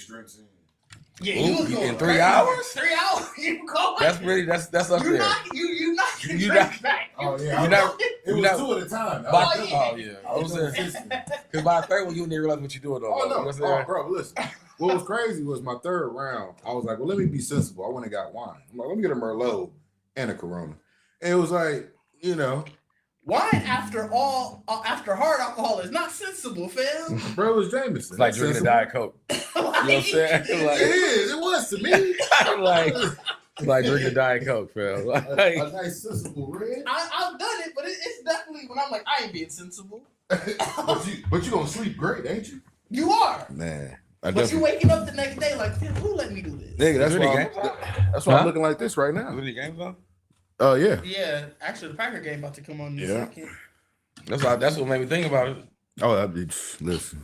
drinks in. Yeah, you was going in 3 hours. 3 hours, you go. That's really that's up there. You not You drinks back. Oh yeah, it was 2 at a time. Oh yeah. I was consistent. Because by the third one, you didn't realize what you're doing. Though, Oh no, you know what I'm saying? bro, listen. What was crazy was my third round. I was like, well, let me be sensible. I went and got wine. I'm like, let me get a Merlot and a Corona. And it was like, you know, wine after hard alcohol is not sensible, fam. bro, it was Jameson. It's like drinking a Diet Coke. You know what I'm saying? Like, it is. It was to me. like drinking Diet Coke, fam. Like, a nice sensible red. I've done it, but it's definitely when I'm like, I ain't being sensible. but you gonna sleep great, ain't you? You are. man. But you waking up the next day like, who let me do this? Nigga, that's why I'm looking like this right now. Is the games on? Oh yeah. Yeah, actually the Packer game about to come on this second. That's what made me think about it. Oh, listen.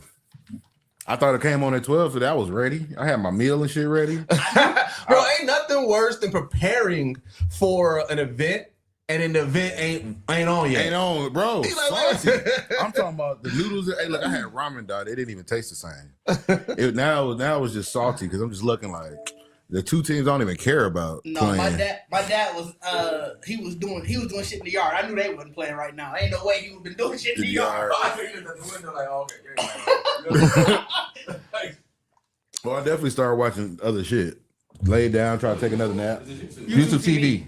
I thought it came on at 12, so that was ready. I had my meal and shit ready. Bro, ain't nothing worse than preparing for an event and then the event ain't on yet. Ain't on, bro. Like, Salty. I'm talking about the noodles. Hey, look, I had ramen, dog. They didn't even taste the same. Now it was just salty because I'm just looking like the two teams don't even care about playing. My dad was he was doing shit in the yard. I knew they wasn't playing right now. Ain't no way he would been doing shit in the yard. Well, I definitely started watching other shit. Laid down, try to take another nap. YouTube TV.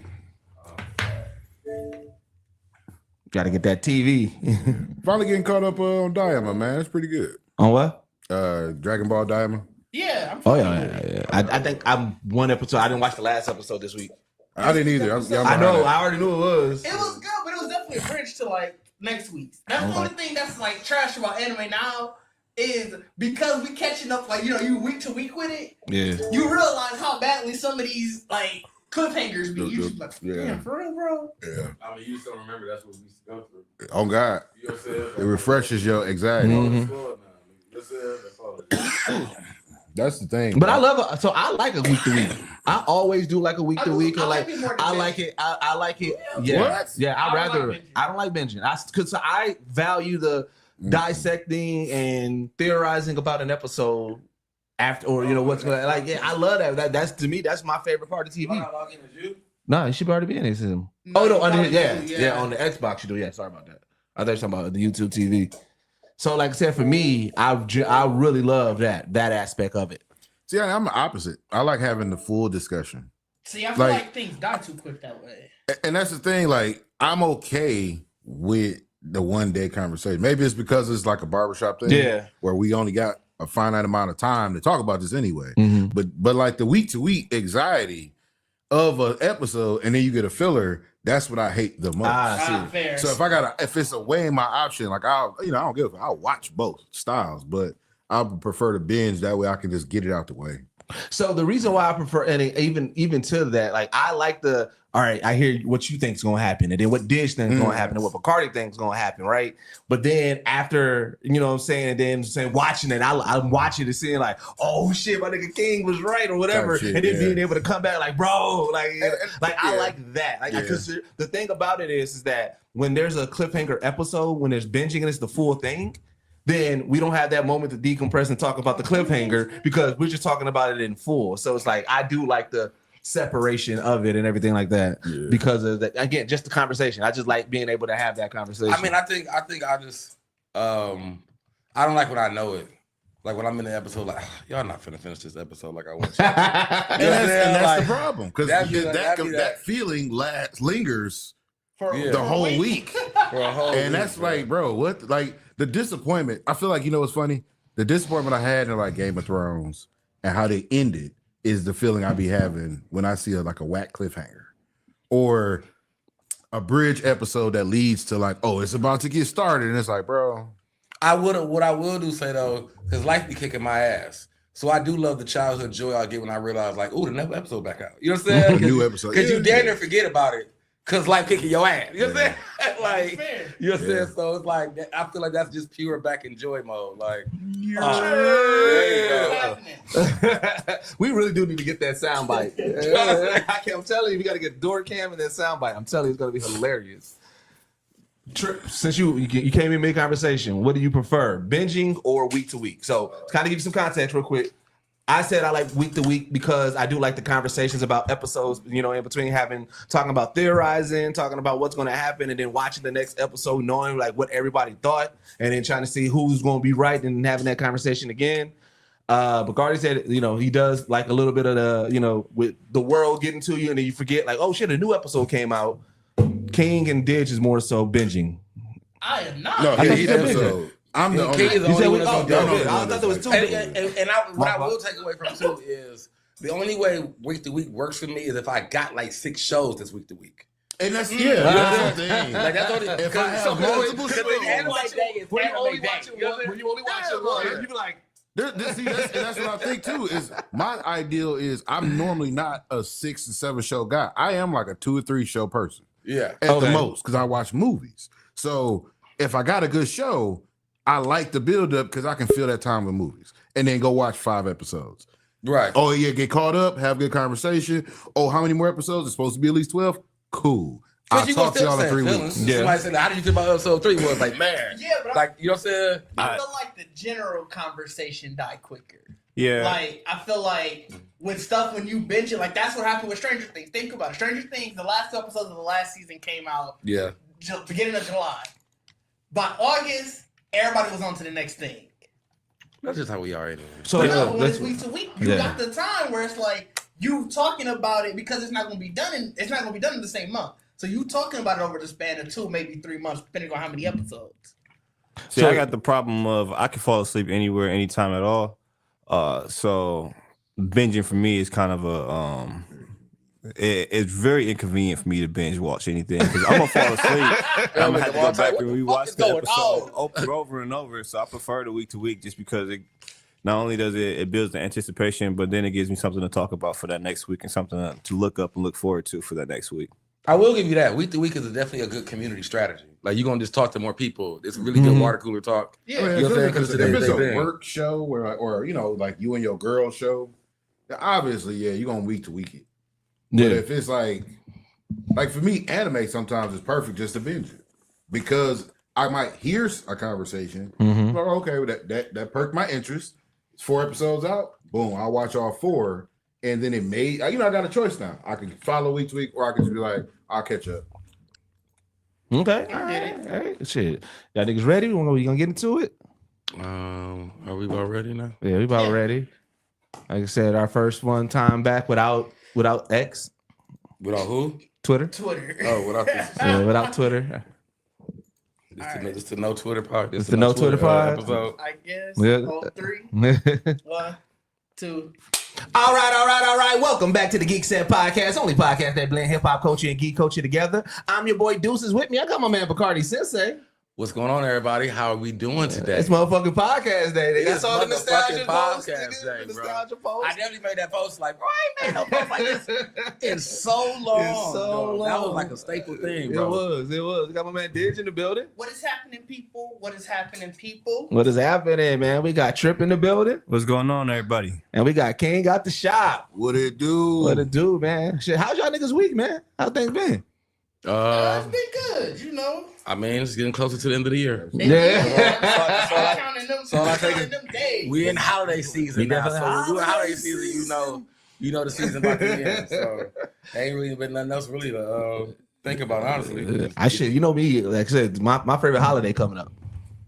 Gotta get that TV. Finally getting caught up on Diamond, man. It's pretty good. On what? Dragon Ball Diamond. Yeah. Yeah. I think I'm one episode. I didn't watch the last episode this week. I didn't either. I know. I already knew it was. It was good, but it was definitely a bridge to like next week's. That's the only thing that's like trash about anime now is because we catching up like you week to week with it. Yeah. You realize how badly some of these like cliffhangers be. You just like, damn, for real, bro. Yeah. I mean, you just don't remember that's what we used to go through. Oh God. You know what I'm saying? It refreshes your anxiety. That's all it is. That's the thing. But I love it. So I like a week to week. I always do like a week to week. I like it. I like it. Yeah. What? Yeah. I don't like binging. Because I value the dissecting and theorizing about an episode after, or what's going to like. Yeah, I love that. That's to me. That's my favorite part of TV. No, it should already be in his system. No, on the Xbox you do. Yeah, sorry about that. I thought you were talking about the YouTube TV. So, like I said, for me, I really love that aspect of it. See, I'm the opposite. I like having the full discussion. See, I feel like things die too quick that way. And that's the thing. Like, I'm okay with the one day conversation. Maybe it's because it's like a barbershop thing. Yeah. Where we only got a finite amount of time to talk about this anyway. Mm-hmm. But like the week to week anxiety of an episode, and then you get a filler. That's what I hate the most. Fair. So if it's a way in my option, like I don't give I'll watch both styles, but I prefer to binge that way I can just get it out the way. So the reason why I prefer, and even to that, like I like all right, I hear what you think is going to happen, and then what Dish thinks is going to happen, and what Bacardi thinks is going to happen, right? But then after, you know what I'm saying, and then saying watching it, I'm watching it, seeing like, oh shit, my nigga King was right or whatever, and then being able to come back like, bro, I like that, because the thing about it is that when there's a cliffhanger episode, when there's binging and it's the full thing, then we don't have that moment to decompress and talk about the cliffhanger because we're just talking about it in full. So it's like I do like the separation of it and everything like that because of that. Again, just the conversation. I just like being able to have that conversation. I mean, I think I just I don't like when I know it. Like when I'm in the episode, like y'all not finna finish this episode like I want to. and that's the problem because that feeling lingers for the whole week. For a whole and week, that's like, bro, what like. The disappointment, I feel like, what's funny? The disappointment I had in like Game of Thrones and how they ended is the feeling I be having when I see a whack cliffhanger or a bridge episode that leads to like, oh, it's about to get started. And it's like, bro. What I will do say though, because life be kicking my ass. So I do love the childhood joy I get when I realize like, oh, the next episode back out. You know what I'm saying? New episode. Because you damn near forget about it. Cause life kicking your ass, you know what I'm saying? Like, you know what I'm saying? So it's like I feel like that's just pure back in joy mode. Like, there you go. We really do need to get that soundbite. I'm telling you, we got to get door cam and that soundbite. I'm telling you, it's gonna be hilarious. Since you came in mid conversation, what do you prefer, binging or week to week? So to kind of give you some context real quick. I said I like week to week because I do like the conversations about episodes, you know, in between talking about theorizing, talking about what's going to happen, and then watching the next episode, knowing like what everybody thought, and then trying to see who's going to be right and having that conversation again. But Gardy said, you know, he does like a little bit of the, you know, with the world getting to you, and then you forget like, oh shit, a new episode came out. King and Didge is more so binging. I am not. No, I thought you each said episode. I'm the King is only. the only one that's gonna do it. I thought there was two. What I will take away from too is the only way week to week works for me is if I got like 6 shows this week to week. And that's that's the thing. Like that's only If I have multiple shows, When you only watch it one, you be like, that's what I think too. Is my ideal is I'm normally not a 6 to 7 show guy. I am like a 2 or 3 show person. Yeah, at the most, because I watch movies. So if I got a good show, I like the build up because I can feel that time with movies, and then go watch 5 episodes. Right. Oh yeah, get caught up, have good conversation. Oh, how many more episodes? It's supposed to be at least 12. Cool. I'll talk to y'all in 3 weeks. Yeah. Somebody said, "How did you feel about episode 3?" Was like, man, Yeah, but like you know what I'm saying? I feel like the general conversation die quicker. Yeah. Like, I feel like when you binge it, like that's what happened with Stranger Things. Think about it. Stranger Things, the last 2 episodes of the last season came out beginning of July. By August, everybody was on to the next thing. That's just how we are anyway. so When it's week to week, you got the time where it's like you talking about it because it's not going to be done in the same month. So you talking about it over the span of 2, maybe 3 months, depending on how many episodes. See, I got the problem of I can fall asleep anywhere, anytime at all. So binging for me is kind of a it's very inconvenient for me to binge watch anything because I'm gonna fall asleep. I'm gonna have to go back and rewatch the episode over and over. So I prefer the week to week just because it not only does it builds the anticipation, but then it gives me something to talk about for that next week and something to look up and look forward to for that next week. I will give you that. Week to week is definitely a good community strategy. Like you're gonna just talk to more people. It's really good water cooler talk. Yeah, I mean, You know what I'm saying? if it's a work show or you know, like you and your girl show, obviously, yeah, you're gonna week to week it. But if it's like for me, anime sometimes is perfect just to binge it because I might hear a conversation. Mhm. Like, okay, that perked my interest. It's 4 episodes out. Boom, I'll watch all 4, and then it may, you know, I got a choice now. I can follow week to week, or I can just be like, I'll catch up. Okay, all right. Shit, y'all niggas ready? We gonna get into it? Are we about ready now? Yeah, we about ready. Like I said, our first one time back without X, Without who? Twitter. Oh, without this. Yeah, without Twitter. This to no Twitter pod. It's the No Twitter pod. Episode. I guess. Yeah. All 3. 1, 2. All right. Welcome back to the Geekset podcast, only podcast that blend hip hop culture and geek culture together. I'm your boy Deuces. With me, I got my man Bacardi Sensei. What's going on, everybody? How are we doing today? It's motherfucking podcast day. That's all the motherfucking nostalgia post. podcast day, bro. Nostalgia post. I definitely made that post like, bro, I ain't made no post like this in so long. Bro. That was like a staple thing, bro. It was. We got my man Didge in the building. What is happening, people? What is happening, people? What is happening, man? We got Trip in the building. What's going on, everybody? And we got King out the shop. What it do? What it do, man? Shit, how's y'all niggas week, man? How things been? It's been good, you know. I mean, it's getting closer to the end of the year. Counting them days. We in holiday season now, so we're doing holiday season. You know the season about to end. So ain't really been nothing else really to think about, honestly. You know me, like I said, my favorite holiday coming up.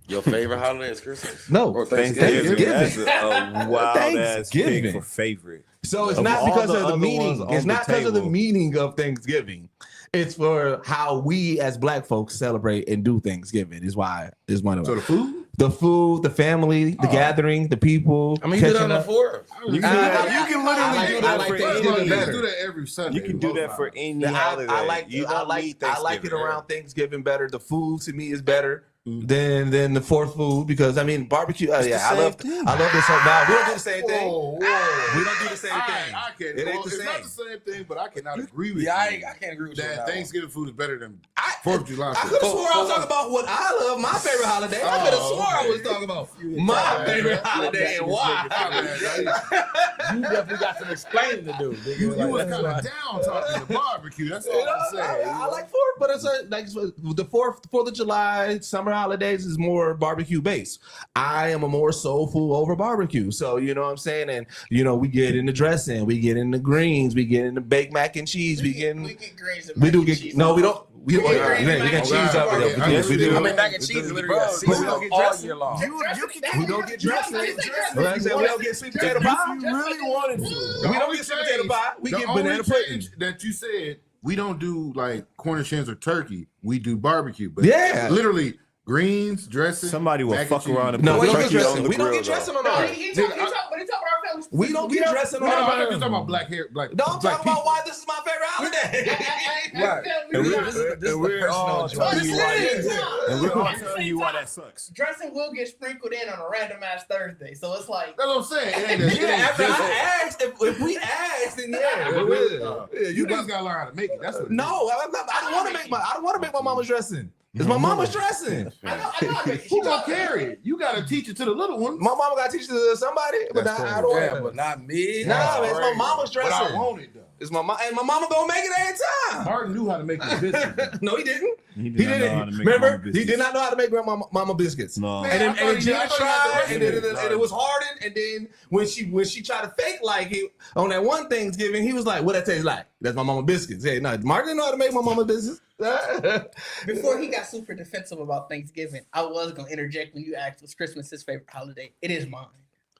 Your favorite holiday is Christmas? No, Or Thanksgiving. Thanksgiving. That's a wild ass Thanksgiving. pick for favorite. So it's Of not all because the of the other meaning. ones It's on not the because of the table. meaning of Thanksgiving. It's for how we as Black folks celebrate and do Thanksgiving. Is why is one of So them. the food? The food, the family, the gathering, the people. I mean, you did it catching on the up. 4th. You can I literally do like that for Thanksgiving any. better. Do that every Sunday. You can do that for any holiday. I like You don't need I like it Thanksgiving. around Thanksgiving better. The food to me is better than the 4th food because I mean barbecue. I love this. Now we don't do the same thing. We don't do the same thing. I can't. It ain't Well, the it's not same. the same thing, but I cannot agree with Yeah, you. I can't agree with you. on That that one. Thanksgiving food is better than 4th of July. I could have swore I was talking about what I love, my favorite holiday. I could have swore I was talking about my favorite holiday and why. You definitely got some explaining to do. Nigga. You was That's kind why- of down talking to barbecue. That's all I'm saying. I like 4th, but it's like the 4th of July, summer holidays is more barbecue based. I am a more soul food over barbecue. So, you know what I'm saying? And, you know, we get in the dressing, we get in the greens, we get in the baked mac and cheese, We get greens and we mac do and get, cheese. no, we don't. We We get greens we and mac got and cheese cheese. up there. Yeah, Yes, we do. I mean, mac and cheese is literally got Bro, season we don't get all dressing. year long. We don't get dressing. Dressing. Like I said, we don't get sweet potato pie. You really wanted to. We don't get sweet potato pie. We get banana pudding. That you said we don't do like Cornish hens or turkey. We do barbecue. But Yeah. literally greens, dressing. Somebody will mac and fuck cheese. around and No, put we don't get turkey on dressing. the We don't grill, get dressing on No, our. he talked about our family. We don't get dressing No, on no, our. I'm just talking about black hair. Black. No, I'm black talking about people. why this is my favorite holiday. Right. And This is we're all personal telling you why. Yeah. And we're all At the telling same you why time, that sucks. Dressing will get sprinkled in on a random ass Thursday, so it's like That's what I'm saying. It ain't that- Yeah, after it ain't I asked, if we asked, then yeah, it will. Yeah, you just gotta learn how to make it. That's what. it is. No, I don't want to make I don't want to make my mama's dressing. It's my mama's dressing. I know I make it. Who gonna carry it? You gotta teach it to the little ones. My mama got to teach it to somebody, but That's I don't. Yeah, but not me. Nah, man, it's my mama's But I dressing. want it though. It's my mom, and my mama gonna make it every time. Martin knew how to make the biscuits. No, he didn't. He He did not know how didn't. to make Remember, mama he biscuits. did not know how to make mama biscuits. No. Man, And then, I thought and then he- Gina I thought he tried, had and the then and it was hardened. And then when she tried to fake like it on that one Thanksgiving, he was like, "What that taste like? That's my mama biscuits." Hey, no, Martin didn't know how to make my mama biscuits. Before he got super defensive about Thanksgiving, I was gonna interject when you asked was Christmas his favorite holiday. It is mine.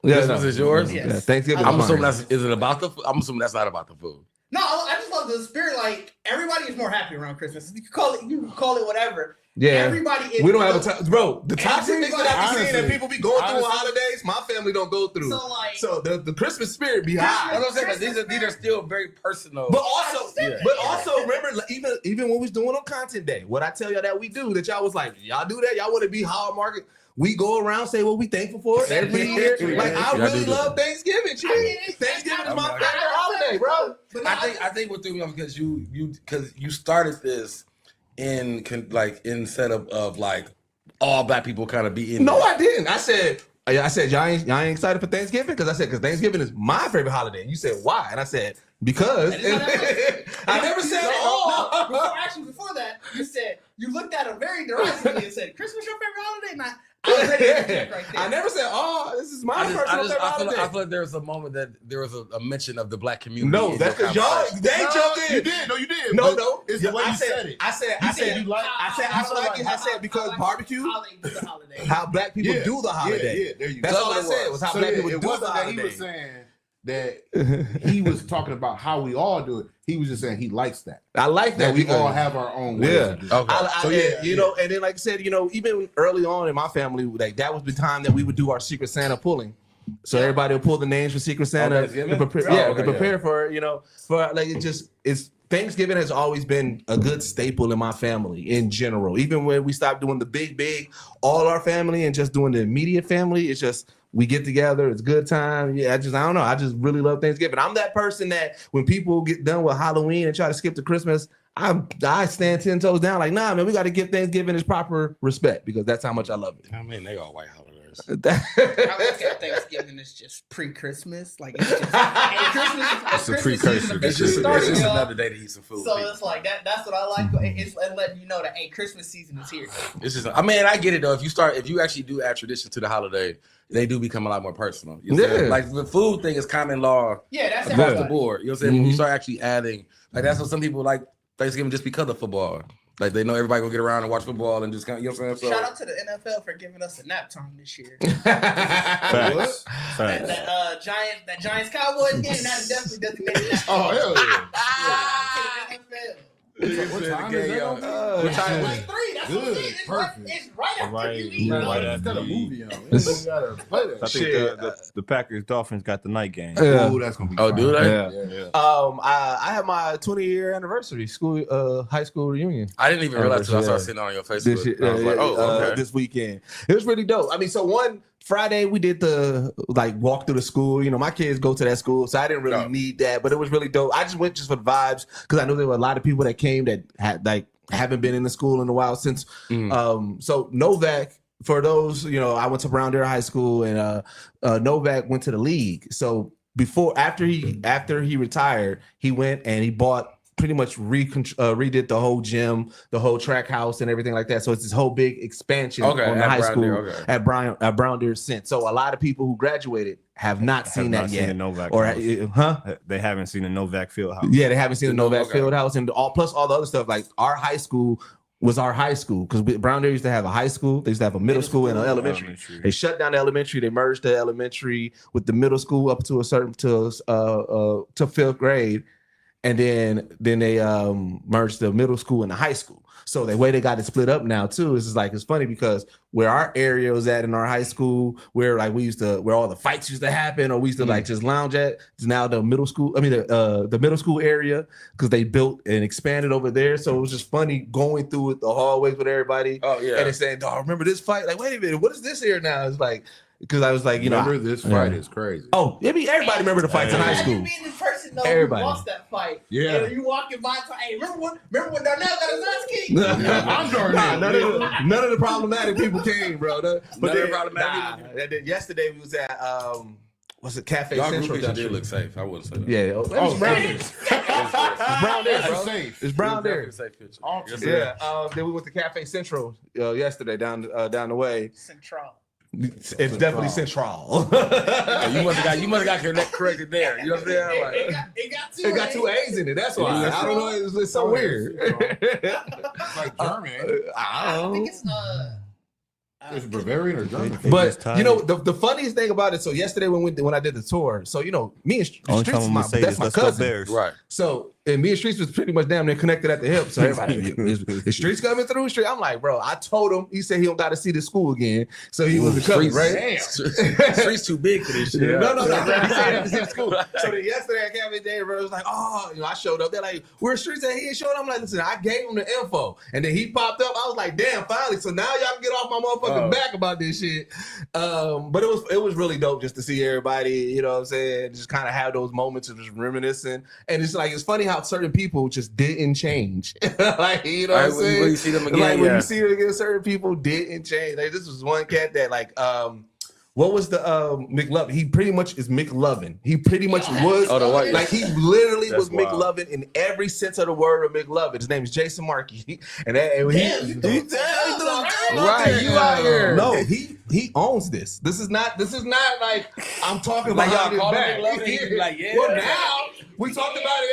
Christmas is yours? Yes. Yeah, Thanksgiving. I'm is assuming mine. is it about the food? I'm assuming that's not about the food. No, I just love the spirit. Like everybody is more happy around Christmas. You can call it whatever. Yeah. Everybody is. We don't have a time, bro. The toxic things that I be seeing that Honestly, people be going through on honestly. holidays, my family don't go through. So like, So the Christmas spirit be high. That's what I'm saying, but these are still very personal. But also, Yeah. remember, like, even when we was doing on content day, what I tell y'all that we do, that y'all was like, y'all do that, y'all want to be hard market. We go around say what we thankful for every year. Like I Yeah, I really do. love Thanksgiving. Thanksgiving is my favorite holiday, bro. but no, I think what threw me off because you started this in setup of like all black people kind of be in. No, this. I didn't. I said y'all ain't excited for Thanksgiving because Thanksgiving is my favorite holiday. And you said why? And I said because. I never said Before that, you said you looked at him very derisively and said, "Christmas your favorite holiday?" And I was ready to interject right there. I never said, "Oh, this is my personal favorite I holiday." feel like there was a moment that there was a mention of the black community. No, in that's your because y'all conversation. they jumped in. You did. No, you did. No, but no. It's the way you said it. I said, you like- I don't like it. I said because barbecue, How they do the holiday. how black people Yeah, do the holiday. Yeah, there you That's go. all I said was how black people do it the wasn't that he holiday. was saying that he was talking about how we all do it. He was just saying he likes that. I like that. That we all have our own ways Yeah. to do it. Okay. So, yeah, you know, and then like I said, you know, even early on in my family, like that was the time that we would do our Secret Santa pulling. So everybody would pull the names for Secret Santa Thanksgiving? to prepare, Oh, okay, to prepare for, you know, for like it's Thanksgiving has always been a good staple in my family in general. Even when we stopped doing the big, all our family and just doing the immediate family, it's just we get together, it's good time. Yeah, I don't know. I just really love Thanksgiving. I'm that person that when people get done with Halloween and try to skip to Christmas, I stand 10 toes down like, nah, man, we got to give Thanksgiving its proper respect because that's how much I love it. I mean, they all white holidays. I look at Thanksgiving as just pre-Christmas. Like it's just It's a precursor. It's just another day to eat some food. So it's like that. That's what I like. It's letting you know that Christmas season is here. It's just, I mean, I get it though. If you actually do add tradition to the holiday, they do become a lot more personal. You know what I'm saying? Like the food thing is common law Yeah, that's across everybody. the board. You know what I'm saying? When you start actually adding, like that's what some people like Thanksgiving just because of football. Like they know everybody gonna get around and watch football and just kind of, you know what I'm saying? So, Shout out to the NFL for giving us a nap time this year. Facts. Facts. That Giants Cowboys game, that is definitely designated nap time. Oh, hell yeah. To the NFL. What time is that on? What time Like 3, that's what Good, it is. perfect. It's right after Right, you eat. right Right. It's got a after movie on. You gotta play that. I think Shit. the Packers Dolphins got the night game. Yeah. Ooh, that's gonna be Oh, fun. do they? Yeah. I have my 20-year anniversary high school reunion I didn't even realize until I Yeah. started sitting on your this Facebook. year, I was like, oh, okay. this weekend. It was really dope. I mean, so one, Friday we did the walk through the school. You know, my kids go to that school, so I didn't really need that, but it was really dope. I just went just for the vibes because I knew there were a lot of people that came that had haven't been in the school in a while since. So Novak, for those, you know, I went to Brown Deer High School, and Novak went to the league. So after he retired, he went and he bought, pretty much redid the whole gym, the whole track house, and everything like that. So it's this whole big expansion on the high school at Brown Deer since. So a lot of people who graduated have not seen that yet. They haven't seen the Novak field house. Yeah, they haven't seen the Novak field house, and plus all the other stuff. Like our high school was our high school, because Brown Deer used to have a high school, they used to have a middle school and an elementary. They shut down the elementary, they merged the elementary with the middle school up to a certain to fifth grade. And then they merged the middle school and the high school. So the way they got it split up now too is it's funny because where our area was at in our high school, where where all the fights used to happen, or we used to just lounge at, is now the middle school. I mean the middle school area, because they built and expanded over there. So it was just funny going through the hallways with everybody. Oh yeah, and they saying, "Dog, remember this fight?" Like, wait a minute, what is this here now? It's like. Because I was like, remember this fight is crazy. Oh, everybody remember the fights in high school. Being the person though everybody who lost that fight. Yeah. And you walking by, so, hey, remember when Darnell got his ass kicked? I'm Darnell. None of the problematic people came, bro. None of the problematic. Yesterday we was at was it Cafe Y'all Central? Y'all did look safe. I wouldn't say that. Yeah. Oh, Brown Deer. It's Brown Deer, bro. Safe. It's Brown Deer. Safe picture. Yeah. Then we went to Cafe Central yesterday down the way. Central. It's definitely Central. You must have got corrected there. You know what I'm saying? Like, it got two A's in it. That's why. I don't know. It's so weird. It's like German. I think it's It's Bavarian or German. But you know the funniest thing about it. So yesterday when I did the tour, so you know me and Streets, that's my cousin, right? So and me and Streets was pretty much damn near connected at the hip. So everybody, is Streets coming through? Street? I'm like, bro, I told him. He said he don't got to see the school again, so he was coming, right? Streets too big for this shit. No. He said he had to see the school. So then yesterday at Cafe Day, bro, was like, oh, you know, I showed up. They're like, where Streets at? He ain't showing up. I'm like, listen, I gave him the info, and then he popped up. I was like, damn, finally. So now y'all can get off my motherfucking back about this shit. But it was really dope just to see everybody, you know what I'm saying, just kind of have those moments of just reminiscing. And it's like, it's funny how certain people just didn't change. Like, you know what I'm saying? When you see them again, like when you see them again, certain people didn't change. Like this was one cat that like what was the McLovin? He pretty much is McLovin. He pretty much was like he literally was McLovin in every sense of the word of McLovin. His name is Jason Markey, and you out here. No, he owns this. This is not like I'm talking about y'all call him back. McLovin. Like, yeah. Well, now we talked about it.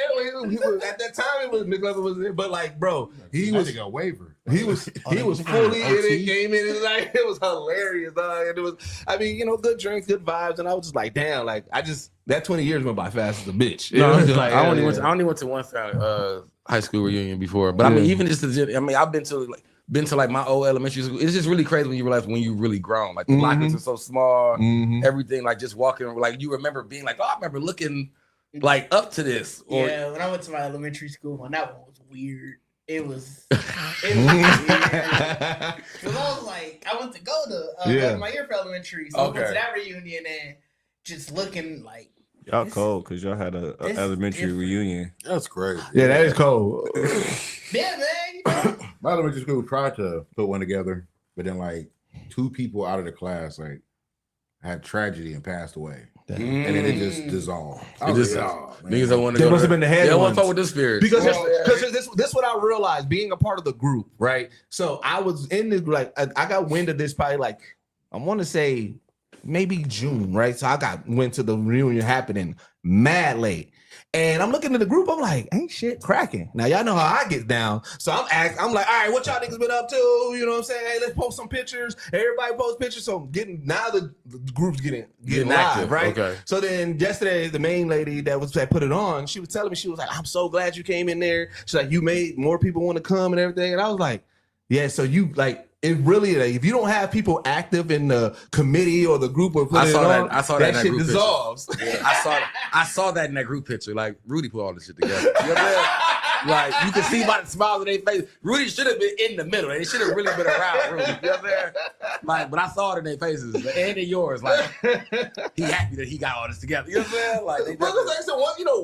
He was, at that time it was McLovin was there, but like, bro, he was a waiver. He was fully in it, came in, and like it was hilarious. And it was, I mean, you know, good drinks, good vibes, and I was just like, damn, like that 20 years went by fast as a bitch. No, I only went to one high school reunion before, but I mean, even just I've been to like my old elementary school. It's just really crazy when you realize when you really grown. Like the lockers are so small, everything, like just walking, like you remember being like, oh, I remember looking like up to this. Yeah, when I went to my elementary school, and that one was weird. It was weird. Because I was like, I went to go to my year for elementary, so I went to that reunion and just looking like. Y'all cold because y'all had a elementary reunion. That's crazy. Yeah, that is cold. Yeah, man. My elementary school tried to put one together, but then like 2 people out of the class like had tragedy and passed away. And then it just dissolved. Niggas don't want to go. They must have been the head. They don't want to fuck with this spirit. Because this what I realized being a part of the group, right? So I was in the like I got wind of this probably like I want to say maybe June, right? So I went to the reunion happening mad late. And I'm looking at the group, I'm like, ain't shit cracking. Now, y'all know how I get down. So I'm like, all right, what y'all niggas been up to? You know what I'm saying? Hey, let's post some pictures. Everybody post pictures. So now the group's getting live, active, right? Okay. So then yesterday, the main lady that put it on, she was telling me, she was like, I'm so glad you came in there. She's like, you made more people want to come and everything. And I was like, yeah, so you like, it really, like, if you don't have people active in the committee or the group or putting it on, I saw that shit dissolves. Yeah, I saw that in that group picture. Like Rudy put all this shit together. You know what I'm saying? Like you can see by the smiles on their face. Rudy should have been in the middle. They should have really been around Rudy. You know what I'm saying? Like, but I saw it in their faces and in yours. Like he happy that he got all this together. You know what I'm saying? Like,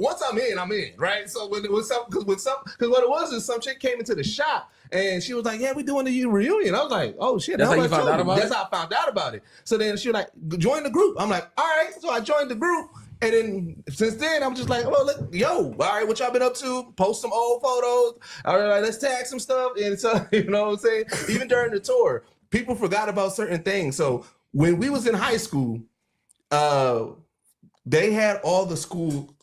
once I'm in, right? So when it was because what it was is some chick came into the shop and she was like, "Yeah, we doing the reunion." I was like, "Oh shit!" That's how you found out about it? That's how I found out about it. So then she was like, "Join the group." I'm like, "All right." So I joined the group. And then since then, I'm just like, well, all right, what y'all been up to? Post some old photos. All right, let's tag some stuff. And so, you know what I'm saying? Even during the tour, people forgot about certain things. So when we was in high school, they had all the school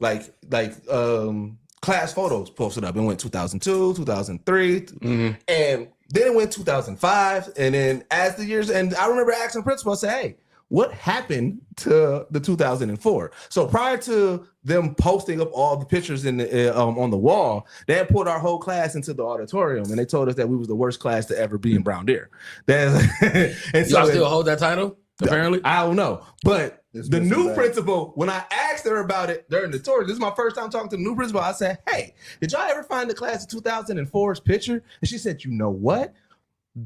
class photos posted up. It went 2002, 2003, and then it went 2005. And then as the years, and I remember asking principal, I said, "Hey, what happened to the 2004?" So prior to them posting up all the pictures in the on the wall, they had put our whole class into the auditorium, and they told us that we was the worst class to ever be in Brown Deer. And so y'all still hold that title? Apparently, I don't know, but the new principal, when I asked her about it during the tour, this is my first time talking to the new principal. I said, "Hey, did y'all ever find the class of 2004's picture?" And she said, "You know what?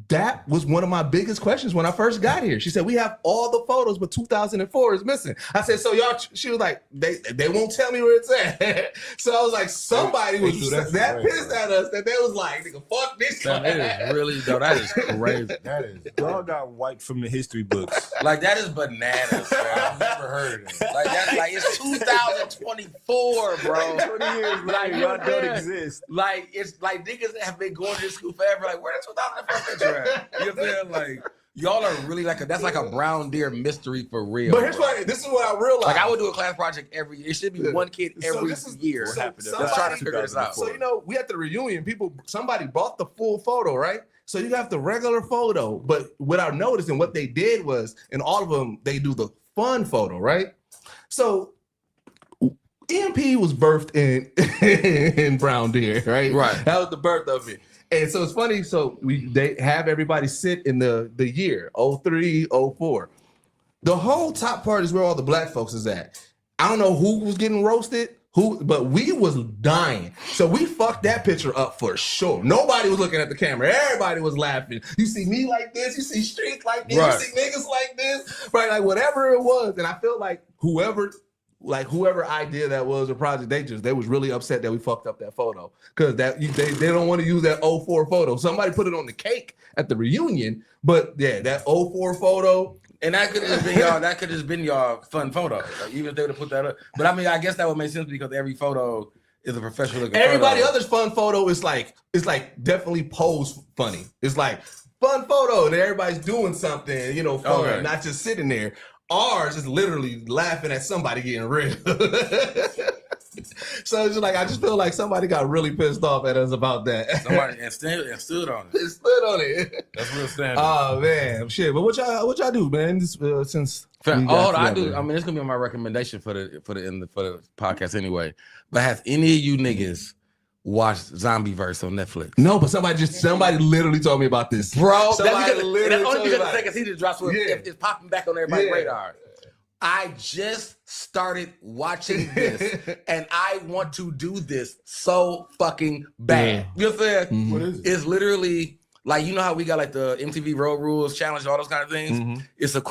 That was one of my biggest questions when I first got here." She said, "We have all the photos, but 2004 is missing." I said, "So y'all," she was like, they won't tell me where it's at." So I was like, somebody was that pissed at us that they was like, "Nigga, fuck this." that is really, though, that is crazy. That is Y'all got wiped from the history books. Like, that is bananas, bro. I've never heard of it. Like, that's like, it's 2024, bro. 20 years later, y'all don't exist. Like, it's like niggas have been going to this school forever. Like, where the 2004 picture at? You know what I'm saying? Like, y'all are really like that's like a Brown Deer mystery for real. But here's why, this is what I realized. Like, I would do a class project every year. It should be one kid every year. Let's try to figure this out. So, you know, we at the reunion, somebody bought the full photo, right? So you have the regular photo, but what I noticed and what they did was, in all of them, they do the fun photo, right? So EMP was birthed in Brown Deer, right? Right. That was the birth of it. And so it's funny. So they have everybody sit in the year 03, 04. The whole top part is where all the black folks is at. I don't know who was getting roasted, but we was dying. So we fucked that picture up for sure. Nobody was looking at the camera. Everybody was laughing. You see me like this. You see streets like this. Right. You see niggas like this. Right, like whatever it was. And I feel like whoever idea that was a project, they was really upset that we fucked up that photo because they don't want to use that 04 photo. Somebody put it on the cake at the reunion, but yeah, that 04 photo. And that could have been y'all. That could have been y'all fun photo, like, even if they would have put that up. But I mean, I guess that would make sense because every photo is a professional looking. Everybody photo. other's fun photo is like definitely pose funny. It's like fun photo and everybody's doing something, fun, Okay. not just sitting there. Ours is literally laughing at somebody getting real. So it's just like I just feel like somebody got really pissed off at us about that. Somebody and stood on it. It stood on it. That's real standard. Oh man, shit. But what y'all do, man? Since Hold on, I do. I mean, it's gonna be my recommendation for the podcast anyway. But has any of you niggas watched Zombieverse on Netflix? No, but somebody literally told me about this, Bro. Somebody That's only because the second season drops. It's popping back on everybody's radar. I just started watching this, and I want to do this so fucking bad. You know what I'm saying? Mm-hmm. What is it? It's literally like, you know how we got like the MTV Road Rules Challenge, all those kind of things. Mm-hmm. It's a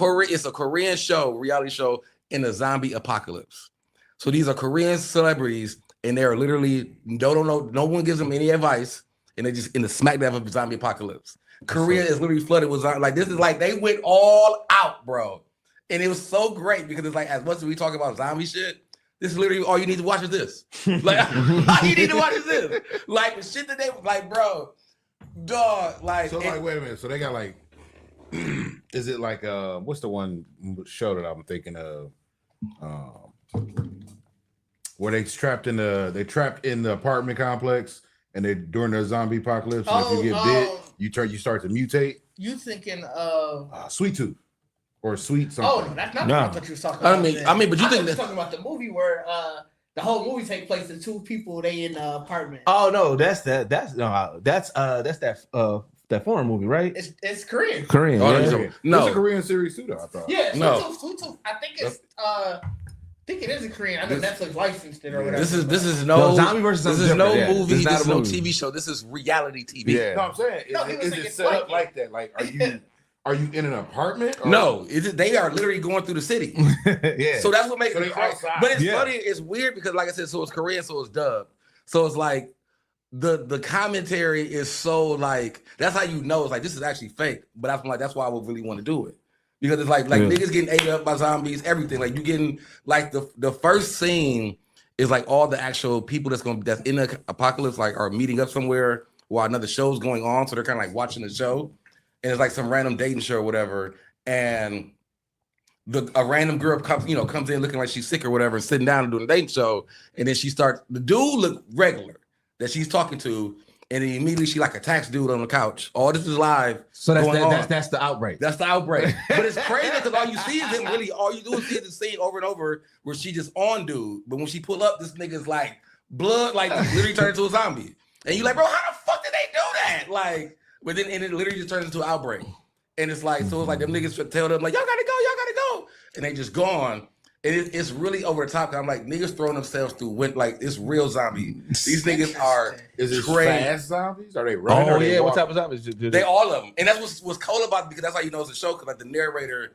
Korean show, reality show in a zombie apocalypse. So these are Korean celebrities, and they're literally don't know. No one gives them any advice, and they just in the smack dab of zombie apocalypse. Korea is literally flooded with like this is like they went all out, bro. And it was so great because it's like, as much as we talk about zombie shit, this is literally all you need to watch is this. Like, all you need to watch is this. Like, the shit that they was like, bro, dog, like. So, like, wait a minute. So they got like, is it like, what's the one show that I'm thinking of? Where they trapped in the apartment complex and they during the zombie apocalypse, and if you get bit, you start to mutate. You thinking of Sweet Tooth. Or Sweet something. Oh, no, that's not what I thought you was talking about. I mean, but you think you're talking about the movie where the whole movie takes place in two people they in the apartment. Oh no, that's that foreign movie, right? It's Korean. Korean. Oh, Yeah. no, It's a Korean series too, though, I thought. Yeah, No. Sweet Tooth. I think it's think it is a Korean. I know Netflix licensed it or whatever. This is no Zombie versus this is no movie. This This is is not a no movie. TV show. This is reality TV. Yeah. No, I'm saying, No, he was is saying it it's set up like like that? Like, are you in an apartment? Or? No, they are literally going through the city. Yeah. So that's what makes So it they crazy. outside. But it's Yeah. funny. It's weird because, like I said, so it's Korean, so it's dubbed. So it's like the commentary is so like that's how you know it's like this is actually fake. But I'm like that's why I would really want to do it because it's like niggas getting ate up by zombies, everything. Like you getting like the first scene is like all the actual people that's in the apocalypse like are meeting up somewhere while another show's going on. So they're kind of like watching the show, and it's like some random dating show or whatever, and a random girl comes in looking like she's sick or whatever, and sitting down and doing a dating show, and then the dude look regular that she's talking to, and then immediately she like attacks dude on the couch. All this is live. So that's the outbreak. That's the outbreak. But it's crazy because all you see is him really. All you do is see the scene over and over where she just on dude, but when she pull up, this nigga's like blood, like literally turned into a zombie, and you like, bro, how the fuck did they do that? Like, but then and it literally just turns into an outbreak. And it's like, so it's like them niggas tell them, like, y'all gotta go. And they just gone. And it's really over the top. I'm like, niggas throwing themselves through like it's real zombie. These niggas are Is it crazy. fast zombies? Are they running? Oh or they yeah, what walking? type of zombies? They all of them. And that's what's cool about it because that's how you know it's a show, because like the narrator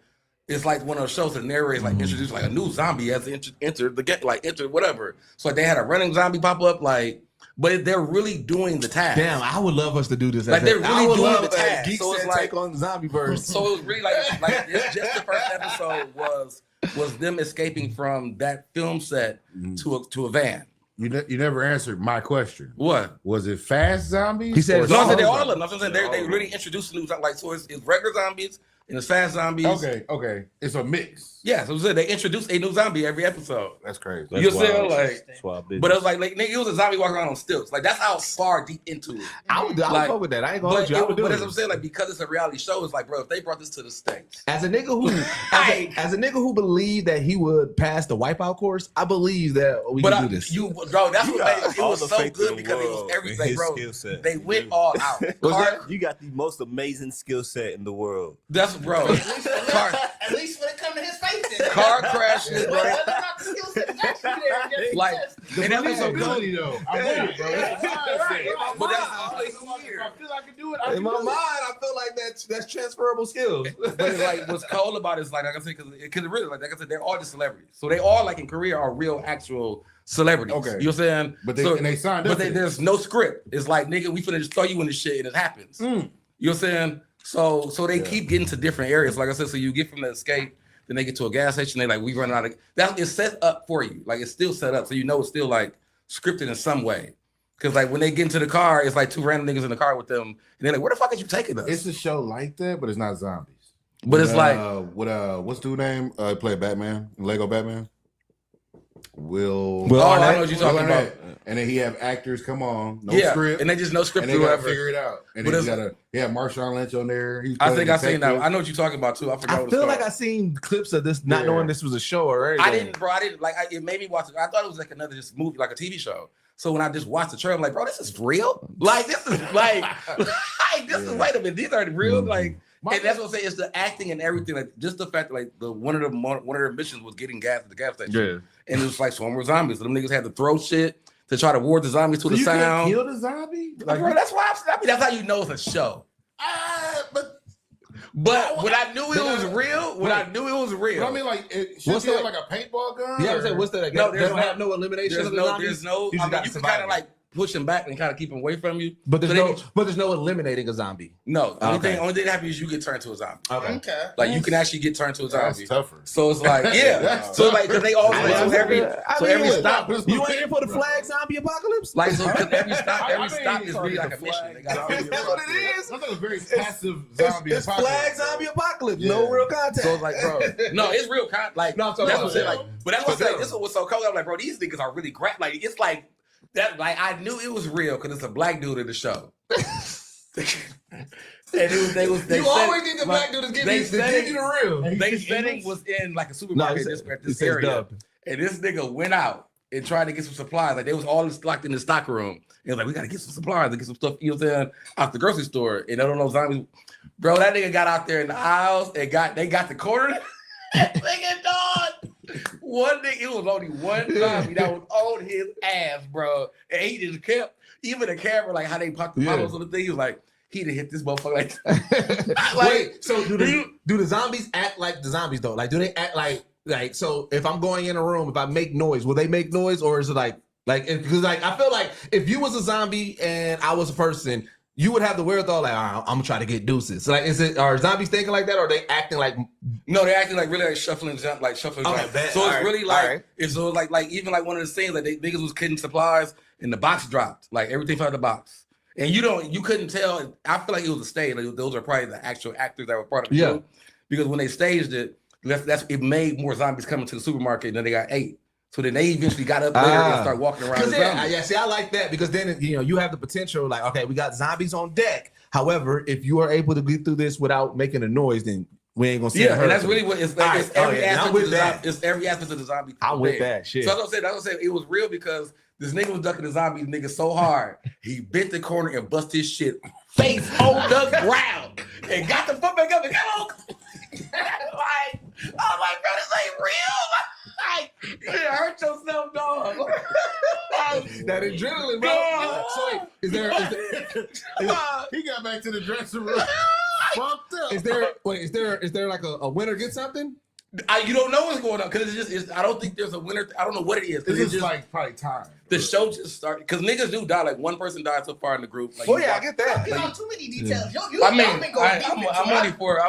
is like one of those shows, the narrator is like introduced like a new zombie has entered whatever. So like they had a running zombie pop up, like, but they're really doing the task. Damn, I would love us to do this. Like, they're really doing the task. Geekset So it's like- take on Zombieverse. So it was really like it's just the first episode was them escaping from that film set to a van. You never answered my question. What? Was it fast zombies? He said or No, I slow said they all of zombies? them. I'm saying they really introduced new zombies. Like, so it's regular zombies and it's fast zombies. Okay. It's a mix. Yeah, so they introduced a new zombie every episode. That's crazy. That's You see, wild. like, That's wild business. but it was like nigga, it was a zombie walking around on stilts. Like that's how far deep into it. I would Like, fuck with that. I ain't gonna hold you. I would do but it. as I'm saying, like because it's a reality show, it's like, bro, if they brought this to the States, As a nigga who, as a nigga who believed that he would pass the wipeout course, I believe that we can do this. Bro, that's You what got made it all was the so faith in good the because it was world everything, in his bro. skill set. They went all out. You got the most amazing skill set in the world. That's bro. At least when it comes to his face, Car crashes, bro. Whether or not the skill set is actually there against Like, the and that was so good. Ability, though. I'm with it, bro. It's a mindset. But that's always weird. I feel I can do it. In my mind, I feel like that's transferable skills. But it's like what's cool about it is like I said, because really like I said, they're all just celebrities. So they all like in Korea are real actual celebrities. Okay. You know what I'm saying? But they signed up. But there's no script. It's like, nigga, we finna just throw you in this shit and it happens. You know what I'm saying? So they keep getting to different areas. Like I said, so you get from the escape, then they get to a gas station. They like, we running out of that. It's set up for you. Like it's still set up, so you know it's still like scripted in some way. Because like when they get into the car, it's like two random niggas in the car with them, and they're like, "Where the fuck are you taking us?" It's a show like that, but it's not zombies. But it's like what's dude name? He played Batman, Lego Batman. Oh, I know what you're talking about. And then he have actors come on, no yeah, script, and they just no script and they or gotta whatever. figure it out. And But then he had Marshawn Lynch on there. He was I think playing I seen that. detective. I know what you're talking about too. I forgot. I what feel it's like called. I seen clips of this, not knowing this was a show or anything. I didn't, bro. I didn't like. It made me watch it. I thought it was like another just movie, like a TV show. So when I just watched the trailer, I'm like, bro, this is real. Like this is like, this is. Wait a minute, these are real. Like, and that's what I'm saying. It's the acting and everything. Like just the fact that like one of their missions was getting gas at the gas station. Yeah. And it was like swarm with zombies. So them niggas had to throw shit to try to ward the zombies to the You can't sound. kill the zombie. Like, bro, that's why that's how you know it's a show. But when I knew it was real, But I mean, like, should What's you have that? like a paintball gun? Yeah, I'm or- saying, what's that? No, They there's don't have no elimination of the zombies? there's no. You I just mean, gotta you can survive kind of it. like push them back and kind of keep them away from you. But there's So there's no eliminating a zombie. No, the Okay. only thing that happens is you get turned to a zombie. Okay. Like you can actually get turned to a That's zombie. tougher. So it's like, yeah. That's So like, because they all I so mean, every I so mean, every look, stop, You ain't here for the flag zombie apocalypse? like so 'cause every stop I mean, is really like a mission. They got That's what it is. That's like a very passive zombie. It's flag apocalypse. zombie apocalypse. Yeah. No real contact. So it's like, bro, no, it's real like No, I'm talking that's about what I'm saying, that. like, but that's what I'm saying. This is what's so cool. I'm like, bro, these niggas are really great. Like, it's like that. Like, I knew it was real because it's a black dude in the show. And they you said, always need the like, black dude to give they you said the real. They setting was in like a supermarket at this says area, dubbed. and this nigga went out and tried to get some supplies. Like they was all locked in the stock room. And he was like, we gotta get some supplies and get some stuff, you know what I'm saying, out the grocery store. And I don't know zombies. Bro, that nigga got out there in the aisles and they got the quarter. That nigga dog one nigga, it was only one zombie that was on his ass, bro. And he just kept, even the camera, like how they popped the bottles on the thing, he was like, he done hit this motherfucker like that. Wait, so do the zombies act like the zombies though? Like, do they act like so if I'm going in a room, if I make noise, will they make noise, or is it like because like I feel like if you was a zombie and I was a person, you would have the wherewithal like, all right, I'm gonna try to get deuces. So, like, are zombies thinking like that, or are they acting like? No, they're acting like really like shuffling. So it's really like it's so like even like one of the scenes like they niggas was getting supplies and the box dropped, like everything fell out of the box, and you couldn't tell. I feel like it was a stage. Like those are probably the actual actors that were part of the show, because when they staged it, it made more zombies coming to the supermarket than they got ate. So then they eventually got up there and started walking around. See, I like that because then you have the potential like, okay, we got zombies on deck. However, if you are able to get through this without making a noise, then we ain't gonna see. Yeah, and that's really what it's like. It's every aspect of the zombie. I'm with that shit. So that's what I'm saying. It was real because this nigga was ducking the zombie nigga so hard he bent the corner and busted his shit face on the ground and got the foot back up and come on. I was like, bro, this ain't real. Like, you hurt yourself, dog. That adrenaline, bro. So wait, is there he got back to the dressing room. Fucked up. Is there like a winner get something? You don't know what's going on because I don't think there's a winner. I don't know what it is. It's just like probably time. The show just started because niggas do die. Like one person died so far in the group. Like, I get that. You know too many details. I'm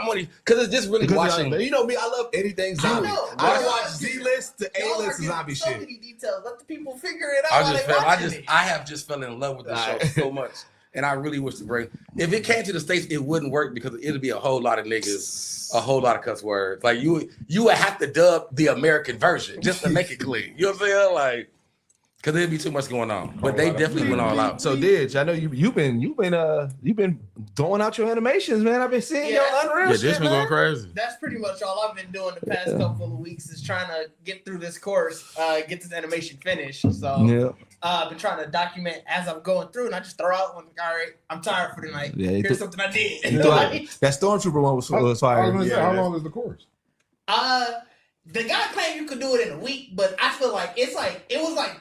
only because it's just really watching. You know me, I love anything zombie. I watch Z-list to A-list zombie shit. So many details. Let the people figure it out. I have just fell in love with the show so much. And I really wish to bring. If it came to the States, it wouldn't work because it'd be a whole lot of niggas, a whole lot of cuss words. Like you would have to dub the American version just to make it clean. You know what I'm saying? Like, because there'd be too much going on. But they definitely went all out. So, Didge, I know you've been throwing out your animations, man. I've been seeing your unreal shit, been going crazy. That's pretty much all I've been doing the past couple of weeks is trying to get through this course, get this animation finished. So, I've been trying to document as I'm going through, and I just throw out, all right, I'm tired for the night. Here's something I did. That Stormtrooper one was fire. How long is the course? The guy claimed you could do it in a week, but I feel like it was like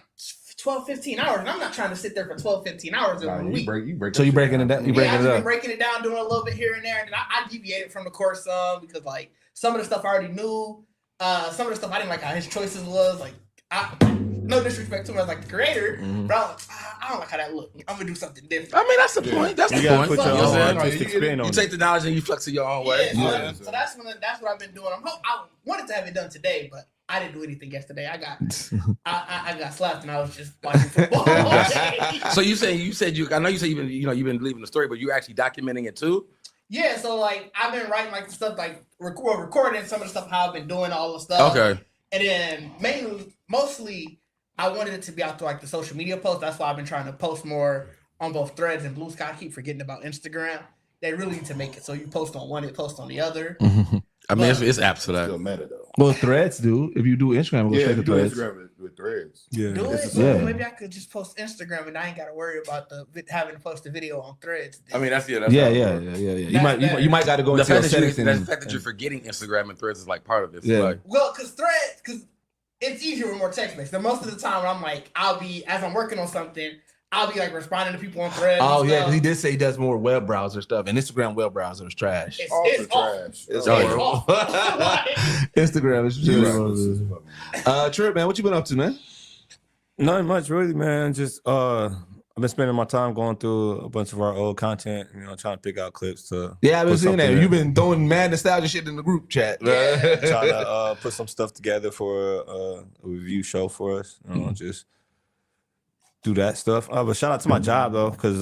12, 15 hours, and I'm not trying to sit there for 12, 15 hours in a week. So you breaking it down? I've been breaking it down, doing a little bit here and there, and then I deviated from the course some because like some of the stuff I already knew, some of the stuff I didn't like how his choices was. Like, no disrespect to him as like the creator, but I was like, I don't like how that looked. I'm gonna do something different. I mean, that's the point. That's the point. Put your own artistic spin on you take the knowledge and you flex it your own way. So that's what I've been doing. I wanted to have it done today, but I didn't do anything yesterday. I got slapped and I was just watching football all day. So you said I know you said you've been leaving the story, but you're actually documenting it too? Yeah, so like I've been writing like the stuff like recording some of the stuff how I've been doing all the stuff. Okay. And then mostly I wanted it to be out to like the social media posts. That's why I've been trying to post more on both Threads and Blue Sky. I keep forgetting about Instagram. They really need to make it so you post on one, it posts on the other. Mm-hmm. I mean, it's apps for that. Still meta though. Well, Threads do. If you do Instagram, we'll take the Threads. Instagram with Threads. Do it. Yeah. Maybe I could just post Instagram and I ain't got to worry about having to post a video on Threads. I mean, that's yeah. You might got to go into your settings. The fact that you're forgetting Instagram and Threads is like part of this. Yeah. Like, well, because it's easier with more text based. So most of the time, I'm like, as I'm working on something, I'll be like responding to people on Threads. Oh yeah, because he did say he does more web browser stuff, and Instagram web browser is trash. It's trash. It's awful. Instagram is true. Trip, man, what you been up to, man? Nothing much, really, man. Just I've been spending my time going through a bunch of our old content, trying to pick out clips to. Yeah, I've been seeing that. You've been throwing mad nostalgia shit in the group chat. Yeah. Trying to put some stuff together for a review show for us. Just do that stuff. But shout out to my job though, because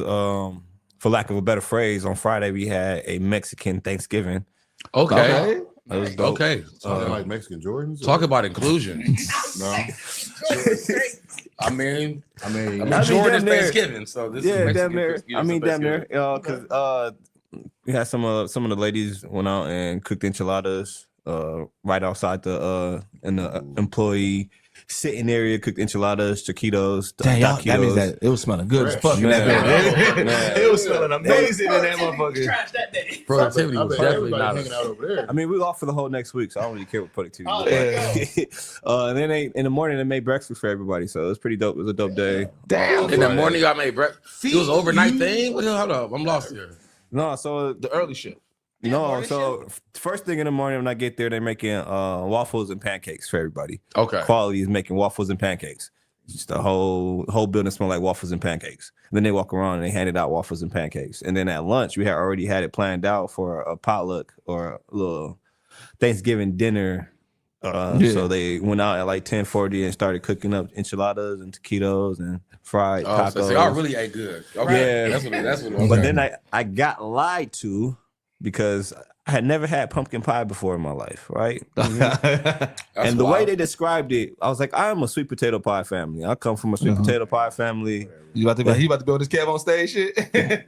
for lack of a better phrase, on Friday we had a Mexican Thanksgiving. Okay. That was dope. Okay. Like Mexican Jordans. Talk about inclusion. No. I mean, damn Jordan's near. Thanksgiving, so this is Yeah, Mexican damn near. Thanksgiving, I mean, so damn near. Thanksgiving. Because we had some of the ladies went out and cooked enchiladas right outside in the employee sitting area, cooked enchiladas, chiquitos. Damn, y'all, taquitos. that means that it was smelling good as fuck in Man. that bed. Man. It was smelling amazing in that Productivity was motherfucker. trash that day. Productivity was definitely not. hanging out over there. I mean, we off for the whole next week, so I don't really care what productivity. Oh, is. And then in the morning they made breakfast for everybody, so it was pretty dope. It was a dope day. Damn. In the morning, y'all made breakfast. It was overnight thing. What the hell? Hold up, I'm lost here. No, so The early shit. no, so first thing in the morning when I get there, they're making waffles and pancakes for everybody. Okay. Quality is making waffles and pancakes. Just the whole building smelled like waffles and pancakes. And then they walk around and they handed out waffles and pancakes. And then at lunch, we had already had it planned out for a potluck or a little Thanksgiving dinner. So they went out at like 10:40 and started cooking up enchiladas and taquitos and fried tacos. So y'all really ate good. Okay. Yeah. That's what. Okay. But then I got lied to because I had never had pumpkin pie before in my life, right? And the way they described it, I was like, I am a sweet potato pie family. I come from a sweet potato pie family. He about to build his Kev on stage shit?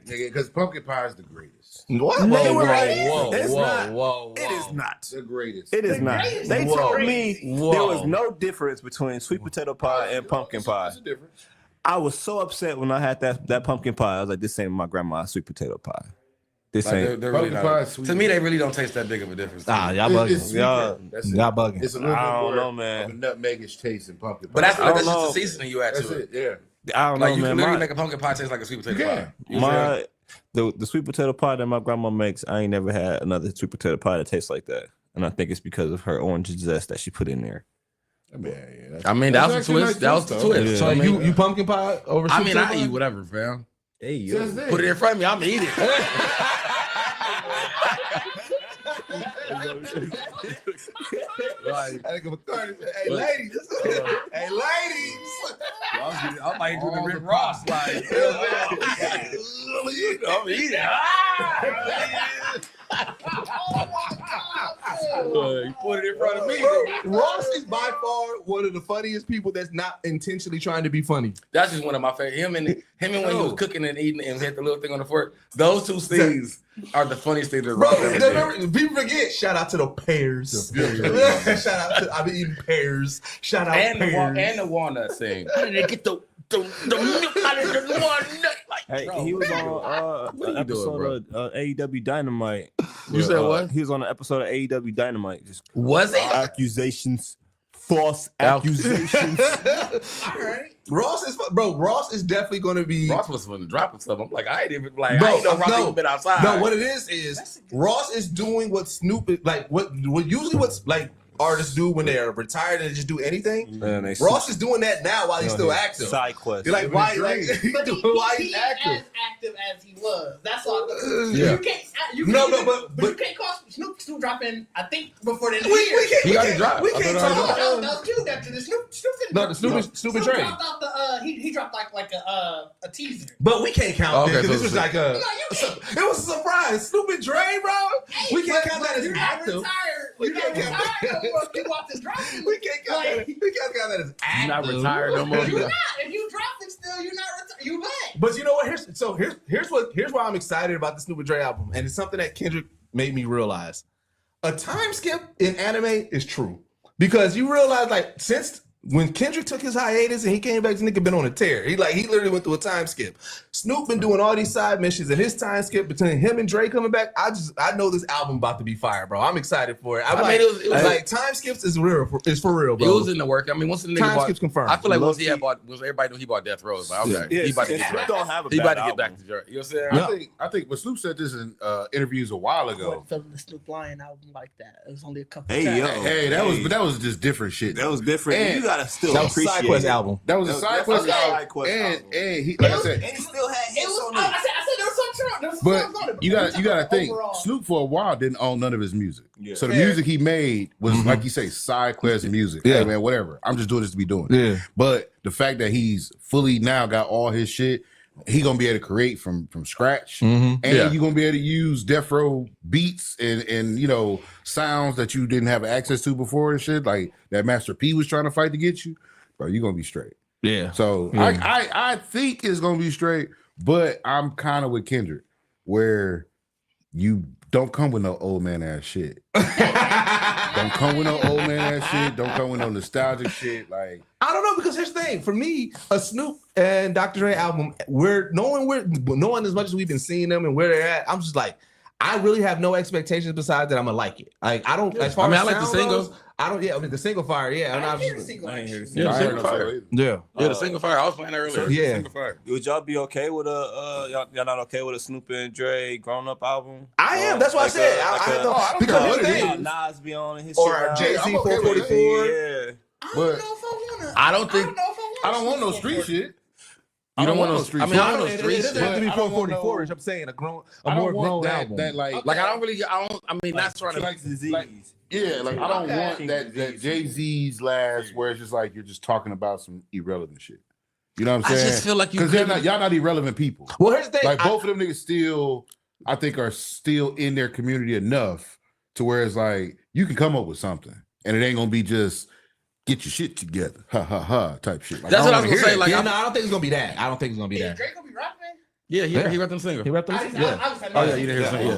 Because pumpkin pie is the greatest. What? They were like, whoa, it's whoa, not. whoa, It is not. The greatest. It is The not. greatest. They Whoa. told me Whoa. there was no difference between sweet potato pie and pumpkin pie. There's a difference. I was so upset when I had that pumpkin pie. I was like, this ain't my grandma's sweet potato pie. This Like, ain't. they're really Pumpkin pie not, is sweet. to me, they really don't taste that big of a difference. Nah, y'all It's bugging. sweeter. Y'all- That's it. Y'all bugging. It's a little bit I don't more know, man. of a nutmeggish taste in pumpkin pie. But that's I just don't know. the seasoning you add That's to it. it. Yeah. I don't Like know, you man. can literally My- make a pumpkin pie taste like a sweet potato You pie. can. You know what I'm saying? the sweet potato pie that my grandma makes, I ain't never had another sweet potato pie that tastes like that. And I think it's because of her orange zest that she put in there. I mean, yeah, I mean, that was the twist. That was the twist. Yeah. So, So I mean, you pumpkin pie over I sweet mean, potato I pie? eat whatever, fam. Hey, yo. Put it in front of me, I'm eating it. Like, Hey, ladies. Hey, ladies. I might do the Rick Ross. Like, I'm eating. You put it in front of me. Ross is by far one of the funniest people that's not intentionally trying to be funny. That's just one of my favorite. Him and when he was cooking and eating and hit the little thing on the fork. Those two scenes are the funniest things that Bro, Ross ever did. people forget. Shout out to the pears. Shout out to I've been eating pears. Shout out And pears. the walnut scene. How did they get the milk out of the walnut? Like, Hey, bro, he was what on are an you doing, episode of AEW Dynamite. You said what? He was on an episode of AEW Dynamite. Just Was it? accusations, false Accusations. accusations. All right. Ross is definitely going to be. Ross was dropping stuff. I'm like, I ain't even like, Bro, I ain't know Ross no. even been outside. No, what it is Ross is doing what Snoop is like. What usually what's like artists do when they are retired and just do anything. Man, they Ross is doing that now while he's still active. Side quest. You're like, why? Like, But why he he's ain't active? as active as he was. That's all. Yeah. You can't. You No, can't no, even- but- you can't call Snoop dropping. I think before the end of We the year. can't. He already dropped. We I can't thought it talk already about. No, Q after the Snoop didn't No, drop- the Snoop and Snoop Trey. dropped out the he dropped like a teaser. But we can't count Okay, this. so This was like a. No, you can't. It was a surprise. Snoop and Dre, bro. We can't count that as You're not active. retired. We You're not can't count retired no more. You watch this dropping. We can't count that. We can't count that as active. You're not retired no more. You're not. If you drop it still, you're not retired. You back. But you know what? Here's why I'm excited about the Snoop and Dre album, and it's something that Kendrick made me realize. A time skip in anime is true because you realize like since when Kendrick took his hiatus and he came back, this nigga been on a tear. He literally went through a time skip. Snoop been doing all these side missions, and his time skip between him and Dre coming back. I know this album about to be fire, bro. I'm excited for it. I mean, it was like time skips is real. Is for real, It bro. was in the work. I mean, once the nigga Time bought, skips confirmed. I feel like once he Low-key. had bought, was everybody knew he bought Death Row. But okay, Yeah, he about to get Snoop back. don't have a He bad about to get album. back to Dre. You know what I'm saying? I think but Snoop said this in interviews a while ago. Feeling the Snoop Lion album like that. It was only a couple. Hey, yo. Hey, that was just different shit. That was different. And you gotta still That was appreciate Side Quest it. album. That was a side quest that's a album. side quest album. And he, like I said, And he still had It hits was. on I it. said there was some true. There was but some on it, you we're gotta talking think overall. Snoop for a while didn't own none of his music. Yeah. So the Fair. music he made was like you say, side quest music. Yeah. Hey man, whatever. I'm just doing this to be doing it. Yeah. But the fact that he's fully now got all his shit, he gonna be able to create from scratch, and Yeah. you're gonna be able to use Death Row beats and sounds that you didn't have access to before and shit, like that Master P was trying to fight to get you, bro. You're gonna be straight. Yeah. So Yeah. I think it's gonna be straight, but I'm kind of with Kendrick, where you don't come with no old man ass shit. Don't come with no old man ass shit. Don't come with no nostalgic shit. Like, I don't know, because here's the thing. For me, a Snoop and Dr. Dre album, knowing as much as we've been seeing them and where they're at, I'm just like, I really have no expectations besides that I'm gonna like it. Like, I don't. As far as I like the single. goes, I don't. Yeah, I mean the single fire. Yeah, I didn't hear the single. Yeah, the single fire. Yeah, the single fire. I was playing that earlier. Yeah. Single fire. Would y'all be okay with y'all not okay with a Snoop and Dre grown up album? I am. That's what I said. I know because what here's the it thing. Nas be on his Or shit. Jay-Z I'm okay with it. 444. Yeah. I But don't know if I wanna. I don't think- I don't want no street shit. You don't want no street I mean, shit. I don't know It street doesn't shit. have to be I don't want 444. no- I'm saying a I more don't want grown that. album. That like, Okay. Like I mean, not trying to. like disease. yeah, like I don't Okay. want that Jay-Z's last where it's just like you're just talking about some irrelevant shit. You know what I'm I saying? just feel like you because couldn't. y'all not irrelevant people. Well, here's the thing. Like both of them niggas still, I think, are still in their community enough to where it's like you can come up with something, and it ain't gonna be just get your shit together, ha ha ha type shit. Like, That's what I don't was wanna gonna hear say. Like, that. no, I don't think it's gonna be that. I don't think it's gonna be Is that. Drake gonna be rapping? yeah, he Yeah. rapped on the single. He rapped on I this? just, Yeah. I was like, Oh yeah, you didn't hear the single.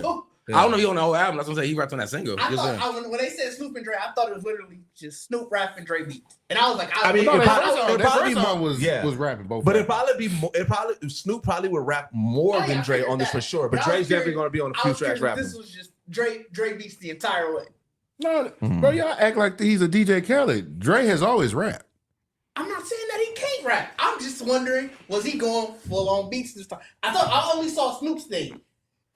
Yeah. Oh, I don't know if he on the whole album. That's what I'm saying. He rapped on that single. I Just saying. thought when they said Snoop and Dre, I thought it was literally just Snoop rapping Dre beats, and I was like, I mean, No, it that probably- first song- it that probably first be song more- yeah. was rapping both. But of it them. probably be more. It probably Snoop probably would rap more Oh, yeah, than I Dre figured on this that. for sure. But But I was Dre's definitely curious- gonna be on a I few was tracks curious if rapping. this was just Dre beats the entire way. No, Mhm. bro, y'all act like he's a DJ Khaled. Dre has always rapped. I'm not saying that he can't rap. I'm just wondering, was he going full on beats this time? I only saw Snoop's thing.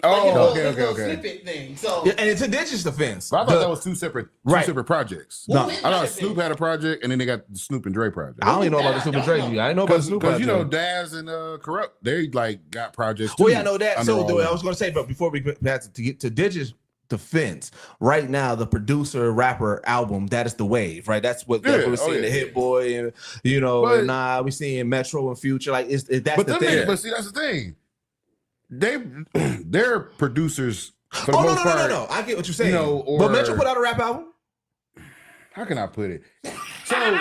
Like his little- his little snippet thing. So Yeah, and it's a Digits defense. But I thought that was two separate projects. Well, I thought Snoop had a project, and then they got the Snoop and Dre project. I don't even know about the Snoop and Dre. I didn't know about the Snoop Because you know project. Daz and Corrupt, they like got projects. Well, too yeah, I know that. under So all I of was going to say, but before we get to get to Digits defense, right now the producer rapper album, that is the wave, right? That's what we're seeing. The Hit Boy, and and we're seeing Metro and Future. Like that's the thing. But see, that's the thing. They're producers for the Oh most part. no! I get what you're saying. You know, or but Metro put out a rap album. How can I put it? So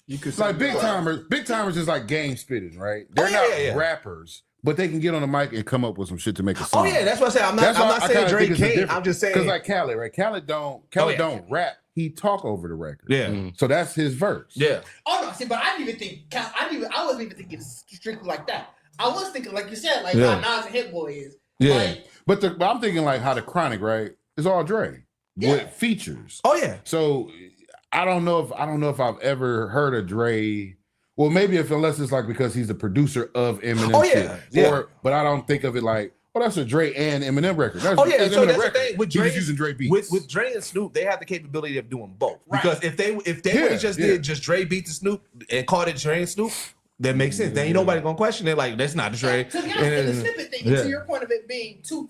You could like big timers is like game spitting, right? They're not rappers, but they can get on the mic and come up with some shit to make a song. Oh yeah, that's what I said. I'm not saying Drake can't. I'm just saying because like Khaled, right? Khaled don't rap. He talk over the record. Yeah. So that's his verse. Yeah. Oh no, see, but I didn't even think. I wasn't even thinking strictly like that. I was thinking, like you said, like how Nas and Hit Boy is. Yeah. Like, But I'm thinking like how the Chronic, right? It's all Dre with features. Oh yeah. So I don't know if I've ever heard of Dre. Well, maybe unless it's like because he's the producer of Eminem. Oh yeah. Shit. But I don't think of it like, oh, that's a Dre and Eminem record. That's, So Eminem that's record. the thing with He's Dre. just using Dre beats. With Dre and Snoop, they have the capability of doing both. Right. Because if they would have just did just Dre beat the Snoop and called it Dre and Snoop, that makes sense. Then ain't nobody gonna question it. Like that's not Dre. to be honest, in the snippet thing, to your point of it being two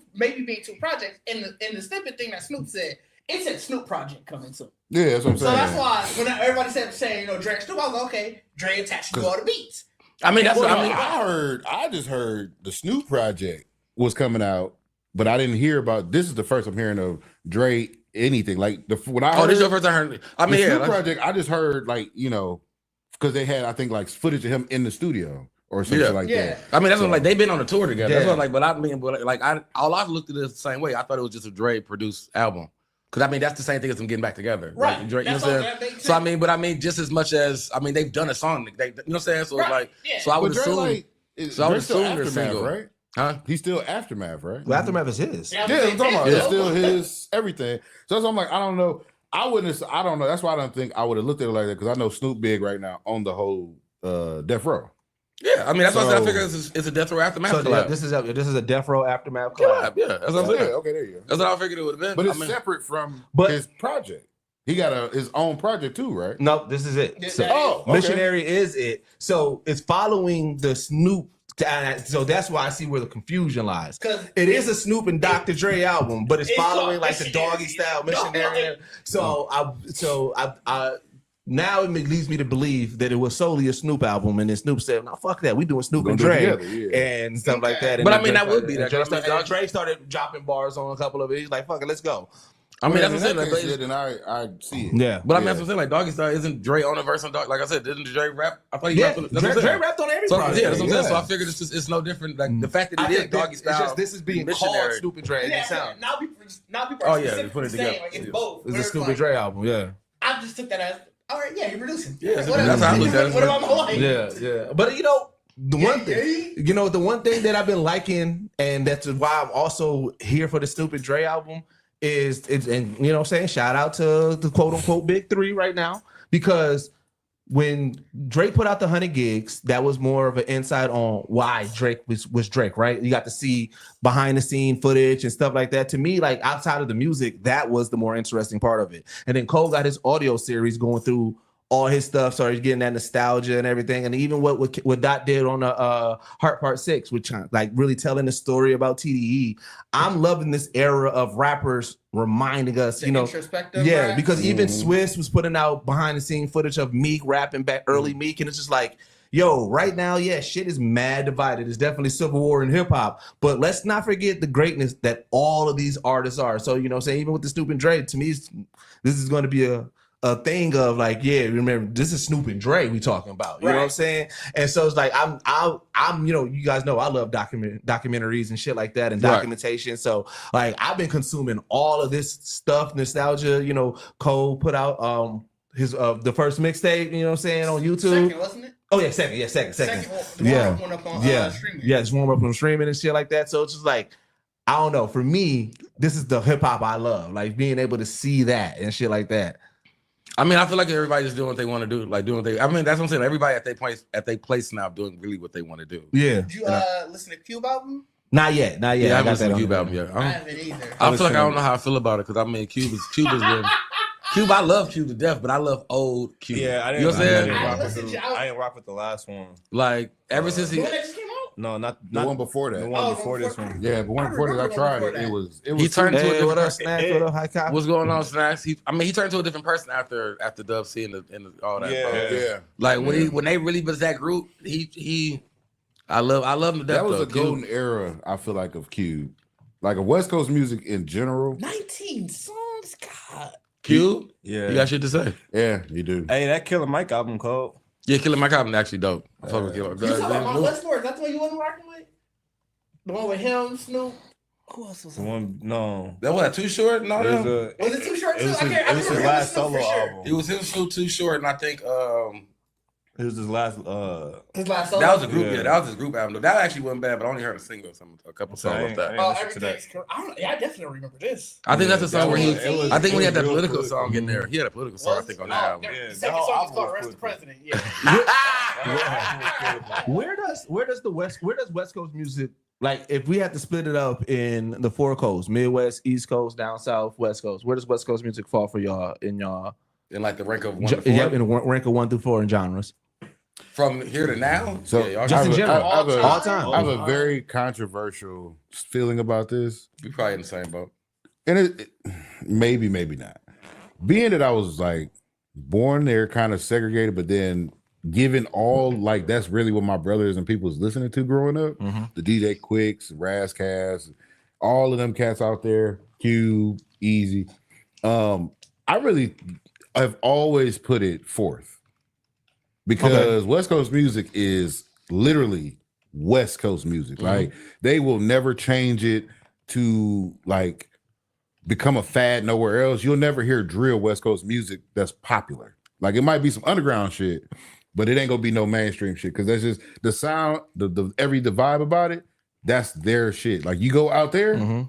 projects, in the snippet thing that Snoop said, it said Snoop project coming soon. Yeah, that's what I'm So saying. that's why when everybody said saying Dre and Snoop, I was like, okay, Dre attached to all the beats. I mean, that's Well, what I mean. I just heard the Snoop project was coming out, but I didn't hear about. This is the first I'm hearing of Dre anything like when I heard. Oh, this is your first I heard. I mean, the yeah. Snoop project. I just heard like because they had I think like footage of him in the studio or something like that. I mean, that's what like they've been on a tour together. That's Yeah. what like, but I mean, all I looked at it the same way. I thought it was just a Dre produced album. Because I mean, that's the same thing as them getting back together. Right. Like, Dre, you know That's what all I'm that saying? makes So I sense. mean, but I mean, just as much as I mean, they've done a song. They, you know what I'm saying? So Right. it's like, Yeah. so I would But Dre, assume, like, so I would Dre's still assume they're Aftermath, single, right? huh? He's still Aftermath, right? Well, Aftermath is his. Yeah, Yeah, I'm talking about. It's Yeah. still his everything. So that's why I'm like, I don't know. I don't know. That's why I don't think I would have looked at it like that because I know Snoop big right now on the whole Death Row. Yeah, I mean, that's why I said I So- figure it's a Death Row Aftermath So collab. this is a Death Row Aftermath collab. collab. Yeah, that's what I'm saying. Okay, there you go. That's what I figured it would have been. But it's I mean, separate from But- his project. He got his own project too, right? No, this is it. Yeah, So, that is- okay. Missionary is it. So it's following the Snoop. So that's why I see where the confusion lies. 'Cause It is a Snoop and Dr. Dre album, but it's It's following called like the Missionary. doggy style No, missionary. like- So I now it leads me to believe that it was solely a Snoop album, and then Snoop said, "No, fuck that, we doing Snoop Gonna and do it Dre together, yeah. and stuff like that." And But I then mean, Dre that would be started- that. and Dre I mean, started dropping bars on a couple of it. He's like, "Fuck it, let's go." I mean, that's what I'm saying. Like, Like, then I see it. Yeah. but I mean, that's what I'm saying. Like, Doggy Style isn't Dre on the verse on Dog. Like I said, didn't Dre rap? I thought he rapped on it. That's what I'm Dre saying. rapped on every So, project. yeah, that's what I'm saying. So I figured it's no different. Like the fact that I it is think that Doggy Style. it's just this is being called missionary. Stupid Dre. Yeah, It sound. now people Oh, are yeah, they specifically put it saying together. like it's Yeah. both. It's where a Stupid like, Dre album. Yeah. I just took that as all right. Yeah, you're producing. Yeah, Whatever. that's how I looked at it. What about my life? Yeah. But the one thing that I've been liking, and that's why I'm also here for the Stupid Dre album, is and you know what I'm saying, shout out to the quote unquote big three right now, because when Drake put out the 100 gigs, that was more of an insight on why Drake was Drake, right? You got to see behind the scene footage and stuff like that. To me, like outside of the music, that was the more interesting part of it. And then Cole got his audio series going through all his stuff, so he's getting that nostalgia and everything. And even what Dot did on the Heart Part 6, which like really telling the story about TDE. I'm loving this era of rappers reminding us, Introspective yeah, rap. because even Swiss was putting out behind the scene footage of Meek rapping back early Meek, and it's just like, yo, right now, yeah, shit is mad divided. It's definitely civil war in hip hop, but let's not forget the greatness that all of these artists are. So, you know, say even with the Snoop and Dre, to me, this is going to be a thing of like, yeah, remember this is Snoop and Dre we talking about. You know what I'm saying? And so it's like I'm you know, you guys know I love documentaries and shit like that and documentation. So like I've been consuming all of this stuff, nostalgia. You know, Cole put out his the first mixtape, you know what I'm saying, on YouTube. Second, wasn't it? Oh yeah, second. Warm up on streaming. Yeah, just warm up on streaming and shit like that. So it's just like, I don't know. For me, this is the hip hop I love. Like being able to see that and shit like that. I mean, I feel like everybody's just doing what they want to do, like doing what they. I mean, that's what I'm saying. Everybody at their place now doing really what they want to do. Yeah. Did you listen to Cube album? Not yet. Yeah, I haven't listened to Cube album yet. I haven't either. I feel like I don't know how I feel about it because I mean, Cube has been. Cube, I love Cube to death, but I love old Cube. Yeah, I didn't. You know what I'm saying? I didn't rock with the last one. Like ever since he. The one that just came out? No, not The one before that. The one before this one. Yeah, the one before that I tried it. It was. He turned into a different what up, person. Snacks? What up, High Cop? What's going on, Snacks? He turned to a different person after Dub C and all that. Yeah. Like when they really was that group, I love him to death. That was though, a golden era, I feel like, of Cube. Like of West Coast music in general. 19 songs, God. Cube? Yeah. You got shit to say? Yeah, you do. Hey, that Killer Mike album, Cole. Yeah, Killer Mike album actually dope. I fuck with Killer. You talking about my West Force? That's the one you wasn't rocking with? The one with him, Snoop. Who else was The on? one, no. That was Too Short? No, It was, no. Was it Too Short it too? was I his, can't. it was his last solo album. It was him, Snoop, Too Short, and I think It was his last. His last solo. that was a group. Yeah. Yeah, that was his group album. Though. That actually wasn't bad, but I only heard a single, a couple songs I off ain't- that. I ain't Oh, listen to that. everything's. I definitely remember this. I think that's the that song where he. was- it was- I think when he had that it was real political political. song in there, he had a political song. I think on that album. Yeah, The that second whole song is album called was "Rest the political. President." Yeah. Where does West Coast music, like if we had to split it up in the four coasts, Midwest, East Coast, down South, West Coast, where does West Coast music fall for y'all in y'all? In like the rank of 1 to 4. Yeah, in a rank of 1 through 4 in genres. From here to now. So yeah, y'all just in got- general, I have a- all time. I have a very controversial feeling about this. we probably in the same boat. And it maybe not. Being that I was like born there, kind of segregated, but then given all like that's really what my brothers and people was listening to growing up. The DJ Quicks, Razzcast, all of them cats out there, Cube, Easy. I really have always put it forth because West Coast music is literally West Coast music. Like they will never change it to like become a fad nowhere else. You'll never hear drill West Coast music that's popular. Like it might be some underground shit, but it ain't gonna be no mainstream shit because that's just the sound, the vibe about it. That's their shit. Like you go out there,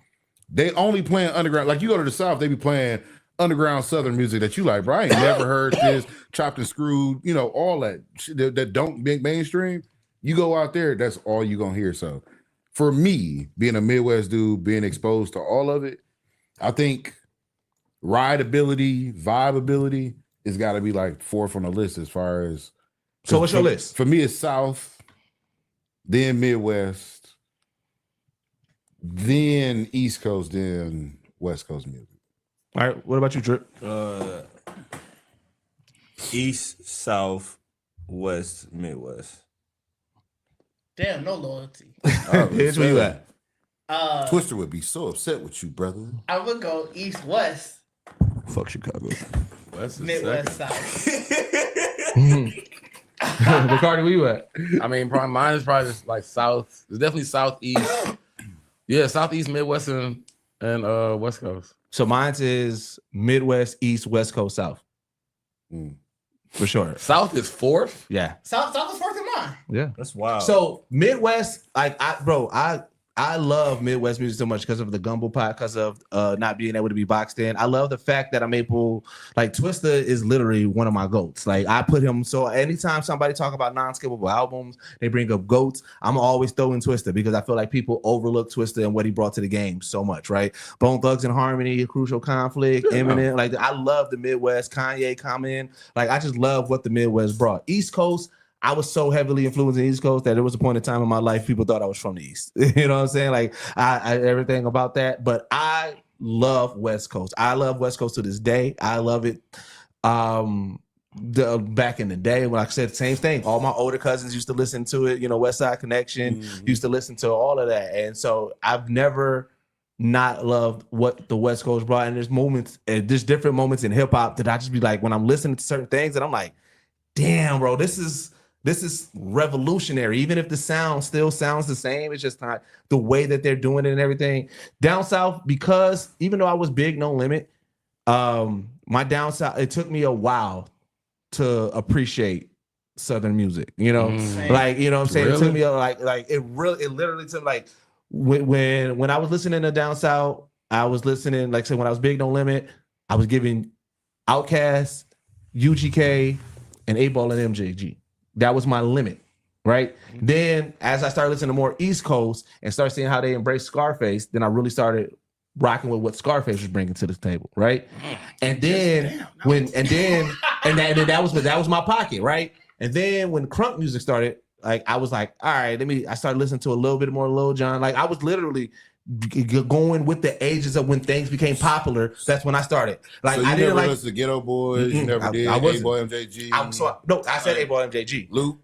they only playing underground. Like you go to the South, they be playing underground Southern music that you like, bro. I ain't never heard this chopped and screwed, you know, all that shit that don't make mainstream. You go out there, that's all you gonna hear. So for me, being a Midwest dude, being exposed to all of it, I think rideability, vibeability has got to be like fourth on the list as far as. So what's your list? For me, it's South, then Midwest, then East Coast, then West Coast music. All right, what about you, Drip? East, South, West, Midwest. Damn, no loyalty. Here's where you at. Twister would be so upset with you, brother. I would go East West Fuck Chicago. Midwest South. Bacardi, where you at? I mean, probably mine is probably just like South. It's definitely Southeast. Yeah, Southeast, Midwest, and West Coast. So mine is Midwest, East, West Coast, South. For sure. South is fourth? Yeah. South is fourth in mine. Yeah. That's wild. So Midwest, I love Midwest music so much because of the gumbo pot, because of not being able to be boxed in. I love the fact that I'm able, like Twista is literally one of my goats. Like I put him, so anytime somebody talk about non-skippable albums, they bring up goats, I'm always throwing Twista because I feel like people overlook Twista and what he brought to the game so much, right? Bone Thugs and Harmony, Crucial Conflict, Eminem, like I love the Midwest, Kanye coming, like I just love what the Midwest brought. East Coast, I was so heavily influenced in the East Coast that there was a point in time in my life people thought I was from the East. You know what I'm saying? Like I everything about that. But I love West Coast. I love West Coast to this day. I love it. Back in the day, when I said the same thing, all my older cousins used to listen to it. You know, West Side Connection used to listen to all of that, and so I've never not loved what the West Coast brought. And there's different moments in hip hop that I just be like, when I'm listening to certain things, and I'm like, damn, bro, this is revolutionary. Even if the sound still sounds the same, it's just not the way that they're doing it and everything. Down south, because even though I was big No Limit, my down south, it took me a while to appreciate Southern music. You know, like, you know what I'm saying? Really? It took me it literally took like when I was listening to down south, I was listening, like I said, when I was big No Limit, I was giving Outkast, UGK, and 8-Ball and MJG. That was my limit, right? Then as I started listening to more East Coast and started seeing how they embrace Scarface, then I really started rocking with what Scarface was bringing to the table, right? And then that was my pocket, right? And then when crunk music started, like I was like, all right, I started listening to a little bit more Lil Jon. Like I was literally going with the ages of when things became popular. That's when I started. Like so you I didn't never like listened to Ghetto Boys. You never did. 8-Ball MJG. I said 8-Ball MJG. Luke.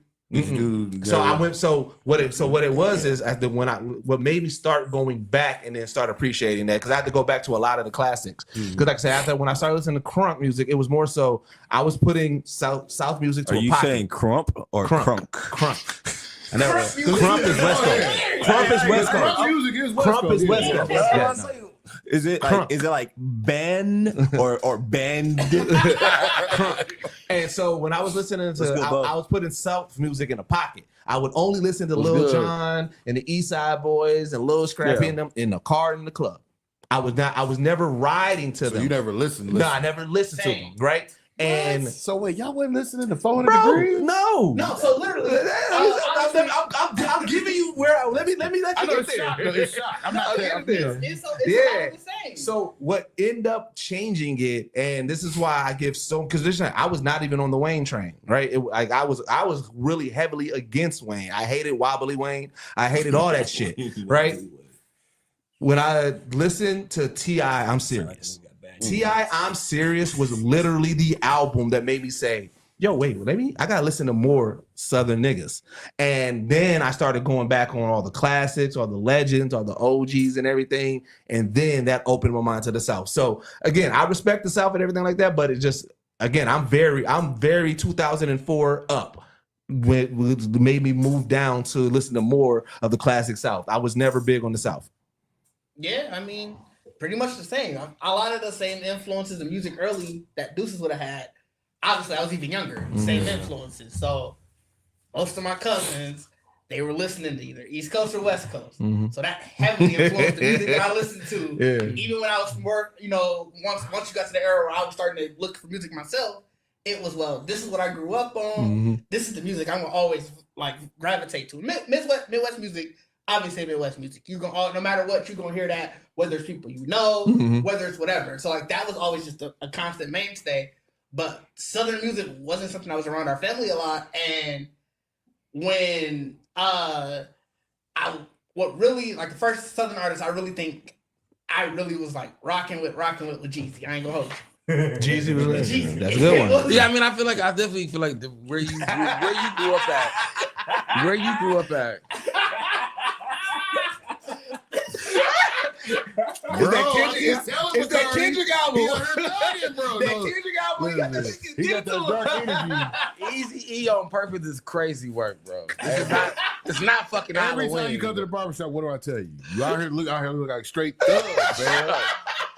So I went. So what it was is what made me start going back and then start appreciating that, because I had to go back to a lot of the classics. Because like I said, after when I started listening to crunk music, it was more so I was putting South music to Are a you pocket. saying crump or crunk? Crunk. I never. Crump is West Coast. Crump is West Coast. Crunk music is West Crump Coast. is West Coast. Yeah, no. Is it like ban or band? And so when I was listening to, I was putting South music in a pocket. I would only listen to Lil Jon and the East Side Boys and Lil Scrappy and them in the car in the club. I was never riding to them. You never listened. No, I never listened to them. Right. And so wait, y'all wasn't listening to 400 Degrees? No. So literally, I'm giving you where. Let me let you get there. It's shot. I'm not there. it's the same. So what ended up changing it, and this is why I give because I was not even on the Wayne train, right? I was really heavily against Wayne. I hated Wobbly Wayne. I hated all that shit, right? When I listened to T.I., I'm Serious. T.I., I'm Serious was literally the album that made me say, yo, wait, I gotta listen to more Southern niggas. And then I started going back on all the classics, all the legends, all the OGs and everything. And then that opened my mind to the South. So again, I respect the South and everything like that, but it just, again, I'm very 2004 up. When made me move down to listen to more of the classic South. I was never big on the South. Yeah, I mean, pretty much the same. A lot of the same influences in music early that Deuces would have had. Obviously, I was even younger. Same influences. So most of my cousins, they were listening to either East Coast or West Coast. So that heavily influenced the music that I listened to. Yeah. Even when I was more, once you got to the era where I was starting to look for music myself, it was, this is what I grew up on. This is the music I'm gonna always like gravitate to. Midwest music. Obviously, Midwest music. You're gonna, no matter what, you're gonna hear that. Whether it's people you know, whether it's whatever. So like that was always just a constant mainstay. But Southern music wasn't something that was around our family a lot. And when what really like the first Southern artist I really think I really was like rocking with Jeezy. I ain't gonna hold you. Jeezy was Jeezy. That's a good one. Yeah, I mean, I definitely feel like where you grew up at. Where you grew up at. Is that Kendrick? It's that Kendrick album. He Guardian, bro. That Kendrick album. He got that dark energy. Easy E on purpose is crazy work, bro. It's not fucking Every Halloween. time you come to the barbershop, what do I tell you? You out here look like straight thugs, man.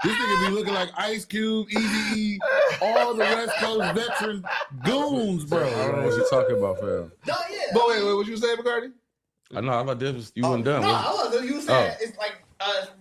This nigga be looking like Ice Cube, Eazy-E, all the West Coast veteran goons, bro. I don't know what you're talking about, fam. No, yeah. But wait, what you saying, McCarty? I know. I thought this was you weren't done. No, I was. You said it's like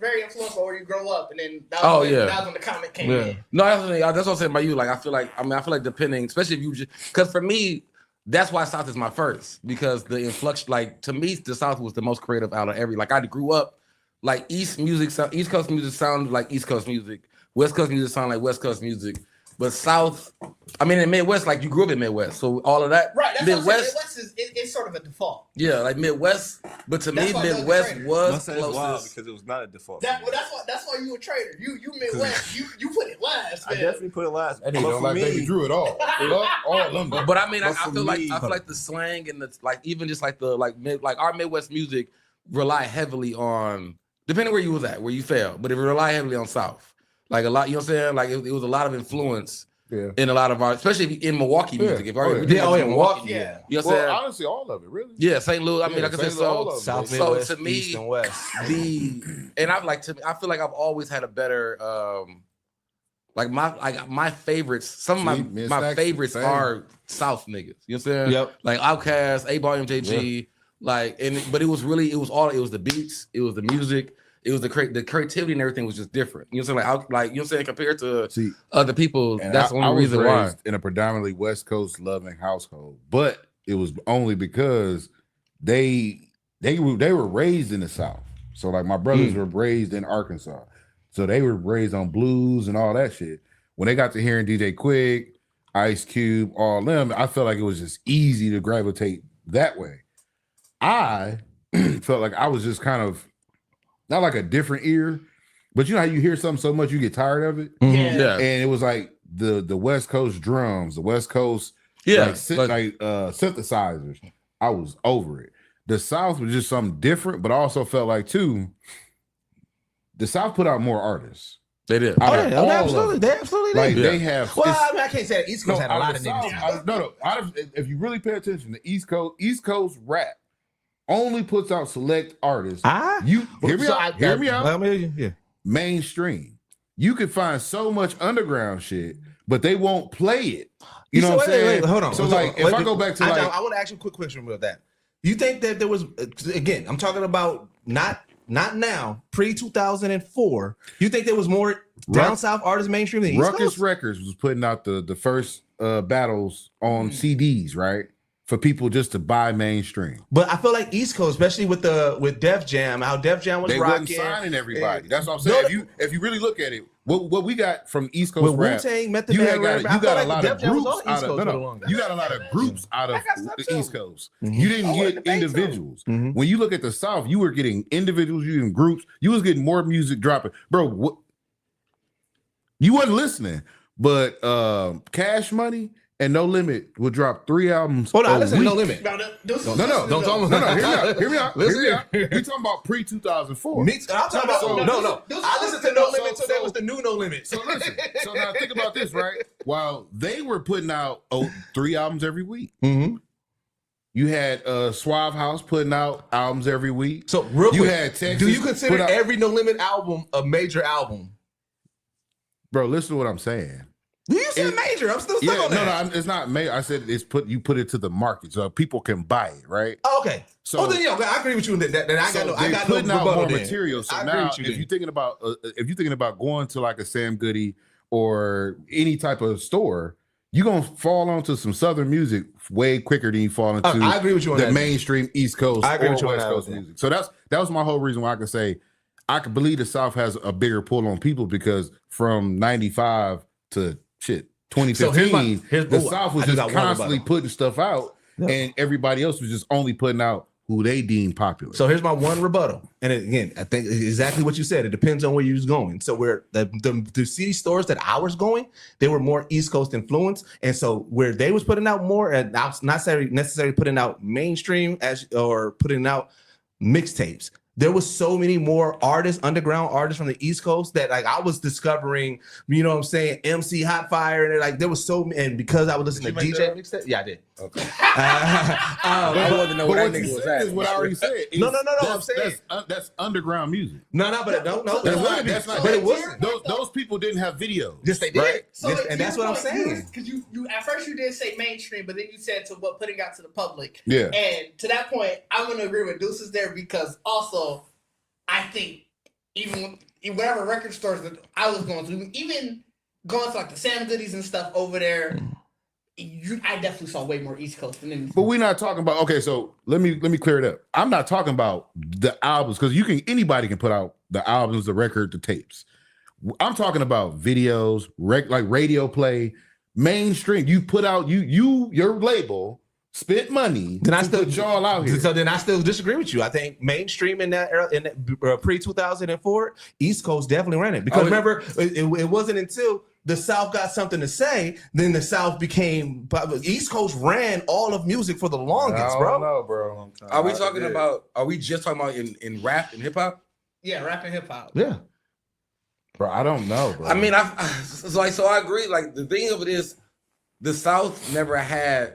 very influential where you grow up, and then that was when the comment came in. No, that's what I'm saying about you. Like, I feel like depending, especially if you just, because for me, that's why South is my first, because the influx, like to me, the South was the most creative out of every. Like I grew up, like East Coast music sounded like East Coast music, West Coast music sounded like West Coast music, but South, I mean in Midwest, like you grew up in Midwest, so all of that, right? That's Midwest is it's sort of a default. Yeah, like Midwest, but to me Midwest was closest because it was not a default. That's why you a traitor. You Midwest, you put it last. Man. I definitely put it last. And he don't like Baby Drew at all. All of them. But I mean, I feel like the slang and the like, even just like the like our Midwest music rely heavily on, depending where you was at, where you fell, but it rely heavily on South. Like a lot, you know what I'm saying? Like it was a lot of influence in a lot of our, especially in Milwaukee music. Milwaukee, you know what I'm saying? Honestly, all of it, really. Yeah, St. Louis. I mean, like I said, so South, so Midwest, to me, East and West. and I feel like I've always had a better, my favorites. Some of my favorites are South niggas. You know what I'm saying? Yep. Like Outkast, 8Ball MJG, but it was the beats, it was the music. It was the creativity and everything was just different. You know what I'm saying? Like you know what I'm saying, compared to other people, that's the only reason why. In a predominantly West Coast loving household, but it was only because they were raised in the South. So like my brothers were raised in Arkansas, so they were raised on blues and all that shit. When they got to hearing DJ Quick, Ice Cube, all them, I felt like it was just easy to gravitate that way. I felt like I was just kind of not like a different ear, but you know how you hear something so much you get tired of it? Yeah. And it was like the West Coast drums, the West Coast synthesizers. I was over it. The South was just something different, but I also felt like too, the South put out more artists. They did. Absolutely. They absolutely did. They have. Well, I mean, I can't say that East Coast had a lot of niggas. If you really pay attention, the East Coast rap only puts out select artists. Hear me out. Yeah. Mainstream. You can find so much underground shit, but they won't play it. You know what I'm saying? Hold on. So if I go back to I want to ask you a quick question about that. You think that there was, again, I'm talking about not now, pre-2004. You think there was more down south artists mainstream than East Ruckus Coast? Records was putting out the first battles on CDs, right? For people just to buy mainstream. But I feel like East Coast, especially with Def Jam, how Def Jam was rocking. They wasn't signing everybody. That's what I'm saying. If you really look at it, what we got from East Coast with rap, Wu-Tang, you got a lot of groups out of you got a lot of groups out of the East Coast. You didn't get individuals. When you look at the South, you were getting individuals, you getting groups, you was getting more music dropping. Bro, you wasn't listening, but Cash Money and No Limit would drop 3 albums. Hold on, listen, No Limit. No. Hear me out. You're talking about pre-2004. I'm talking about no. I listened to No Limit until that was the new No Limit. So listen. So now think about this, right? While they were putting out 3 albums every week, you had Suave House putting out albums every week. So real quick, had Texas. Do you consider every No Limit album a major album? Bro, listen to what I'm saying. You said major. I'm still stuck on that. No, it's not major. I said you put it to the market so people can buy it, right? Oh, okay. So then I agree with you. That I got putting out more then. material. So now, if you're thinking about going to like a Sam Goody or any type of store, you're gonna fall onto some Southern music way quicker than you fall into I agree with you on the mainstream East Coast or West Coast music. So that was my whole reason why I could say I could believe the South has a bigger pull on people because from 95 to 2015, the South was just constantly putting stuff out, and everybody else was just only putting out who they deem popular. So here's my one rebuttal, and again, I think exactly what you said. It depends on where you was going. So where the CD stores that I was going, they were more East Coast influence, and so where they was putting out more, and not necessarily putting out mainstream or putting out mixtapes. there was so many more artists, underground artists from the East Coast that like I was discovering, you know what I'm saying, MC Hot Fire, and like there was so many, and because I would listen to DJ mixtape. Yeah, I did. Okay. I wanted to know what that nigga was at. Is what I already said. No. I'm saying that's underground music. no, but That's not. But it wasn't. Those people didn't have videos. Yes, they did. Right? So Yes, and that's what I'm saying. Because you at first you did say mainstream, but then you said to what putting out to the public. Yeah. And to that point, I'm gonna agree with Deuces there because also I think even whatever record stores that I was going to, even going to like the Sam Goodies and stuff over there, I definitely saw way more East Coast than anything. But we're not talking about. Okay, so let me clear it up. I'm not talking about the albums because anybody can put out the albums, the record, the tapes. I'm talking about videos, like radio play, mainstream. You put out your label spent money. Then I still put y'all out here. So then I still disagree with you. I think mainstream in that era, pre 2004, East Coast definitely ran it because remember it wasn't until the South got something to say, then the South became East Coast ran all of music for the longest, bro. No, bro. Are we talking about? Are we just talking about in rap and hip hop? Yeah, rap and hip hop. Yeah. Bro, I don't know, bro. I mean, so I agree. Like the thing of it is, the South never had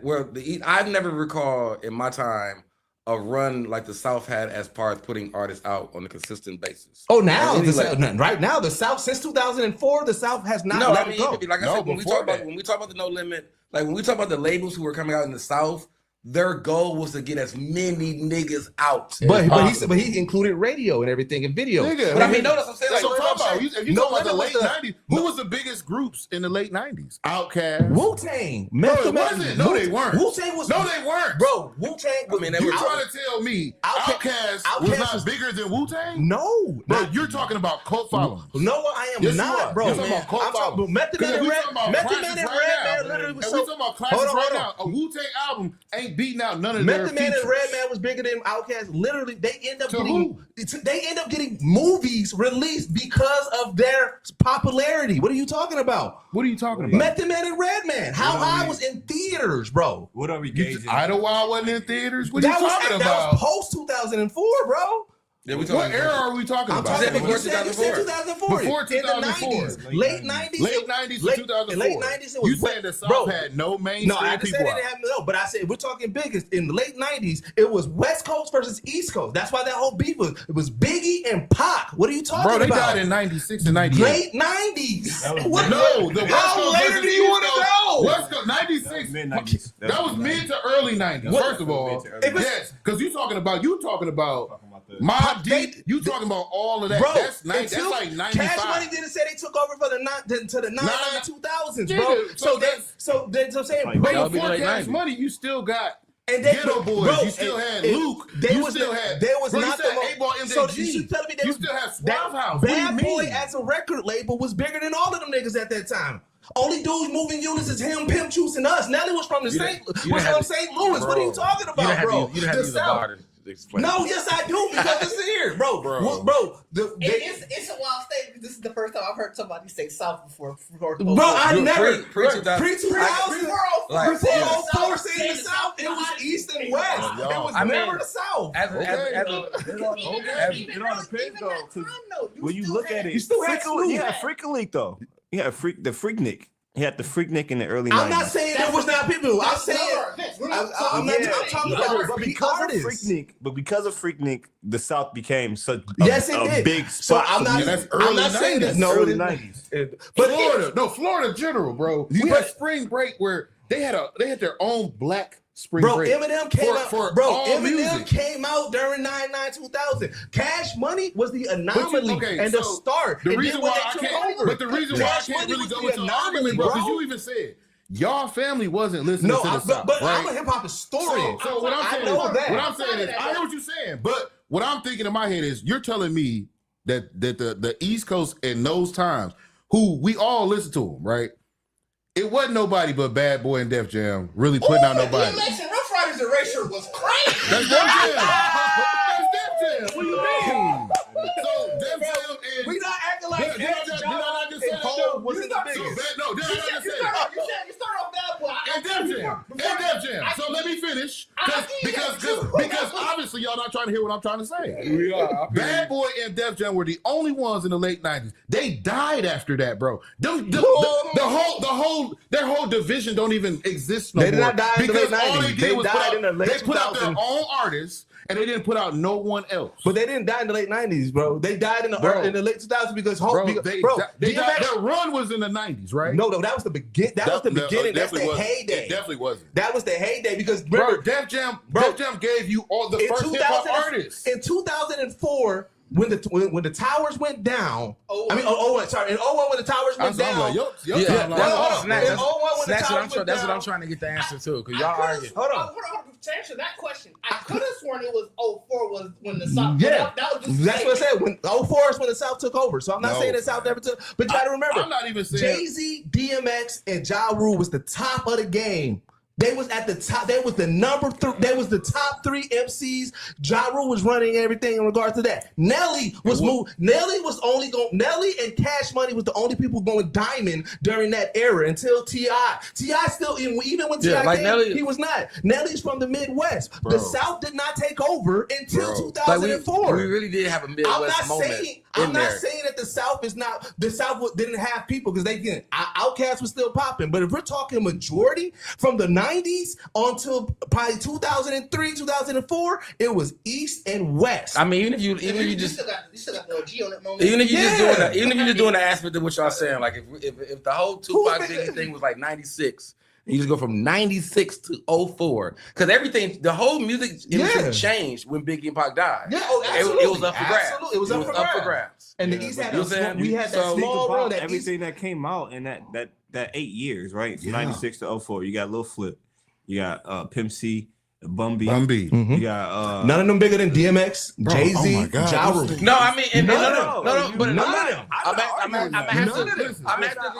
I never recall in my time a run like the South had as far as putting artists out on a consistent basis. Oh, now right now the South since 2004, the South has not let it go. Like I said, when we talk about the No Limit, like when we talk about the labels who were coming out in the South, their goal was to get as many niggas out. But he included radio and everything and video. Nigga, but I mean, notice I'm saying like, if you talk about the late 90s, who was the biggest groups in the late 90s? Outkast, Wu-Tang. No, they weren't. Wu-Tang was No, they weren't. Bro, Wu-Tang. I mean, You're trying to tell me Outkast was not bigger than Wu-Tang? No. Bro, you're talking about cult following. No, I am not, bro. You're talking about cult following. Method Man and Redman literally was so... We talking about classics right now. A Wu-Tang album ain't beating out none of their Method Man and Redman was bigger than Outkast. Literally, they end up getting movies released because of their popularity. What are you talking about? What are you talking about? Method Man and Redman. How I was in theaters, bro. What are we gauging? Idlewild wasn't in theaters. What are you talking about? That was post 2004, bro. Yeah, what era are we talking about? Before 2004. Before 2004. Late 90s. Late 90s to 2004. Late 90s. You said the South had no mainstream I didn't say they didn't have but I said we're talking biggest. In the late 90s, it was West Coast versus East Coast. That's why that whole beef was Biggie and Pac. What are you talking about? Bro, they died in 96 and 98. Late 90s. How later do you want to go? West Coast, 96. Mid-90s. That was mid to early 90s, first of all. Yes, because you talking about Mobb Deep. You talking about all of that. Bro, that's like 95. Cash Money didn't say they took over for the 2000s, bro. So saying, but before Cash Money, you still got Ghetto Boys. Bro, you still had Luke. You still had. There was not the 8-Ball MJG. So you telling me you still have Suave House. Bad Boy as a record label was bigger than all of them niggas at that time. Only dudes moving units is him, Pimp Juice, and us. Nelly was from St. Louis. What are you talking about, bro? You didn't have to use a bar to explain. No, yes I do because it's here, bro. It's a wild statement. This is the first time I've heard somebody say South before. Bro, I never pre-2000. Before 04 saying the South, it was East and West. It was never the South. It all depends though. When you look at it, you still had Freak Leak though. You had the Freaknik. He had the Freaknik in the early 90s. I'm not saying there was not people. I'm saying I'm talking about but because of Freaknik, the South became such a big spot. So I'm not saying that. No, early 90s. But Florida general, bro. We had spring break where they had their own black spring break. Eminem came out. Eminem came out during 99-2000. Cash Money was the anomaly and the start. The reason why I can't really go into an argument, bro, because you even said y'all family wasn't listening to the South. But I'm a hip hop historian. So what I'm saying is, I know what you're saying, but what I'm thinking in my head is, you're telling me that the East Coast in those times, who we all listen to them, right? It wasn't nobody but Bad Boy and Def Jam really putting out nobody. Rough Riders Erasure was crazy. That's Def Jam. That's Def Jam. What do you mean? So Def Jam and we not acting like did I not just say that? You start off Bad And Def Jam. So let me finish. Because obviously y'all not trying to hear what I'm trying to say. We are. Bad Boy and Def Jam were the only ones in the late 90s. They died after that, bro. Their whole division don't even exist no more. They did not die in the late 90s. All they did was died in the late 2000s. they put out their own artists and they didn't put out no one else. But they didn't die in the late 90s, bro. They died in the late 2000s because their run was in the 90s, right? No, that was the beginning. That's the heyday. It definitely wasn't. That was the heyday because remember, Def Jam gave you all the first hip hop artists. In 2004, when the towers went down, in 01 when the towers went down. That's what I'm trying to get the answer to, because y'all arguing. Hold on. To answer that question, I could have sworn it was 04 was when the South. Yeah, that's what I said. When 04 is when the South took over. So I'm not saying the South never took. But you got to remember, I'm not even saying Jay-Z, DMX, and Ja Rule was the top of the game. They was at the top. They was the number 3. They was the top 3 MCs. Ja Rule was running everything in regards to that. Nelly was Nelly and Cash Money was the only people going diamond during that era until T.I. T.I. still, even when T.I. came, Nelly, he was not. Nelly's from the Midwest. Bro. The South did not take over until 2004. We really did have a Midwest moment. I'm not saying that the South didn't have people because they didn't. Outkast was still popping. But if we're talking majority from the 90s until probably 2003, 2004, it was East and West. I mean, even if you still got the OG on that moment. Even if you're just doing the aspect of what y'all saying, like if the whole Tupac thing was like 96. You just go from 96 to 04. Because everything, the whole music industry changed when Biggie and Pac died. Yeah, absolutely. It was up for grabs. It was up for grabs. And the East had we had that small run. Everything that came out in that 8 years, right? From 96 to 04. You got Lil Flip. You got Pimp C. Bum B. Mm-hmm. You got none of them bigger than DMX, Jay-Z, Ja Rule. No, I mean, no, but none of them. I'm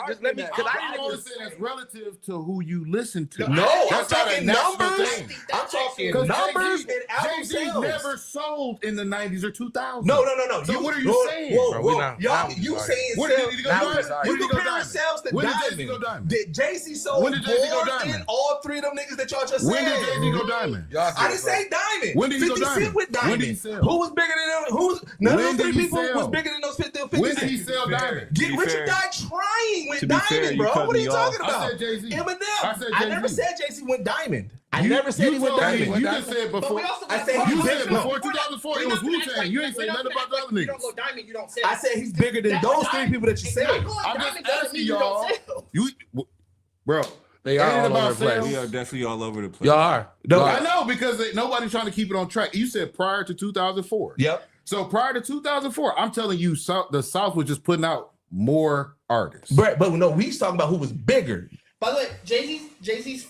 just let me, because I don't say that's relative to who you listen to. No, that's I'm talking numbers. I'm talking numbers and album Jay-Z sales. never sold in the 90s or 2000s. No. So what are you saying? Whoa. Y'all, you saying when did he go diamond? You comparing sales to When did diamond. Jay-Z go diamond? Did Jay-Z sold When did Jay-Z go more diamond? than all 3 of them niggas that y'all just said? When did Jay-Z go diamond? I didn't say diamond. When did he go 50 diamond? Cent with diamond. When did he sell? Who was bigger than them? None of those 3 people was bigger than those 50 Cent. When did he sell diamond? Richard died trying with diamond, bro. What are you talking about? I said Jay-Z. Eminem. I never said Jay-Z went diamond. I never said he went diamond. You just said before. I said you said before 2004 it was Wu-Tang. You ain't say nothing about the other niggas. You don't go diamond. You don't sell. I said he's bigger than those 3 people that you said. I'm just asking y'all. Bro. They are all over the place. We are definitely all over the place. Y'all are. I know, because nobody's trying to keep it on track. You said prior to 2004. Yep. So prior to 2004, I'm telling you, the South was just putting out more artists. But no, we talking about who was bigger. By the way, Jay-Z's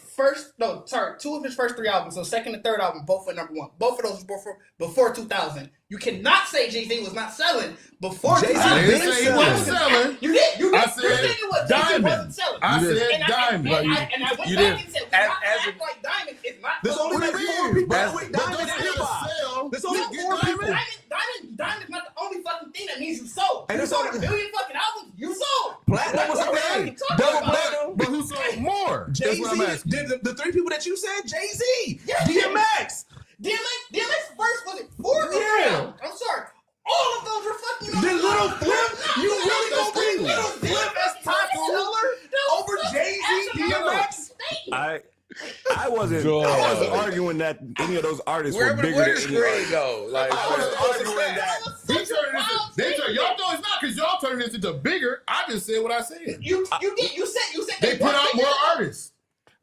two of his first 3 albums, so second and third album, both were number 1. Both of those were before 2000. You cannot say Jay-Z was not selling before Jay-Z. I didn't say he wasn't selling. You did. I said Diamond. Wasn't selling. I said Diamond. And I went back and said, act like Diamond is not. There's only like 4 people with Diamond in hip-hop. There's only 4 people. Diamond is not the only fucking thing that means you sold. And you sold a million fucking albums. You sold. Platinum was okay. Double platinum. But who sold more? Jay-Z. The 3 people that you said, Jay-Z, DMX. DMX first was it 4? Yeah. I'm sorry. All of those were fucking. The Little Flip. You really gonna bring Little Flip as top seller over Jay-Z, DMX? I wasn't arguing that any of those artists were bigger than any other. Though? Like, I wasn't arguing that. Y'all know it's not because y'all turning this into bigger. I just said what I said. You said they put out more artists.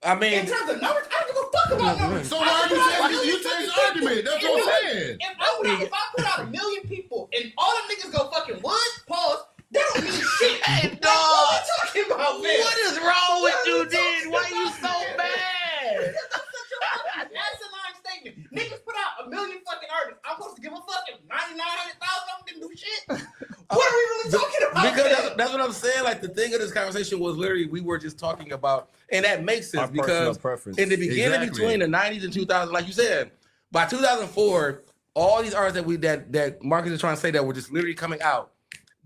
I mean, in terms of numbers, I don't give a fuck about numbers. So why are you saying you changed the argument? That's what I'm saying. If I put out 1 million people and all them niggas go fucking what? Pause. That don't mean shit. Hey, dog. What are you talking about, man? What is wrong with you, dude? Why you so bad? That's such a fucking asinine statement. Niggas put out 1 million fucking artists. I'm supposed to give a fucking 9,900,000 of them didn't do shit. What are we really talking about? Because that's what I'm saying. Like, the thing of this conversation was literally we were just talking about, and that makes sense because in the beginning between the 90s and 2000, like you said, by 2004, all these artists that Marcus is trying to say that were just literally coming out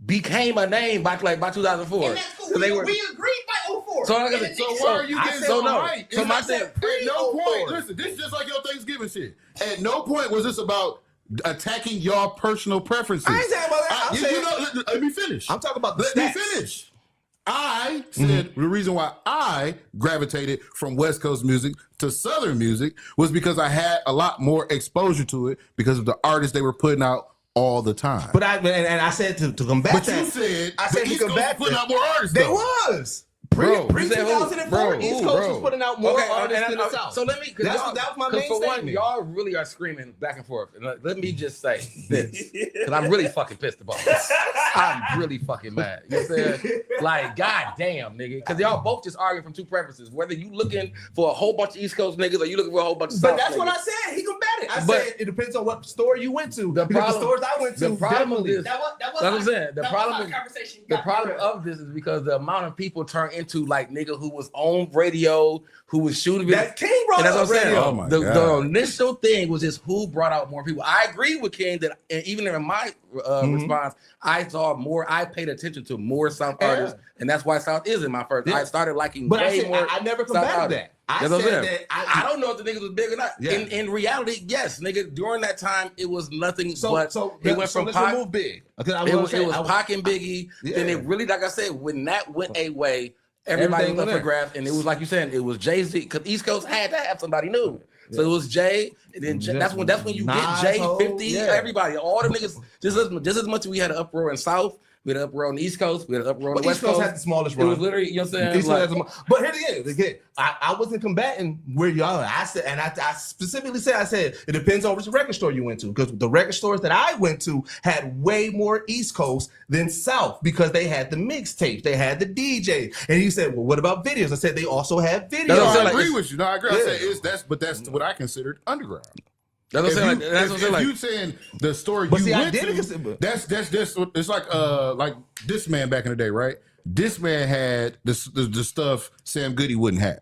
became a name by 2004. And that's cool. We agreed by 04. Thor. So, So why are you getting so right? So my thing, at no point, listen, this is just like your Thanksgiving shit. At no point was this about attacking your personal preferences. I ain't saying about that. I'm saying, let me finish. I'm talking about the Let stats. me finish. I said the reason why I gravitated from West Coast music to Southern music was because I had a lot more exposure to it because of the artists they were putting out all the time. But I said to combat But that. you said I said the to East Coast combat putting that. out more artists. They though. was. Bro, Pre-2004, East Coast was putting out more artists than the South. So let me, that was my main for one, statement. y'all really are screaming back and forth. And let me just say this, because I'm really fucking pissed about this. I'm really fucking mad. You know what I'm saying? Like, goddamn, nigga. Because y'all both just arguing from two preferences. Whether you looking for a whole bunch of East Coast niggas or you looking for a whole bunch of South But that's niggas. what I said. He combated. I But- said it depends on what store you went to. The Because problem- the stores I went to, the problem definitely. is- That was That's what I'm saying. The problem conversation. The problem of this is because the amount of people turn into like nigga who was on radio, who was shooting videos. That King brought And that's up what I'm saying. radio. Oh my the God. initial thing was just who brought out more people. I agree with King that, and even in my response, I saw more. I paid attention to more South artists, and that's why South is in my first. Yeah. I started liking But way more. I never South combated artists. that. I That's what I'm said saying. that I don't know if the niggas was big or not. Yeah. In reality, yes, nigga. During that time, it was nothing but it went from let's Pac. remove big. It was Pac and Biggie. Yeah. Then it really, like I said, when that went away, everybody Everything was up went for grabs, and it was like you said, it was Jay-Z because East Coast had to have somebody new. So it was Jay, and then that's when you Nas, get Jay, Hov, 50, yeah. everybody, all the niggas. Just as much as we had an uproar in South, we had an uproar on the East Coast, we had an uproar on the West East Coast Coast. had the smallest It run. was literally, you know what I'm saying? East Coast had the but here it is. Again, I wasn't combating where y'all are. I said, and I specifically said, it depends on which record store you went to, because the record stores that I went to had way more East Coast than South because they had the mixtapes, they had the DJ. And he said, well, what about videos? I said they also have videos. That's what I'm saying, I like, agree with you. No, I agree. I Yeah. said that's what I considered underground. That's what I'm saying. If That's what I'm saying. Like, you saying the story But you see, I went did to, it- that's it's like this man back in the day, right? This man had the stuff Sam Goody wouldn't have.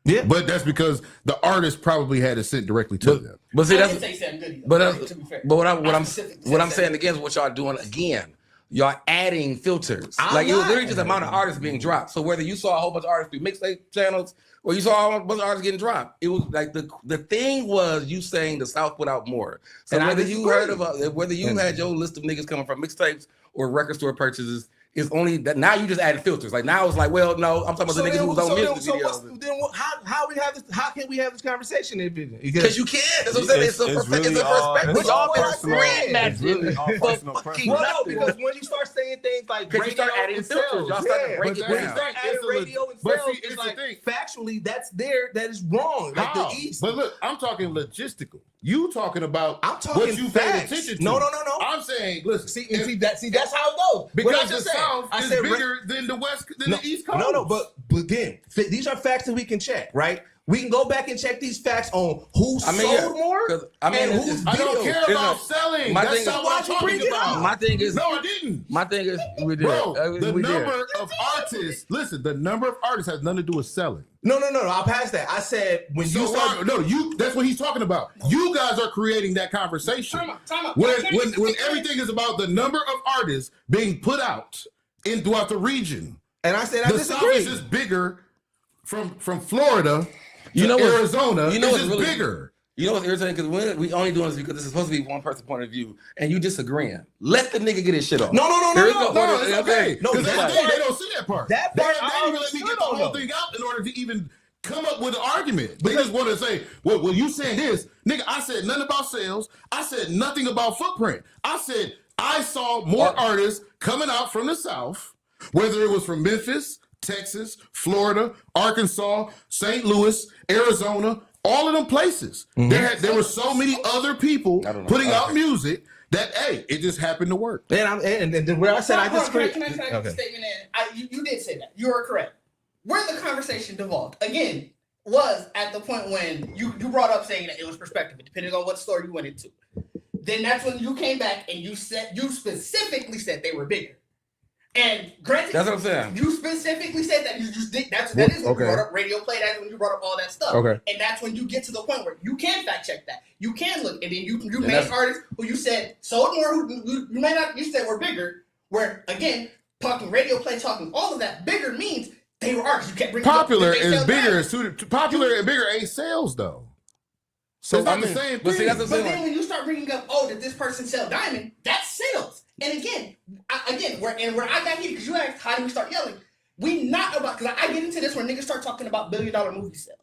Yeah. But that's because the artist probably had it sent directly to them. but see, I that's didn't say Sam Goody, though, but to be fair. what I I'm specifically said what I'm Sam saying Goody. again is what y'all doing again. Y'all adding filters. I'm Like it was not. literally just the amount of artists being dropped. So whether you saw a whole bunch of artists through mixtape channels or you saw a whole bunch of artists getting dropped, it was like the thing was you saying the South put out more. So And I whether you disagree. heard of whether you had your list of niggas coming from mixtapes or record store purchases, it's only that now you just added filters. Like now it's like, well, no, I'm talking about the niggas who was on music videos. How can we have this conversation if Because you can. That's what I'm saying. It's a really all- perspective. it's Y'all all been personal. scream It's really all matching personal for fucking preference. Well, no, nothing. because when you start saying things like Because you start radio adding and filters, sales, y'all start to break But it that's when you the down. start thing. adding It's a radio and but sales, see, it's it's the like thing. factually that is wrong. Like How? the East. But look, I'm talking logistical. You talking about I'm talking what you paid facts. attention to. No. I'm saying, listen, See, that's how it goes. What I because the just said. South I is said bigger than the West than the East Coast. No, but again, these are facts that we can check, right? We can go back and check these facts on who sold more 'cause, I mean, and it's- who's I don't care It's about a- selling. my That's thing not is- what I'm why'd you talking bring it about. up? My thing is, No, I didn't. my thing is, we did. Bro, the We did. number of artists, listen, the number of artists has nothing to do with selling. No. I'll pass that. I said when you start. That's what he's talking about. You guys are creating that conversation. Time out. When Can I everything is about the number of artists being put out throughout the region. And I said I The South disagree. is just bigger from Florida You to know what- Arizona. you know it's what's just really- bigger. You know what's irritating? Because we only doing this because this is supposed to be one person point of view, and you disagreeing. Let the nigga get his shit off. No, There is no, order. it's okay. No, Because that they don't see that part. that They part don't I even let me get the understood whole though. thing out in order to even come up with an argument. They just want to say, well, you saying this. Nigga, I said nothing about sales. I said nothing about footprint. I said I saw more artists coming out from the South, whether it was from Memphis, Texas, Florida, Arkansas, St. Louis, Arizona, all of them places. There were so many other people putting out music that, hey, it just happened to work. And then where I said I disagree. Can I get a statement in? You did say that. You are correct. Where the conversation devolved, again, was at the point when you brought up saying that it was perspective, depending on what store you went into. Then that's when you came back and you specifically said they were bigger. And granted, That's what I'm saying. You specifically said that you just did. That is when you brought up radio play. That's when you brought up all that stuff. Okay. And that's when you get to the point where you can fact check that. You can look, and then you made that's- artists who you said sold more, who you may not. You said were bigger. Where again, talking radio play, talking all of that, bigger means They were artists. You can't bring Popular up, is bigger. Popular and bigger ain't sales though. So it's not the same thing. See, that's but then when you start bringing up, oh, did this person sell diamond? That's sales. And where I got here, because you asked how do we start yelling? We not about, because I get into this when niggas start talking about $1 billion movie sales.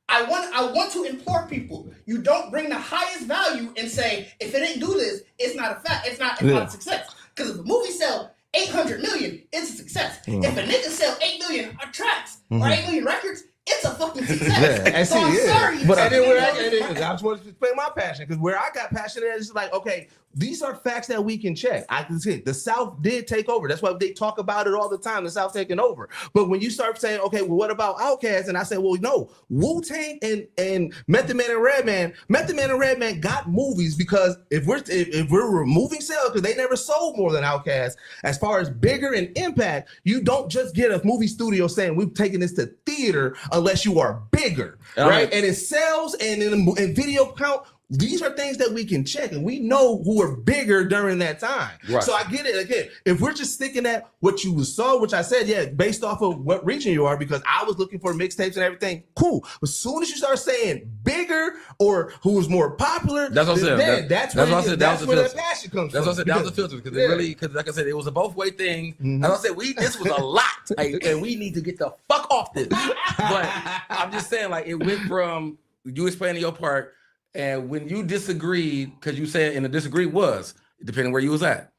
I want to implore people, you don't bring the highest value and say, if it ain't do this, it's not a fact, it's not a success. Because if a movie sell 800 million, it's a success. If a nigga sell 8 million tracks or 8 million records, it's a fucking success. And so I'm sorry. But I just wanted to explain my passion, because where I got passionate is like, okay, these are facts that we can check. I can see the South did take over. That's why they talk about it all the time. The South taking over. But when you start saying, okay, well, what about Outkast? And I say, well, no, Wu-Tang and Method Man and Redman got movies, because if we're removing sales, because they never sold more than Outkast. As far as bigger and impact, you don't just get a movie studio saying we've taken this to theater unless you are bigger, right? And it sells and in video count. These are things that we can check, and we know who are bigger during that time. Right. So I get it. Again, if we're just sticking at what you saw, which I said, yeah, based off of what region you are, because I was looking for mixtapes and everything, cool. But as soon as you start saying bigger or who was more popular, that's what I said. That's where that passion comes from. That's what I said. That was the filter, because like I said, it was a both way thing. As I said, this was a lot, and we need to get the fuck off this. But I'm just saying, like, it went from you explaining your part. And when you disagreed, because you said, and the disagree was, depending where you was at,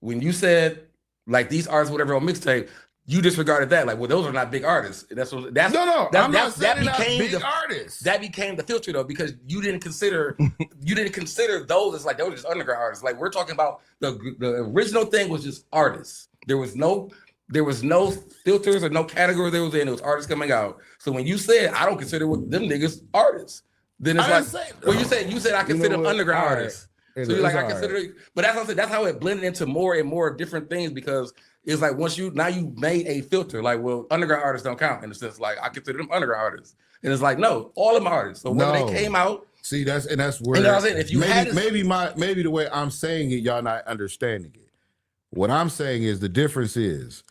when you said, like, these artists, whatever, on mixtape, you disregarded that. Like, well, those are not big artists. I'm not saying they're not big artists. That became the filter, though, because you didn't consider those as, like, those were just underground artists. Like, we're talking about the original thing was just artists. There was no filters or no category there was in. It was artists coming out. So when you said, I don't consider them niggas artists, then it's you said I consider them underground artists. So you're like, I consider it, but that's what I said. That's how it blended into more and more different things, because it's like once you made a filter, like, well, underground artists don't count in the sense, like, I consider them underground artists, and it's like, no, all of them artists. So when they came out, see, that's where, you know what I'm saying? If you maybe the way I'm saying it, y'all not understanding it. What I'm saying is the difference is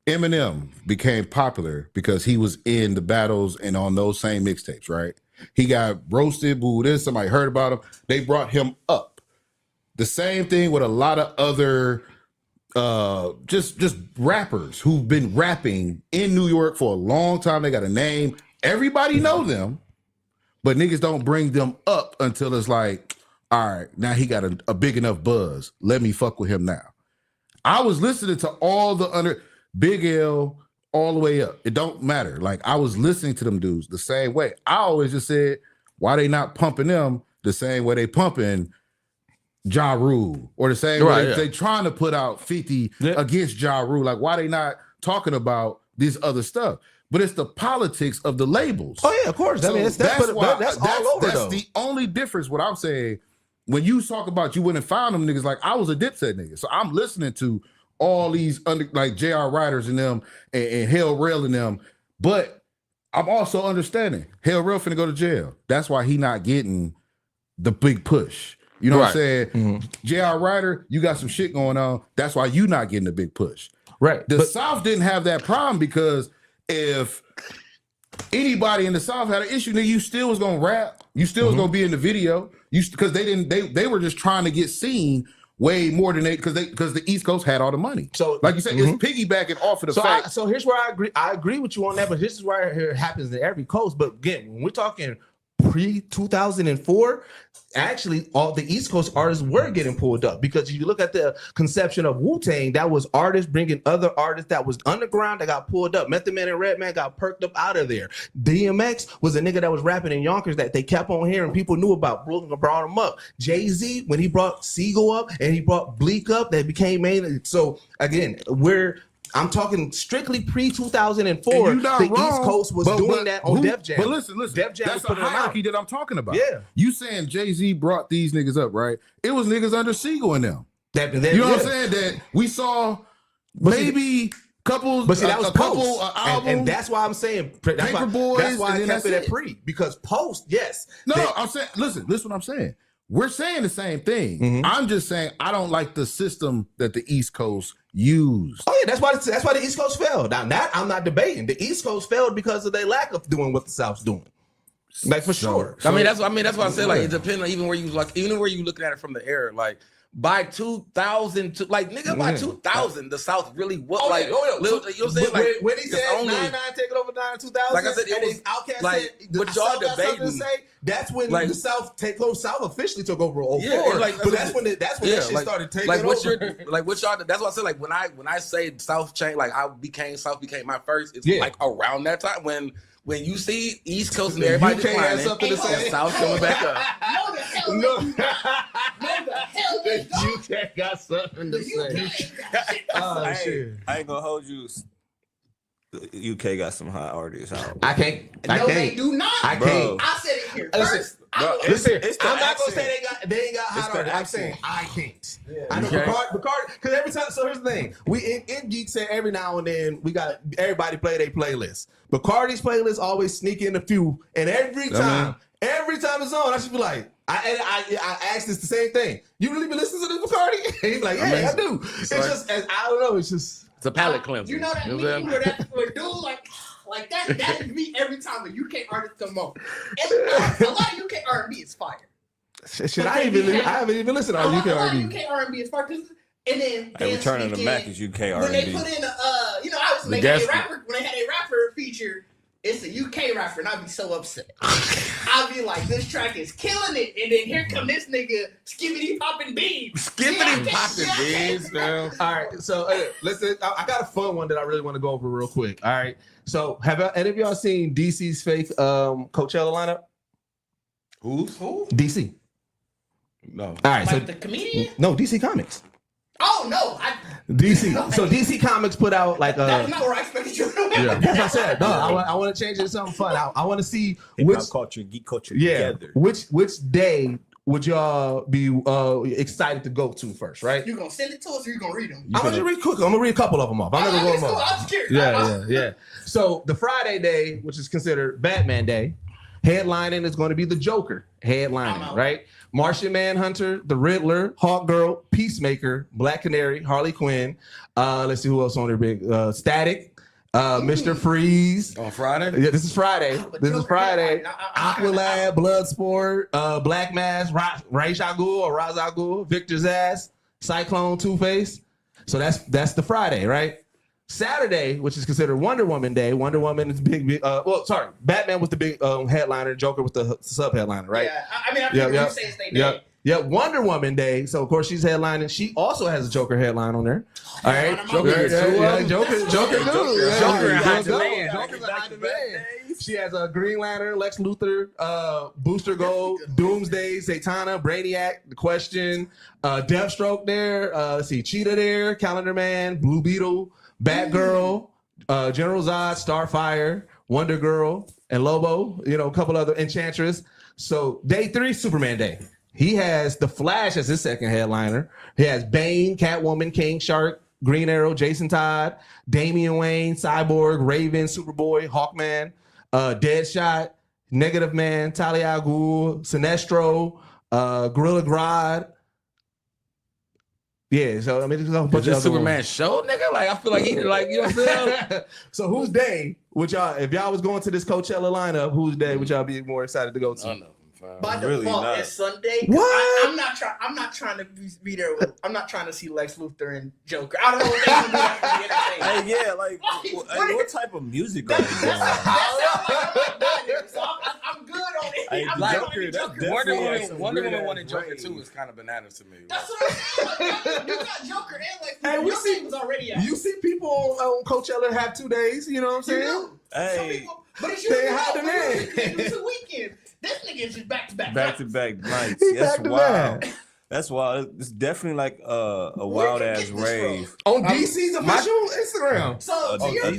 Eminem became popular because he was in the battles and on those same mixtapes, right? He got roasted, booed in, somebody heard about him. They brought him up. The same thing with a lot of other just rappers who've been rapping in New York for a long time. They got a name. Everybody know them, but niggas don't bring them up until it's like, all right, now he got a big enough buzz. Let me fuck with him now. I was listening to all the Big L, all the way up. It don't matter. Like, I was listening to them dudes the same way. I always just said, why they not pumping them the same way they pumping Ja Rule, or the same way they trying to put out 50 against Ja Rule? Like, why they not talking about this other stuff? But it's the politics of the labels. Oh yeah, of course. So I mean, that's all over. That's the only difference. What I'm saying, when you talk about you wouldn't find them niggas, like, I was a Dipset nigga, so I'm listening to all these like J.R. Riders and them and Hell Rail and them, but I'm also understanding Hell Rail finna go to jail. That's why he not getting the big push. You know what I'm saying? Mm-hmm. J.R. Rider, you got some shit going on. That's why you not getting the big push. Right. The South didn't have that problem, because if anybody in the South had an issue, then you still was gonna rap. You still was gonna be in the video. Because they were just trying to get seen way more than because the East Coast had all the money. So, like you said, it's piggybacking off of the fact. So here's where I agree. I agree with you on that, but this is where it happens in every coast. But again, when we're talking pre-2004, actually, all the East Coast artists were getting pulled up, because if you look at the conception of Wu-Tang, that was artists bringing other artists that was underground that got pulled up. Method Man and Redman got perked up out of there. DMX was a nigga that was rapping in Yonkers that they kept on hearing, people knew about, brought him up. Jay-Z, when he brought Siegel up and he brought Bleak up, they became main. So again, I'm talking strictly pre-2004. The East Coast was doing that on Def Jam. But listen, Def Jam, that's a hierarchy that I'm talking about. Yeah. You saying Jay-Z brought these niggas up, right? It was niggas under Siegel in them. You know what I'm saying? That we saw maybe couples, but see, that was Post. And that's why I'm saying that's why I kept it at pre, because Post, yes. I'm saying, listen what I'm saying. We're saying the same thing. I'm just saying I don't like the system that the East Coast used. Oh yeah, that's why the East Coast failed. Now that I'm not debating. The East Coast failed because of their lack of doing what the South's doing. Like for sure. I mean, that's why I said like it depends on even where you looking at it from the air. Like by 2000, like nigga, by 2000, the South really was you know what I'm saying? Like when he said 9-9 taking over 9-2000, like I said, it was Outkast like said, what y'all debating. That's when like, the South officially took over 04. Yeah, like, but that's when that shit started taking like what over. what y'all. That's what I said. Like when I say South changed, like South became my first. It's like around that time when you see East Coast and everybody declining, and South coming back up. No, the hell they don't. The UK got something to say. Oh shit! I ain't gonna hold you. The UK got some hot artists out. I can't. They do not. I can't. I said it here first. I'm not gonna say they ain't got hot artists. I'm saying I can't. Yeah. I know Bacardi, because every time. So here's the thing: we in Geekset every now and then we got everybody play their playlist. Bacardi's playlist always sneak in a few, and every time it's on, I should be like, I asked this the same thing. You really been listening to this Bacardi? He's like, yeah, I do. It's just I don't know. It's just it's a palate cleanser. You know that meme where that dude like that is me every time a UK artist come on. A lot of UK R&B is fire. I haven't even listened to UK R&B. A lot of UK R&B is fire. And then Return of the Mac is UK R&B. When they put in obviously when they had a rapper feature, it's a UK rapper, and I'd be so upset. I'd be like, this track is killing it, and then here come this nigga skibbity popping beans. Skibbity popping beans, man. All right, so listen, I got a fun one that I really want to go over real quick. All right, so have any of y'all seen DC's fake Coachella lineup? Who? DC. No. All right, like the comedian? No, DC Comics. Oh no, DC. So DC Comics put out like that's not where I expected you to go. Yeah, that's what I said. No, I want to change it to something fun. I want to see which culture, geek culture together. Which day would y'all be excited to go to first, right? You gonna send it to us or you gonna read them? I'm gonna read quick. I'm gonna read a couple of them off. I'm gonna go them off. I'm scared. Yeah. So the Friday day, which is considered Batman Day, headlining is going to be the Joker headlining, right? Martian Manhunter, the Riddler, Hawkgirl, Peacemaker, Black Canary, Harley Quinn. Let's see who else on there. Big Static, Mr. Freeze. On Friday? Yeah, this is Friday. Aqualad, Bloodsport, Black Mask, Ra's al Ghul, Victor's Ass, Cyclone, Two-Face. So that's the Friday, right? Saturday, which is considered Wonder Woman Day. Wonder Woman is big. Batman was the big headliner. Joker was the sub headliner, right? Yeah, I mean, I think you say it's their day. Yeah, Wonder Woman Day. So of course she's headlining. She also has a Joker headline on there. All right, Joker demand. She has a Green Lantern, Lex Luthor, Booster Gold, Doomsday, Zatanna, Brainiac, The Question, Deathstroke there. Let's see, Cheetah there, Calendar Man, Blue Beetle, Batgirl, General Zod, Starfire, Wonder Girl, and Lobo. A couple other Enchantress. So day 3, Superman Day. He has The Flash as his second headliner. He has Bane, Catwoman, King Shark, Green Arrow, Jason Todd, Damian Wayne, Cyborg, Raven, Superboy, Hawkman, Deadshot, Negative Man, Talia al Ghul, Sinestro, Gorilla Grodd. Yeah, so I mean, there's a bunch of Superman show, nigga. Like I feel like he like you know what I'm saying. So whose day would y'all, if y'all was going to this Coachella lineup, whose day would y'all be more excited to go to? I know. By default, it's Sunday. What? I'm not trying to be there. I'm not trying to see Lex Luthor and Joker. I don't know what they're gonna do after the entertainment. What type of music are you doing? I'm good on it. Wonder Woman wanted Joker too is kind of bananas to me. That's what I'm saying. You got Joker and Lex Luthor. Hey, Your thing was already out. You see people on Coachella have 2 days. You know what I'm saying? Hey, but it's usually hot demand. 2 weekends. This nigga is just back to back. Back to back nights. He's That's back to wild. back. That's wild. It's definitely like a wild ass rave. On DC's official Instagram. So to your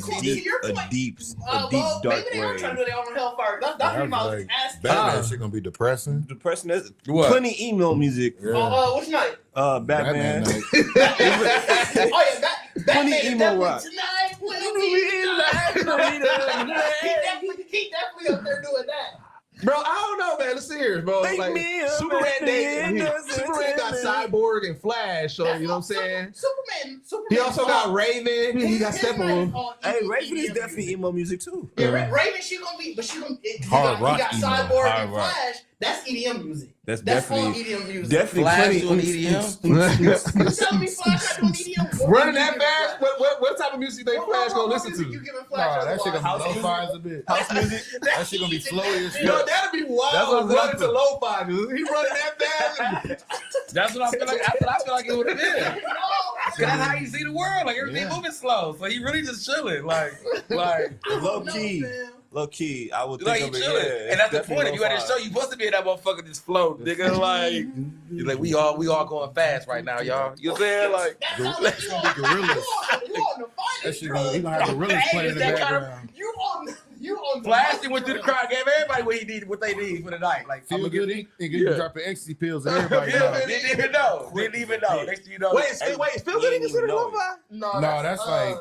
point, a deep dark maybe they are rave. trying to do their own hellfire. That's what I was asking. Batman shit gonna be depressing. Depressing. There's What? plenty emo music. What's night? Batman. night. Plenty Batman emo rock. Tonight will be live. He definitely up there doing that. Bro, I don't know, man. Let's see. years, bro. Make Like me a Superman man. Superman got Cyborg and Flash, so you know what I'm saying? Superman. He also got Raven. He got Steppenwolf. Hey, Raven is definitely emo music too. Yeah, Raven, she gonna be, but she gonna. He Hard rock got emo. Cyborg Hard and rock. Flash. That's EDM music. That's all definitely EDM music. definitely Flash plenty doing EDM. You telling me Flash not doing EDM? Running that fast? What type of music they Flash gonna listen music to? You giving Nah, Flash that shit otherwise? gonna be lo-fi as a bit. house music. That shit gonna be flowy as Yo, fuck. that'd be That's what wild. I'm Running to saying. lo-fi. He running that fast. That's what I feel like. That's what I feel like it would have been. No. Cause that's how you see the world. Like everything moving slow. So he really just chilling. Like Low No, key. fam. Low key, I would like he think of it. chilling. Yeah, And that's the definitely point. If you at a lo-fi. show, you supposed to be in that motherfucker just float, nigga. Like you're like we all going fast right now, y'all. You know what I'm saying? Like That sounds like you on gorillas. you on the That finest shit gonna, he drug. gonna have gorillas playing in the that kind of- background. You on the Flash he went through the crowd, gave everybody what they need for the night. Like Feel I'ma good, get nigga, dropping ecstasy pills and everybody. Yeah, didn't even know. Didn't even know. Next thing you know, Wait, is Phil Gooding considered lo-fi? No, No, that's like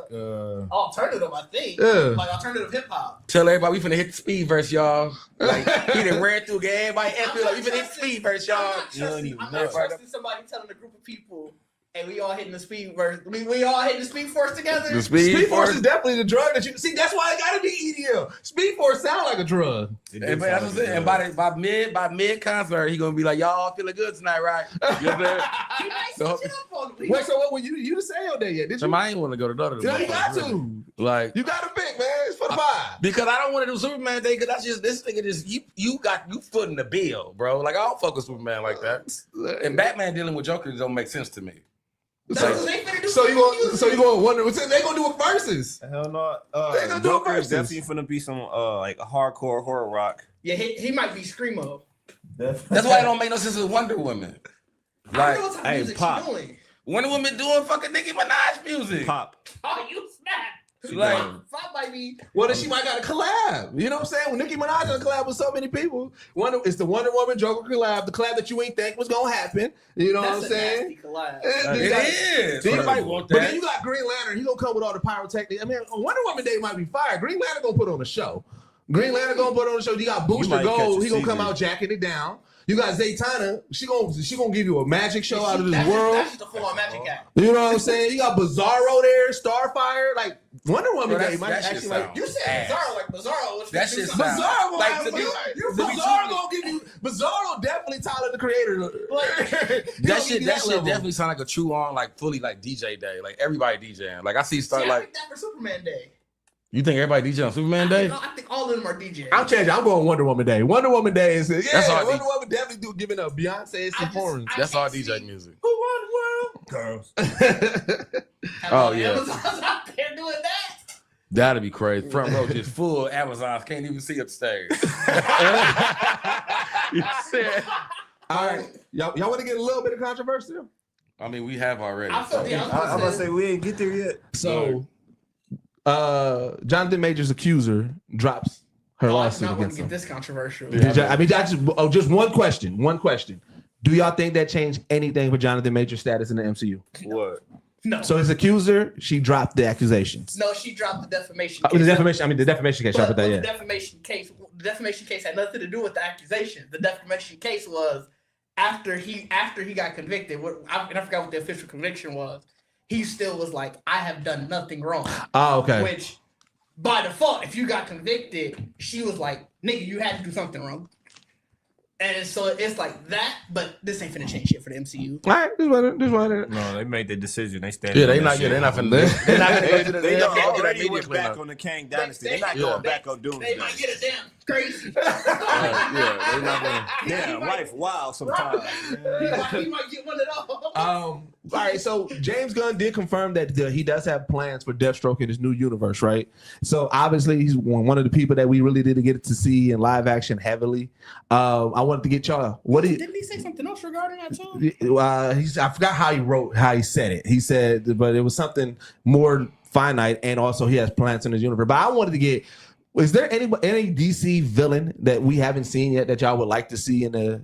alternative, I think. Yeah. Like alternative hip hop. tell everybody we finna hit the speed verse, y'all. Like he done ran through, gave everybody feel like we finna hit the speed verse, y'all. I'm not trusting somebody telling a group of people, hey, we all hitting the speed verse. We all hitting the speed force together. The Speed Force is definitely the drug that you see. That's why it gotta be EDM. Speed Force sound like a drug. And that's what I'm saying. And by mid concert, he gonna be like, y'all feeling good tonight, right? You know what I'm He might So- switch it up on the Wait, so what were you didn't say on there yet? Did you? saying? I ain't want to go to none of them. Yeah, you got motherfuckers, to. Like, You got to pick, man. It's for the vibe. because I don't want to do Superman Day, because that's just this nigga just you footing the bill, bro. Like I don't fuck with Superman like that. And Batman dealing with Joker don't make sense to me. That's what they finna do. So you going wonder? They gonna do it versus? Hell no. They gonna do it Joker is versus. definitely finna be some like a hardcore horror rock. Yeah, he might be screamo. That's why it don't make no sense with Wonder Woman. I Like don't know what type hey, of music pop. she doing. Wonder Woman doing fucking Nicki Minaj music. Pop. Oh, you snap. Like Pop might be. Well, then she might got a collab. You know what I'm saying? When Nicki Minaj got a collab with so many people, it's the Wonder Woman Joker collab, the collab that you ain't think was gonna happen. You know what I'm That's a saying? nasty collab. it is. Then Everybody want But then that. you got Green Lantern. He gonna come with all the pyrotechnics. I mean, Wonder Woman Day might be fire. Green Lantern gonna put on a show. Green Lantern gonna put on a show. You got Booster might catch Gold. a He gonna come season. out jacking it down. You got Zaytana. She gonna give you a magic show out of this That's world. That's just a full on magic act. You know what I'm saying? You got Bizarro there, Starfire. Like Wonder Woman Bro, Day might that shit actually like. sound You said ass. Bizarro like Bizarro. That shit sound- Bizarro gonna Like, have to be- Bizarro gonna give you Bizarro definitely Tyler the Creator. That shit definitely sound like a true on, like fully like DJ day. Like everybody DJing. Like I see I start like think that for Superman Day. you think everybody DJ on Superman Day? I think all of them are DJs. I'm changing. I'm going Wonder Woman Day. Wonder Woman Day is That's all Wonder Woman definitely do giving up Beyonce's performance. That's all DJ music. Who won the world? Girls. Oh, yeah. Amazon's out there doing that. That'd be crazy. Front row just full Amazons. Can't even see upstairs. You said- All right, y'all want to get a little bit of controversy? I mean, we have already. I feel yeah, I'm about to say we ain't get there yet. So, Jonathan Major's accuser drops her I lawsuit not want against to him. get this controversial. Just one question. Do y'all think that changed anything for Jonathan Major's status in the MCU? What? No. So his accuser, she dropped the accusations. No, she dropped the defamation The case. defamation case. She put that, The yeah. defamation case had nothing to do with the accusation. The defamation case was after he got convicted. I forgot what the official conviction was. He still was like, I have done nothing wrong. Oh, okay. Which, by default, if you got convicted, she was like, nigga, you had to do something wrong. And so it's like that, but this ain't finna change shit for the MCU. All right, just one. No, they made the decision. They stand. Yeah, on they that not. shit. Yeah, they're not finna. They're not gonna go to the. They They done can't get that already media went clean back up. on the Kang Dynasty. They're not Yeah. going back on Doom. They might get it down crazy. Yeah, they not gonna. Damn, life wild sometimes. He might get one of those. All right, so James Gunn did confirm that he does have plans for Deathstroke in his new universe, right? So obviously he's one of the people that we really didn't get to see in live action heavily. I wanted to get y'all. Didn't he say something else regarding that too? I forgot how he said it. He said, but it was something more finite, and also he has plans in his universe. But I wanted to get. Is there any DC villain that we haven't seen yet that y'all would like to see in the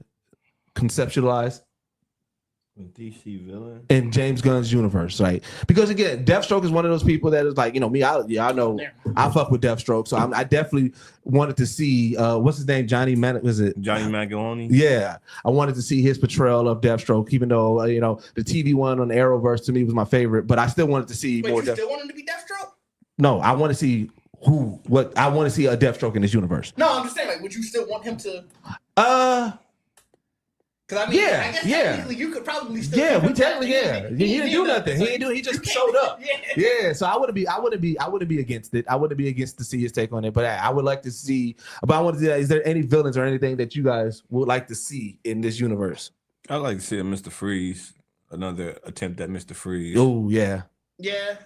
conceptualized? DC villain in James Gunn's universe, right? Because again, Deathstroke is one of those people that is like, you know, me. I know I fuck with Deathstroke, so I definitely wanted to see what's his name, Johnny Manganiello. Yeah, I wanted to see his portrayal of Deathstroke, even though you know the TV one on the Arrowverse to me was my favorite, but I still wanted to see more. You still want him to be Deathstroke? No, I want to see I want to see a Deathstroke in this universe. No, I'm just saying, like, would you still want him to? Because I mean, I guess technically you could probably still. Yeah, we technically, he didn't do nothing. He didn't do. He just showed up. Yeah. So I wouldn't be against it. I wouldn't be against to see his take on it. But I would like to see. But I want to see. Is there any villains or anything that you guys would like to see in this universe? I'd like to see a Mr. Freeze. Another attempt at Mr. Freeze. Oh yeah. Yeah.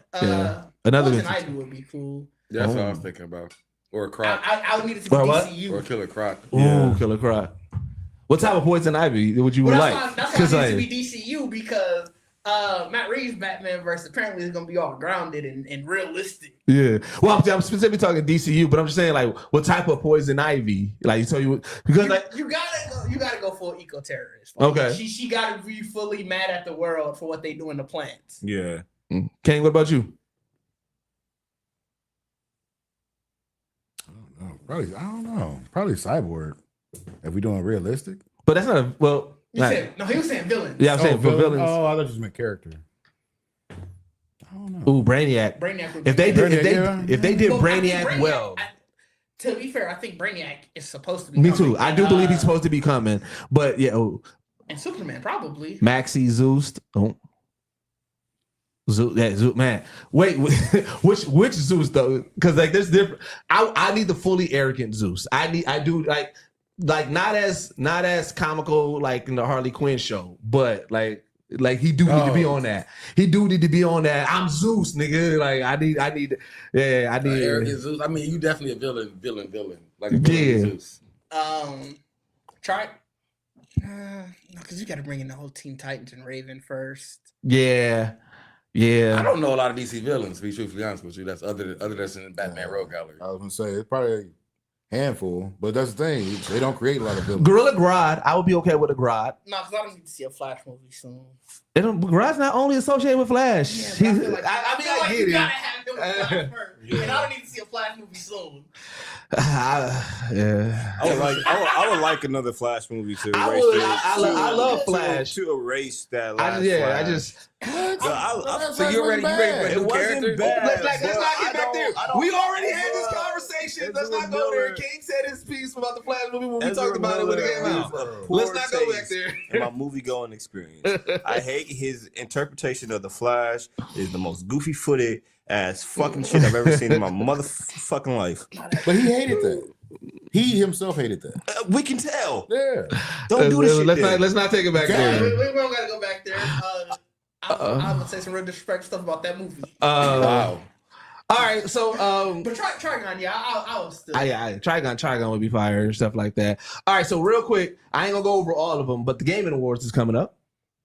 Another Poison Ivy would be cool. Yeah, that's what I was thinking about. Or a Croc. I would need it to be DCU. Or Killer Croc. Ooh, Killer Croc. What type of Poison Ivy would you like? That's why it needs to be DCU because Matt Reeves' Batman versus apparently is going to be all grounded and realistic. Yeah. Well, I'm specifically talking DCU, but I'm just saying like what type of Poison Ivy? Like so because you gotta go full eco terrorist. Like, okay. She gotta be fully mad at the world for what they do in the plants. Yeah. Kane, what about you? I don't know. Probably Cyborg. If we doing realistic. But that's not a he was saying villain. Yeah, I'm saying for villains. Oh, I thought you just meant character. I don't know. Ooh, Brainiac. If they did Brainiac well. To be fair, I think Brainiac is supposed to be. Me too. I do believe he's supposed to be coming. But yeah. And Superman probably. Maxie Zeus. Oh. Zeus, man. Wait, which Zeus though? Because like there's different. I need the fully arrogant Zeus. I do like not as comical like in the Harley Quinn show, but like he do need to be on that. He do need to be on that. I'm Zeus, nigga. Like I need. Arrogant Zeus. I mean, you definitely a villain. Like a villain Zeus. Try. No, because you got to bring in the whole Teen Titans and Raven first. Yeah. I don't know a lot of DC villains, to be truthfully honest with you. That's other than in the Batman Rogue Gallery. I was gonna say it's probably a handful, but that's the thing. They don't create a lot of villains. Gorilla Grodd, I would be okay with a Grodd. No, because I don't need to see a Flash movie soon. Grodd's not only associated with Flash. Yeah, I get it. You gotta have him with Flash first. And I don't need to see a Flash movie soon. I would like another Flash movie to erase. I love Flash to erase that. Last so you ready? It wasn't bad. Let's not get back there. We already had this conversation. Let's not go there. King said his piece about the Flash movie when we talked about it when it came out. Let's not go back there. In my movie going experience, I hate his interpretation of the Flash. Is the most goofy footed ass fucking shit I've ever seen in my motherfucking life. But he hated that. He himself hated that. We can tell. Yeah. Don't do this shit. Let's not take it back there. We don't gotta go back there. I'm gonna say some real disrespectful stuff about that movie. Wow. All right, so but Trigon, yeah, I was still. Trigon would be fire and stuff like that. All right, so real quick, I ain't gonna go over all of them, but the Gaming Awards is coming up.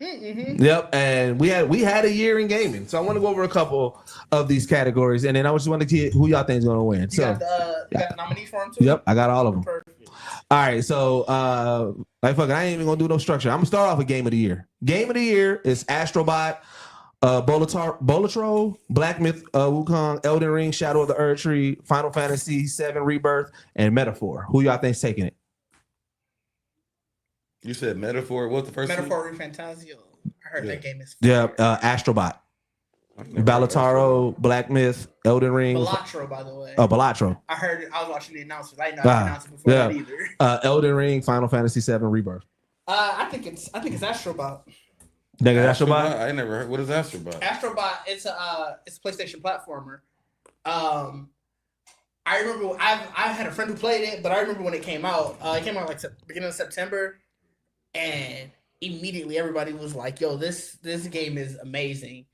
Mm-hmm. Yep, and we had a year in gaming, so I want to go over a couple of these categories, and then I just want to get who y'all think is gonna win. You got the nominees for them too. Yep, I got all of them. Perfect. All right, so I ain't even gonna do no structure. I'm gonna start off with Game of the Year. Game of the Year is Astrobot, Bolatro, Black Myth, Wukong, Elden Ring, Shadow of the Earth Tree, Final Fantasy VII Rebirth, and Metaphor. Who y'all think's taking it? You said Metaphor. What's the first Metaphor Fantasio. I heard that game is fire. Astrobot. Balataro, Black Myth, Elden Ring. Balatro, by the way. Oh, Balatro. I heard it. I was watching the announcements. I didn't know I announced it before that either. Elden Ring, Final Fantasy VII Rebirth. I think it's Astrobot. Nigga, Astrobot? I never heard. What is Astrobot? Astrobot, it's a PlayStation platformer. I remember I had a friend who played it, but I remember when it came out. It came out like beginning of September, and immediately everybody was like, "Yo, this game is amazing."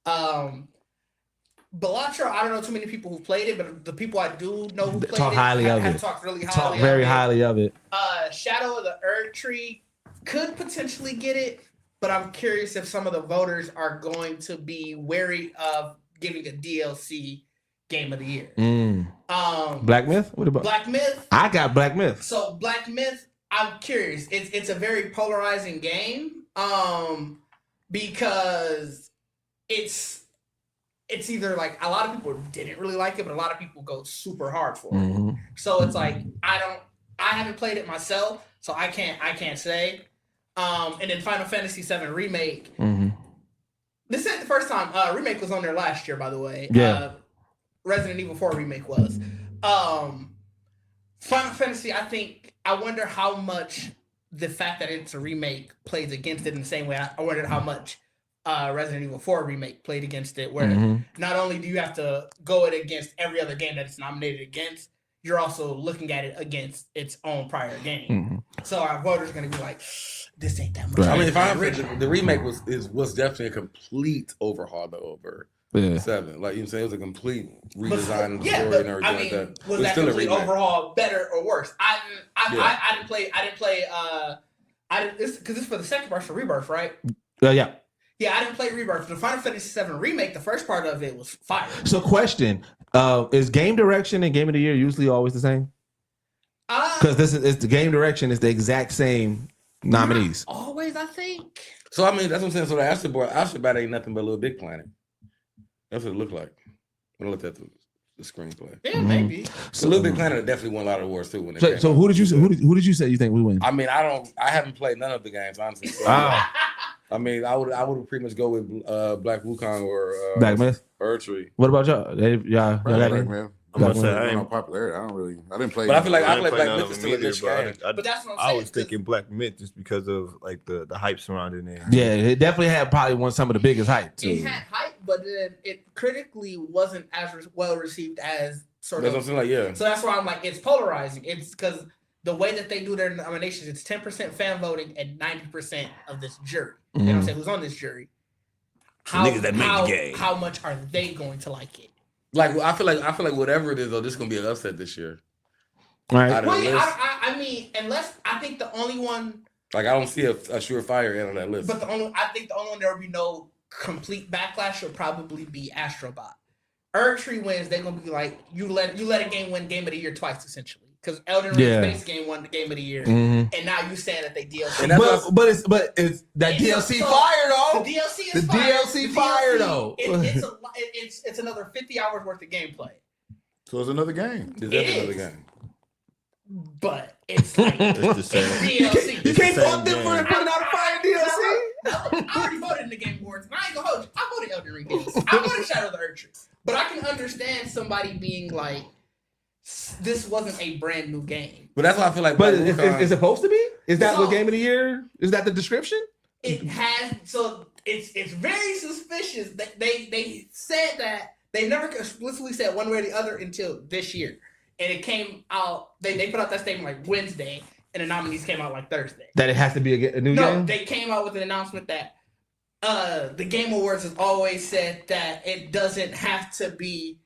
Balatro, I don't know too many people who played it, but the people I do know who played talk it highly of have it. talked really highly. Talk very highly of it. Shadow of the Earth Tree could potentially get it, but I'm curious if some of the voters are going to be wary of giving a DLC Game of the Year. Black Myth? What about Black Myth? I got Black Myth. So Black Myth, I'm curious. It's a very polarizing game. because it's either like a lot of people didn't really like it, but a lot of people go super hard for it. So it's like I haven't played it myself, so I can't say. And then Final Fantasy VII Remake. This isn't the first time. Remake was on there last year, by the way. Yeah. Resident Evil 4 Remake was. Final Fantasy, I wonder how much the fact that it's a remake plays against it in the same way. I wondered how much Resident Evil 4 Remake played against it, where not only do you have to go it against every other game that it's nominated against, you're also looking at it against its own prior game. So our voters are going to be like, this ain't that much. I mean, Final Fantasy, the remake was definitely a complete overhaul though over 7. Like you know, saying it was a complete redesign of the story and everything like that. Was that complete overhaul better or worse? I didn't play. Because this is for the second part for Rebirth, right? Yeah. Yeah, I didn't play Rebirth. The Final Fantasy VII Remake, the first part of it was fire. So, question: is game direction and game of the year usually always the same? Because it's the game direction is the exact same nominees. Always, I think. So I mean, that's what I'm saying. So the Astrobot ain't nothing but a Little Big Planet. That's what it looked like when I looked at the screenplay. Yeah, maybe. So Little Big Planet definitely won a lot of awards too. So who did you say you think we win? I mean, I haven't played none of the games honestly. So I mean, I would pretty much go with Black Wukong or Black Myth. Erdtree. What about y'all? Y'all got any? Man. I'm gonna say I ain't popularity. I didn't play. But I feel like I Black Myth is still a good game. But that's what I'm saying. I was thinking Black Myth just because of like the hype surrounding it. Yeah, it definitely had probably some of the biggest hype too. It had hype, but then it critically wasn't as well received as sort of. That's what I'm saying. Like, yeah. So that's why I'm like, it's polarizing. It's because the way that they do their nominations, it's 10% fan voting and 90% of this jury. You know what I'm saying? Who's on this jury? How much are they going to like it? Like I feel like whatever it is though, this is gonna be an upset this year. Right. Well, yeah, I mean, unless I think the only one. Like I don't see a surefire on that list. But I think the only one there will be no complete backlash will probably be Astrobot. Erdtree wins, they're gonna be like you let a game win Game of the Year twice essentially. Because Elden Ring's base game won the Game of the Year, and now you saying that they DLC. But it's that DLC fire though. The DLC is DLC fire though. It's another 50 hours worth of gameplay. So it's another game. It's another game. But it's like It's the same. DLC. You can't fault them for putting out a fire DLC. I already voted in the Game Awards, and I ain't gonna hold you. I voted Elden Ring DLC. I voted Shadow of the Erdtree. But I can understand somebody being like, this wasn't a brand new game. But that's why I feel like. But is it supposed to be? Is that what Game of the Year? Is that the description? It has. So it's very suspicious that they said that they never explicitly said one way or the other until this year, and it came out. They put out that statement like Wednesday, and the nominees came out like Thursday. That it has to be a new game. No, they came out with an announcement that the Game Awards has always said that it doesn't have to be.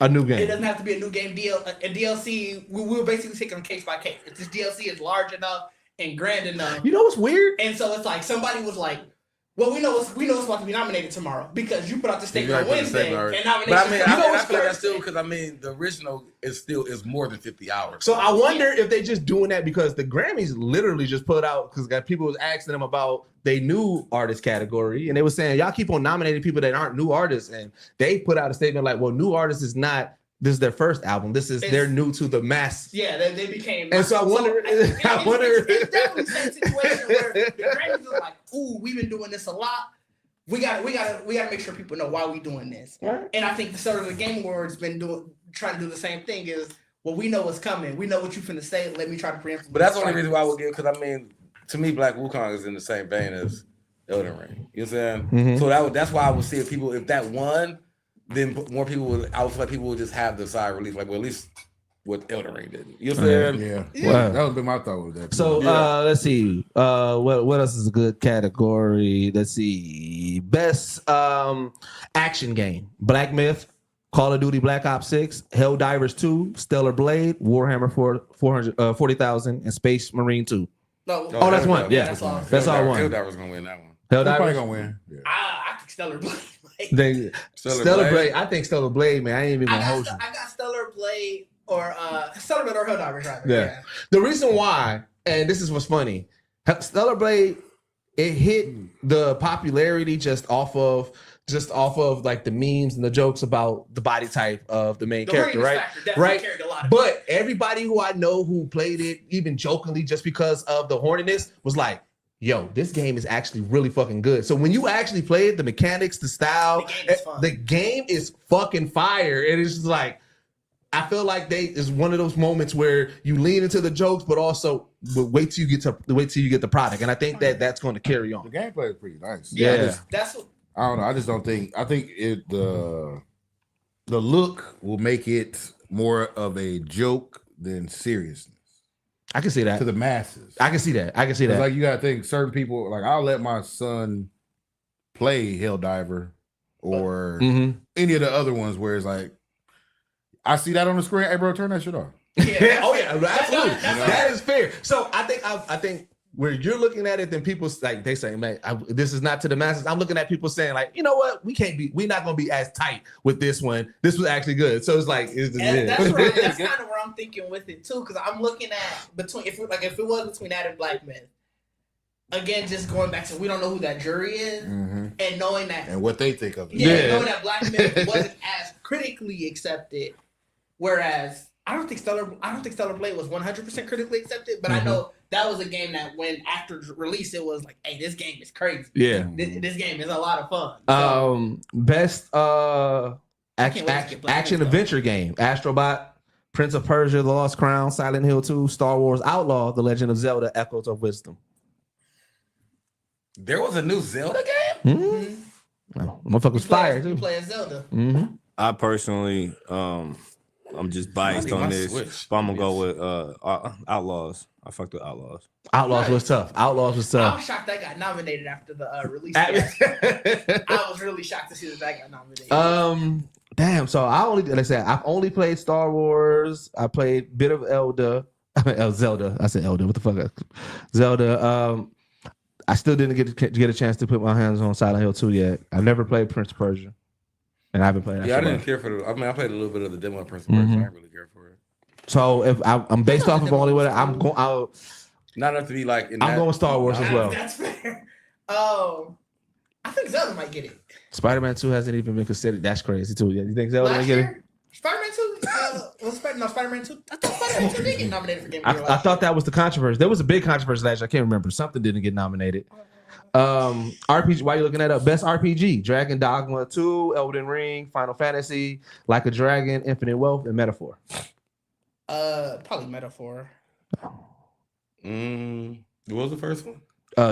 A new game. It doesn't have to be a new game. A DLC, we will basically take them case by case. If this DLC is large enough and grand enough. You know what's weird? And so it's like somebody was like, well, we know it's about to be nominated tomorrow because you put out the statement on Wednesday and nomination. But I mean, I feel like that's still because I mean the original is more than 50 hours. So I wonder if they just doing that because the Grammys literally just put out because people was asking them about they new artist category and they were saying y'all keep on nominating people that aren't new artists and they put out a statement like, well, new artists is not. This is their first album. They're new to the mass. Yeah, they became. And so I wonder. It's definitely the same situation where the Grammys are like, "Ooh, we've been doing this a lot. We got to make sure people know why we doing this." Right. And I think the sort of the Game Awards been trying to do the same thing. Is well, we know what's coming. We know what you finna say. Let me try to preempt. But that's the only reason why I would give because I mean, to me, Black Wukong is in the same vein as Elden Ring. You know what I'm saying? Mm-hmm. So that's why I would see if that won. Then more people I would feel like people would just have the sigh of relief, like, well, at least what Elden Ring did. You know what I'm saying? Yeah. Wow. That would be my thought with that. So let's see. What else is a good category? Let's see. Best action game. Black Myth, Call of Duty Black Ops 6, Helldivers 2, Stellar Blade, Warhammer 40,000, and Space Marine 2. No, that's one. Yeah. That's all one. Helldivers gonna win that one. Helldivers probably gonna win. Yeah. I think Stellar Blade. Stellar Blade. I think Stellar Blade, man. I ain't even gonna hold you. I got Stellar Blade or Helldivers rather. Yeah. The reason why, and this is what's funny, Stellar Blade it hit the popularity just off of like the memes and the jokes about the body type of the main character, right? Right. But everybody who I know who played it, even jokingly, just because of the horniness, was like, yo, this game is actually really fucking good. So when you actually play it, the mechanics, the style, the game is fucking fire. And it's just like, I feel like is one of those moments where you lean into the jokes, but also wait till you get the product. And I think that's going to carry on. The gameplay is pretty nice. Yeah. That's what I don't know. I just don't think. I think the look will make it more of a joke than seriousness. I can see that to the masses. I can see that. Like you gotta think certain people. Like I'll let my son play Helldiver or any of the other ones where it's like I see that on the screen. Hey, bro, turn that shit off. Yeah. Oh yeah, absolutely. That is fair. So I think where you're looking at it, then people like they say, man, this is not to the masses. I'm looking at people saying like, you know what, we're not gonna be as tight with this one. This was actually good. So it's like, that's kind of where I'm thinking with it too, because I'm looking at between if it was between that and Black Men. Again, just going back to we don't know who that jury is, and knowing that and what they think of it. Knowing that Black Men wasn't as critically accepted, whereas I don't think Stellar Blade was 100% critically accepted, but I know that was a game that when after release it was like, hey, this game is crazy. Yeah, this game is a lot of fun. So, best action adventure game: Astrobot, Prince of Persia: The Lost Crown, Silent Hill 2, Star Wars Outlaw, The Legend of Zelda: Echoes of Wisdom. There was a new Zelda game? Motherfucker's fire too. You play as Zelda. I personally, I'm just biased on this, but I'm gonna go with Outlaws. I fucked with Outlaws. Outlaws was tough. I was shocked that got nominated after the release. I was really shocked to see that got nominated. Damn. So I've only played Star Wars. I played a bit of Zelda. I said Elder. What the fuck? Zelda. I still didn't get a chance to put my hands on Silent Hill 2 yet. I've never played Prince of Persia, and I haven't played. Yeah, I didn't care for I played a little bit of the demo of Prince of Persia. I didn't really care for it. So if I'm based off of only what I'm going, not enough to be like. I'm going Star Wars as well. That's fair. I think Zelda might get it. Spider-Man 2 hasn't even been considered. That's crazy too. You think Zelda might get it? Spider-Man 2? Spider-Man 2? I thought Spider-Man 2 did get nominated for Game of the Year. I thought that was the controversy. There was a big controversy last year. I can't remember. Something didn't get nominated. RPG. Why are you looking that up? Best RPG: Dragon Dogma 2, Elden Ring, Final Fantasy, Like a Dragon, Infinite Wealth, and Metaphor. Probably Metaphor. What was the first one?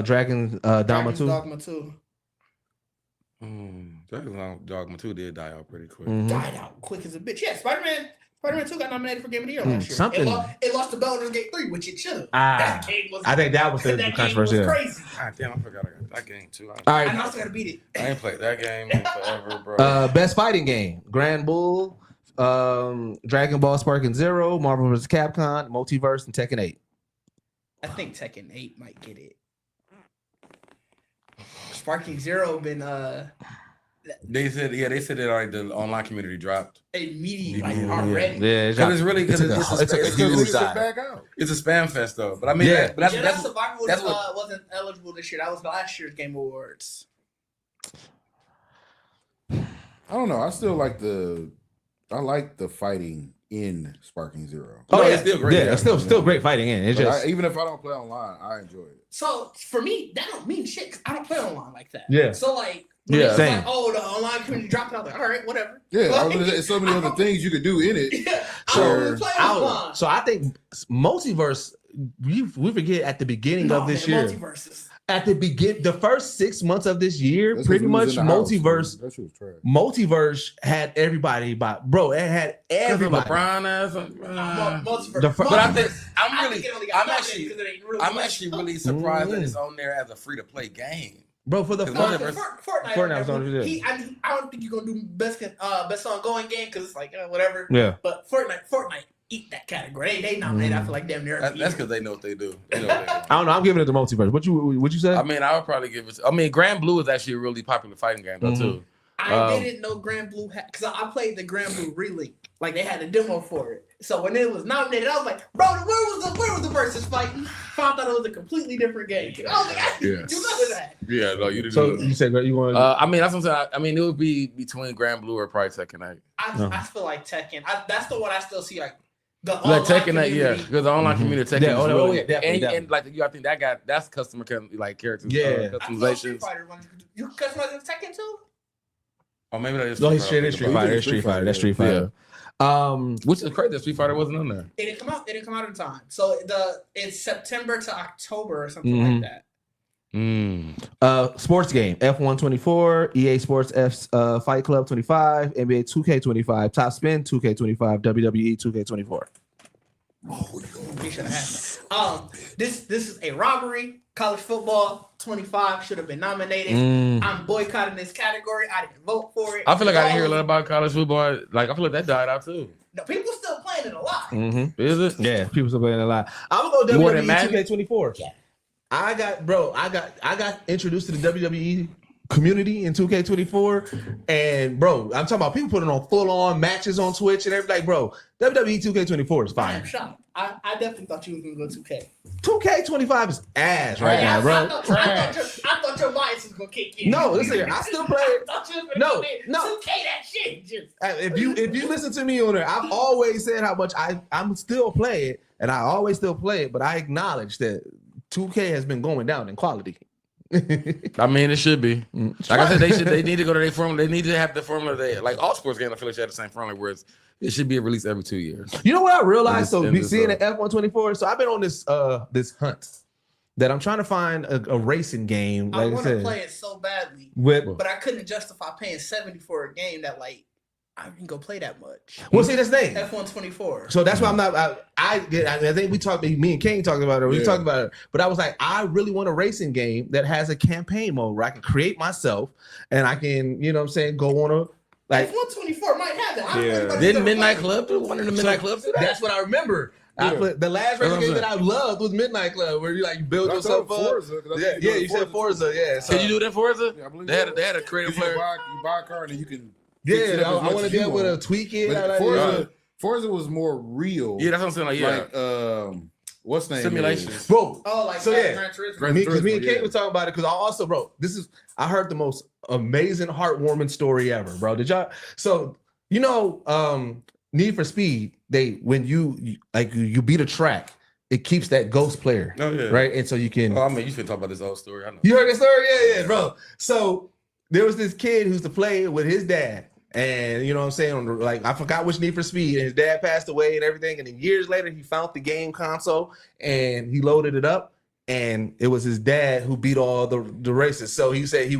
Dragon Dogma 2. Dogma 2. Dragon Dogma 2 did die out pretty quick. Died out quick as a bitch. Yeah, Spider-Man 2 got nominated for Game of the Year last year. It lost to Baldur's Gate 3, which it should have. I think that was the controversy. That game was crazy. God damn, I forgot I got that game too. All right. I also got to beat it. I ain't played that game in forever, bro. Best fighting game: Grand Bull, Dragon Ball Sparking Zero, Marvel vs. Capcom, Multiverse, and Tekken 8. I think Tekken 8 might get it. Sparking Zero been They said that like the online community dropped immediately, already. Yeah, because it's really because it's a huge back out. It's a spam fest though. But I mean, Jedi Survivor wasn't eligible this year. That was last year's Game Awards. I don't know. I still like the fighting in Sparking Zero. Oh yeah, it's still great. Yeah, it's still great fighting in. It's just even if I don't play online, I enjoy it. So for me, that don't mean shit because I don't play online like that. Yeah. So like. Yeah, same. Like, oh, the online community dropped out. Like, all right, whatever. Yeah, there's so many other things you could do in it. Yeah, I don't really play online. So I think Multiverse, we forget at the beginning of this year. Multiverses. At the first 6 months of this year, pretty much Multiverse had everybody by bro. It had everybody. LeBron as Multiverse. But I think I'm actually really surprised that it's on there as a free to play game. Bro, for the Fortnite was on there. I don't think you're gonna do best ongoing game because it's like whatever. Yeah. But Fortnite eat that category. They nominate. I feel like damn near. That's because they know what they do. I don't know. I'm giving it to Multiverse. What you say? I mean, I would probably give it. I mean, Grand Blue is actually a really popular fighting game though too. I didn't know Grand Blue had, because I played the Grand Blue Relink. Like they had a demo for it. So when it was nominated, I was like, bro, where was the versus fighting? Found out it was a completely different game. I was like, you know that. Yeah, no, you didn't. So you said you want? I mean, that's what I'm saying. I mean, it would be between Grand Blue or probably Tekken 8. I feel like Tekken. That's the one I still see like the like Tekken 8, yeah, because the online community Tekken is really, definitely. And like I think that's customer like characters, customizations. You customize Tekken too? Oh, maybe that is. No, he's Street Fighter. That's Street Fighter. Which is crazy that Street Fighter wasn't on there. It didn't come out. It didn't come out in time. So it's September to October or something like that. Sports game: F124, EA Sports F Fight Club 25, NBA 2K25, Top Spin 2K25, WWE 2K24. We should have had that. This is a robbery. College football 25 should have been nominated. I'm boycotting this category. I didn't vote for it. I feel like I didn't hear a lot about college football. Like I feel like that died out too. No, people still playing it a lot. Is it? Yeah, people still playing it a lot. I'm gonna go More WWE than 2K24. Yeah. I got introduced to the WWE community in 2K24, and bro, I'm talking about people putting on full on matches on Twitch and everything. Like, bro, WWE 2K24 is I fire. am shocked. I definitely thought you was gonna go 2K. 2K25 is ass right now, bro. I thought your bias was gonna kick in. No, listen, I still play it. No. 2K that shit. Just If you listen to me on there, I've always said how much I'm still play it, and I always still play it, but I acknowledge that 2K has been going down in quality. I mean, it should be. Like I said, they need to go to their formula. They need to have the formula they like. All sports games, I feel like they have the same formula, whereas it should be released every 2 years. You know what I realized? So seeing the F124, so I've been on this hunt that I'm trying to find a racing game. Like I want to play it so badly, but I couldn't justify paying $70 for a game that like I didn't go play that much. Well, see, that's the thing. F124. So that's why I'm not. I think we talked. Me and King talked about it. We talked about it. But I was like, I really want a racing game that has a campaign mode where I can create myself and I can, you know what I'm saying, go on a like. F124 might have that. Yeah. Didn't Midnight Club do one of the Midnight Clubs? That's what I remember. I put the last racing game that I loved was Midnight Club, where you like build yourself up. Yeah, you said Forza. Yeah. So, can you do that Forza? Yeah, I believe they had a creative player. You buy a car and then you can. Yeah, I want to be able to tweak it. Forza was more real. Yeah, that's what I'm saying. Like, what's the name? Simulations. Bro. Oh, like so Gran Turismo. Because me and Kate were talking about it, because I also, bro, I heard the most amazing, heartwarming story ever, bro. Did y'all? So, you know, Need for Speed, when you beat a track, it keeps that ghost player. Oh, yeah. Right? And so you can. Oh, I mean, you should talk about this old story. I know. You heard that story? Yeah, bro. So there was this kid who used to play with his dad. And you know what I'm saying? Like, I forgot which Need for Speed, and his dad passed away and everything. And then years later, he found the game console and he loaded it up. And it was his dad who beat all the races. So he said he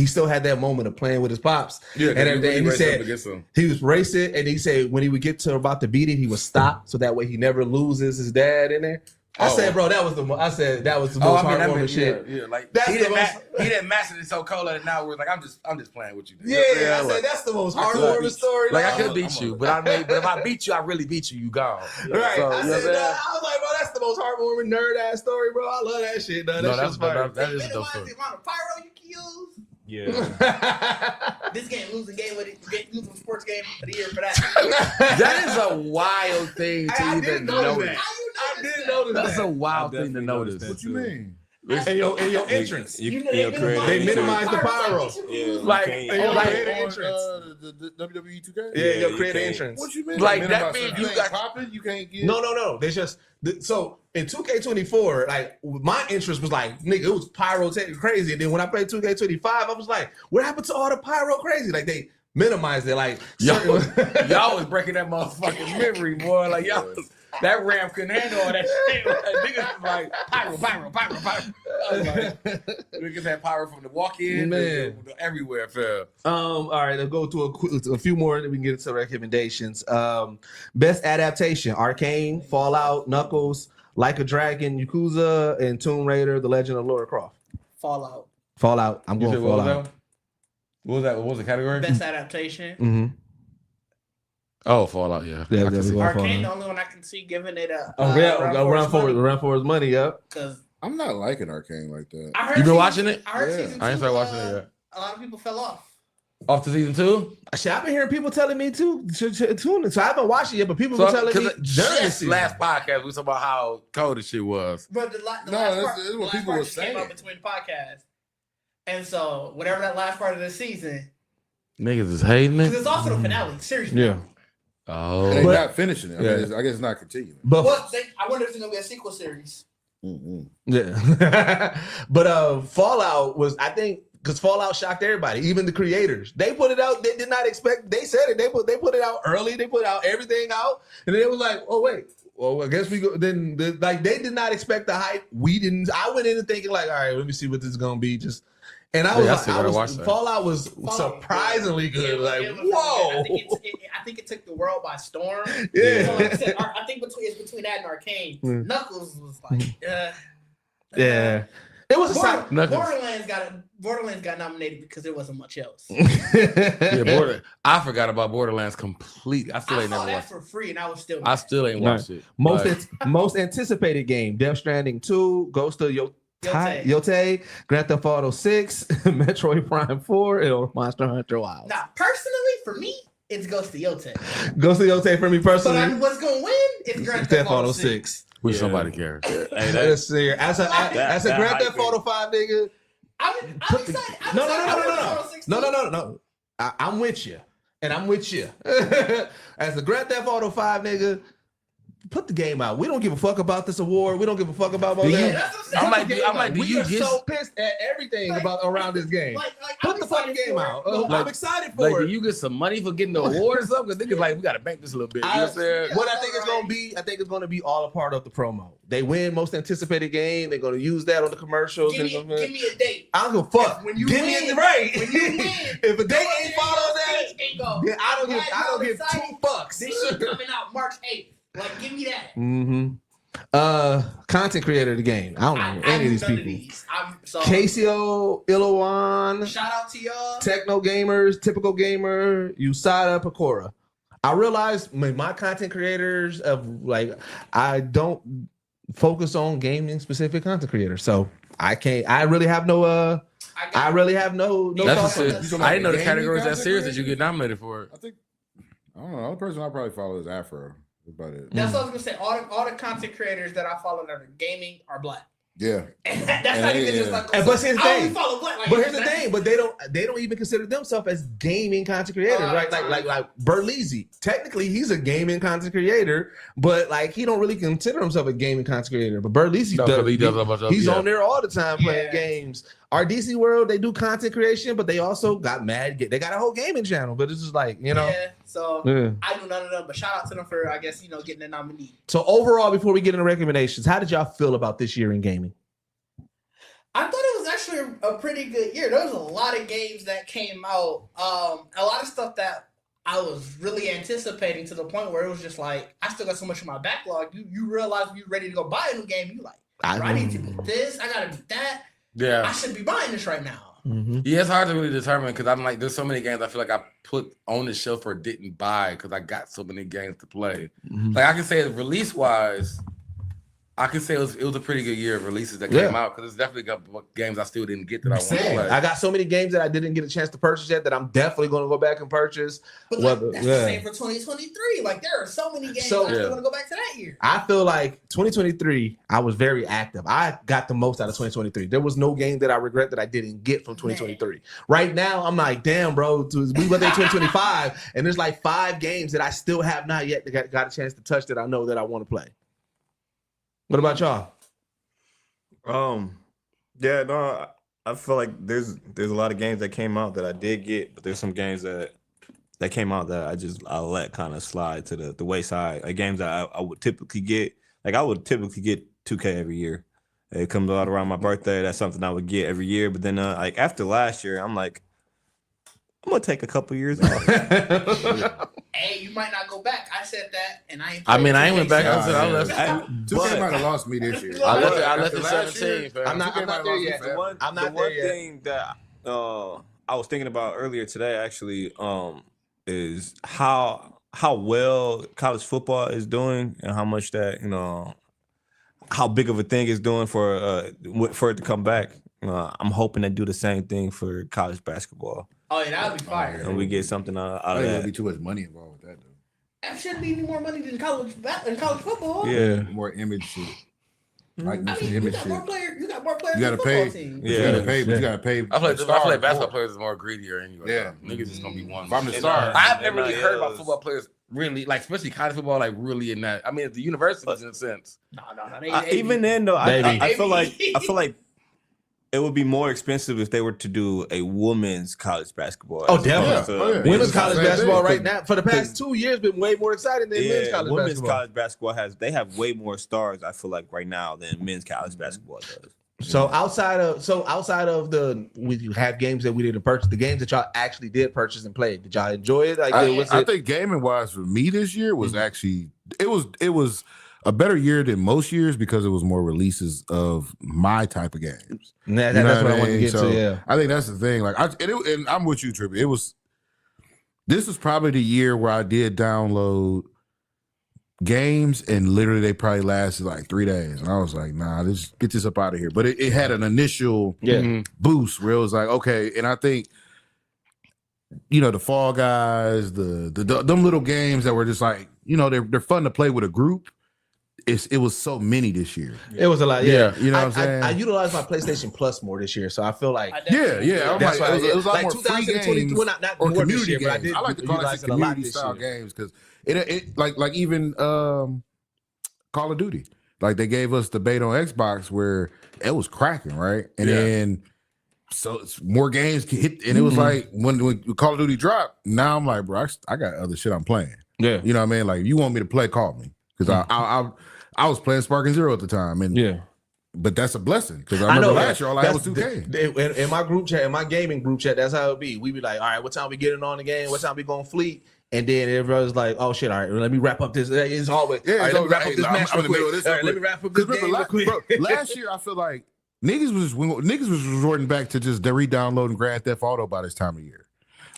still had that moment of playing with his pops. Yeah, and everything. And he said he was racing, and he said when he would get to about to beat it, he would stop so that way he never loses his dad in there. I said, bro, that was the most heartwarming shit. Yeah, like he didn't master it so cold at it now. Where it's like I'm just playing with you. Yeah, I said that's the most heartwarming story. Like I could beat you, but if I beat you, I really beat you. You gone. Right. So, I was like, bro, that's the most heartwarming nerd ass story, bro. I love that shit. No, that's fire. That is a dope story. The amount of pyro you can use. Yeah. This game losing sports game of the year for that. That is a wild thing to even notice. I did notice that. That's a wild thing to notice. What you mean? In your entrance, they minimize the pyro. Yeah, like the WWE 2K. Yeah, your creative entrance. What you mean? Like that means you got popping. You can't get. No. They just so in 2K24, like my interest was like, nigga, it was pyrotechnic crazy. And then when I played 2K25, I was like, what happened to all the pyro crazy? Like they minimized it. Like y'all was breaking that motherfucking memory, boy. Like y'all was. That ramp couldn't handle all that shit. Like, niggas was like, pyro. I was like, niggas had pyro from the walk-in to everywhere, fam. All right, let's go to a few more, then we can get into recommendations. Best adaptation: Arcane, Fallout, Knuckles, Like a Dragon, Yakuza, and Tomb Raider: The Legend of Lara Croft. Fallout. I'm going Fallout. What was that? What was the category? Best adaptation. Mm-hmm. Oh, Fallout, yeah. Arcane, the only one I can see giving it a run for his money, yep. Because I'm not liking Arcane like that. You been watching it? I heard season 2, I ain't started watching it yet. A lot of people fell off. Off to season 2? Shit, I've been hearing people telling me too to tune in. So I haven't watched it yet, but people been telling me just last podcast we talking about how cold the shit was. But the last what people were saying came up between podcasts, and so whatever that last part of the season, niggas is hating it. because it's also the finale. Seriously, Yeah. Oh, they're not finishing it. I guess it's not continuing. But I wonder if it's gonna be a sequel series. yeah. But Fallout was, I think, because Fallout shocked everybody, even the creators. They put it out. They did not expect. They said it. They put it out early. They put out everything out, and then it was like, oh wait. Well, I guess we go. Then like they did not expect the hype. We didn't. I went in thinking like, all right, let me see what this is gonna be. Just. And Fallout was surprisingly good. Like, whoa! I think it took the world by storm. Yeah. So like I said, I think it's between that and Arcane. Knuckles was like, yeah. It was Borderlands got nominated because there wasn't much else. I forgot about Borderlands completely. I still ain't never watched it for free, and I was still. I still ain't watched it. Most anticipated game: Death Stranding 2, Ghost of Yote, Grand Theft Auto 6, Metroid Prime 4, and Monster Hunter Wilds. Now, personally, for me, it's Ghost of Yote. Ghost of Yote for me personally. But what's gonna win? It's Grand Theft Auto 6. Which somebody cares. Let's see. As a Grand Theft Auto 5 nigga. I'm excited. No. I'm with you. And I'm with you. As a Grand Theft Auto 5 nigga, put the game out. We don't give a fuck about this award. We don't give a fuck about all that. We are so pissed at everything around this game. Put the fucking game out. I'm excited for it. Do you get some money for getting the award or something? Because niggas like, we got to bank this a little bit. You know what I'm saying? What I think it's going to be all a part of the promo. They win most anticipated game. They're going to use that on the commercials. Give me a date. I don't give a fuck. When you give win, me it right. When you win, if a date ain't followed that, then I don't give 2 fucks. This shit coming out March 8th. Like, give me that. Content creator of the game. I don't know any of these people. Casio, Illawan. Shout out to y'all. Techno Gamers, Typical Gamer, Usada, Pecora. I realized my content creators of like, I don't focus on gaming specific content creators. So I really have no thoughts on this. I didn't know the categories that serious that you get nominated for it. I don't know. The only person I probably follow is Afro. About it. That's what I was gonna say. All the content creators that I follow that are gaming are black. Yeah, and that's not even just like. But here's the thing. But here's the thing. But they don't even consider themselves as gaming content creators, right? Like Berlizzi. Technically, he's a gaming content creator, but like he don't really consider himself a gaming content creator. But Berlizzi does. He's on there all the time playing games. Our DC World, they do content creation, but they also got they got a whole gaming channel. But it's just like, you know. Yeah, so I do none of them, but shout out to them for, I guess, getting a nominee. So overall, before we get into recommendations, how did y'all feel about this year in gaming? I thought it was actually a pretty good year. There was a lot of games that came out. A lot of stuff that I was really anticipating, to the point where it was just like, I still got so much in my backlog. You realize when you're ready to go buy a new game, you like, I need to beat this. I got to beat that. Yeah, I should be buying this right now. Mm-hmm. Yeah, it's hard to really determine because I'm like, there's so many games I feel like I put on the shelf or didn't buy because I got so many games to play. Mm-hmm. Like I can say release wise, I can say it was a pretty good year of releases that came out, because it's definitely got games I still didn't get that I want to play. I got so many games that I didn't get a chance to purchase yet that I'm definitely going to go back and purchase. But that's the same for 2023. Like, there are so many games I still want to go back to that year. I feel like 2023, I was very active. I got the most out of 2023. There was no game that I regret that I didn't get from 2023. Man. Right now, I'm like, damn, bro, we went there 2025, and there's like 5 games that I still have not yet got a chance to touch that I know that I want to play. What about y'all? Yeah, no, I feel like there's a lot of games that came out that I did get, but there's some games that came out that I let kind of slide to the wayside. Like games that I would typically get. Like I would typically get 2K every year. It comes out around my birthday. That's something I would get every year. But then like after last year, I'm like, I'm gonna take a couple years off. Hey, you might not go back. I said that, and I ain't. I ain't went back. I left. 2K might have lost me this year. I left at 17. I'm not there yet. I'm not there yet. One thing that I was thinking about earlier today, actually, is how well college football is doing, and how much that how big of a thing it's doing for it to come back. I'm hoping they do the same thing for college basketball. Oh yeah, that would be fire. And we get something out I of think there'll that. be too much money involved with that though. That shouldn't be any more money than college football. Yeah. More image shit. Like I mean, you image got shit. more players. You got more players. You than gotta the football pay. team. You gotta pay, but you gotta pay. I feel the like basketball more. players is more greedier anyway. Yeah. Niggas is gonna be one. If I'm the And, star, I've never really They're heard not about football players really, like, especially college football, like really in that. I mean, at the universities in a sense. No. Even then, though, Baby. I feel like it would be more expensive if they were to do a women's college basketball. Oh, as definitely. opposed to Oh, yeah. Women's college Same basketball thing. right now for the past 2 years been way more exciting than men's college women's basketball. college basketball have way more stars. I feel like right now than men's college basketball does. So outside of we have games that we didn't purchase, the games that y'all actually did purchase and play. Did y'all enjoy it? Like, I think gaming wise for me this year was actually it was a better year than most years because it was more releases of my type of games. that's You know what I wanted to mean? get So, to. Yeah. I think that's the thing. Like, and I'm with you, Trippy. This was probably the year where I did download games, and literally they probably lasted like 3 days, and I was like, nah, get this up out of here. But it had an initial boost where it was like, okay, and I think the Fall Guys, the them little games that were just like, they're fun to play with a group. It was so many this year. It was a lot. Yeah. You know what I'm saying? I utilized my PlayStation Plus more this year, so I feel like Yeah. that's why it was a lot like more free 2020, games well, not or more this community year, but I games. did I like to call utilize it it a lot community this style year. games because it like even Call of Duty. Like they gave us the beta on Xbox where it was cracking, right? And then so it's more games can hit, and it was like when Call of Duty dropped. Now I'm like, bro, I got other shit I'm playing. Yeah. You know what I mean? Like, if you want me to play, call me because I was playing Sparking Zero at the time, and but that's a blessing because I remember last year all I had was 2K. In my group chat, in my gaming group chat, that's how it be. We be like, all right, what time we getting on the game? What time we going fleet? And then everybody's like, oh shit, all right, let me wrap up this. It's always, all right, let me wrap up this match real quick. All right, let me wrap up this game real quick. Bro, last year I feel like niggas was resorting back to just re-downloading Grand Theft Auto by this time of year.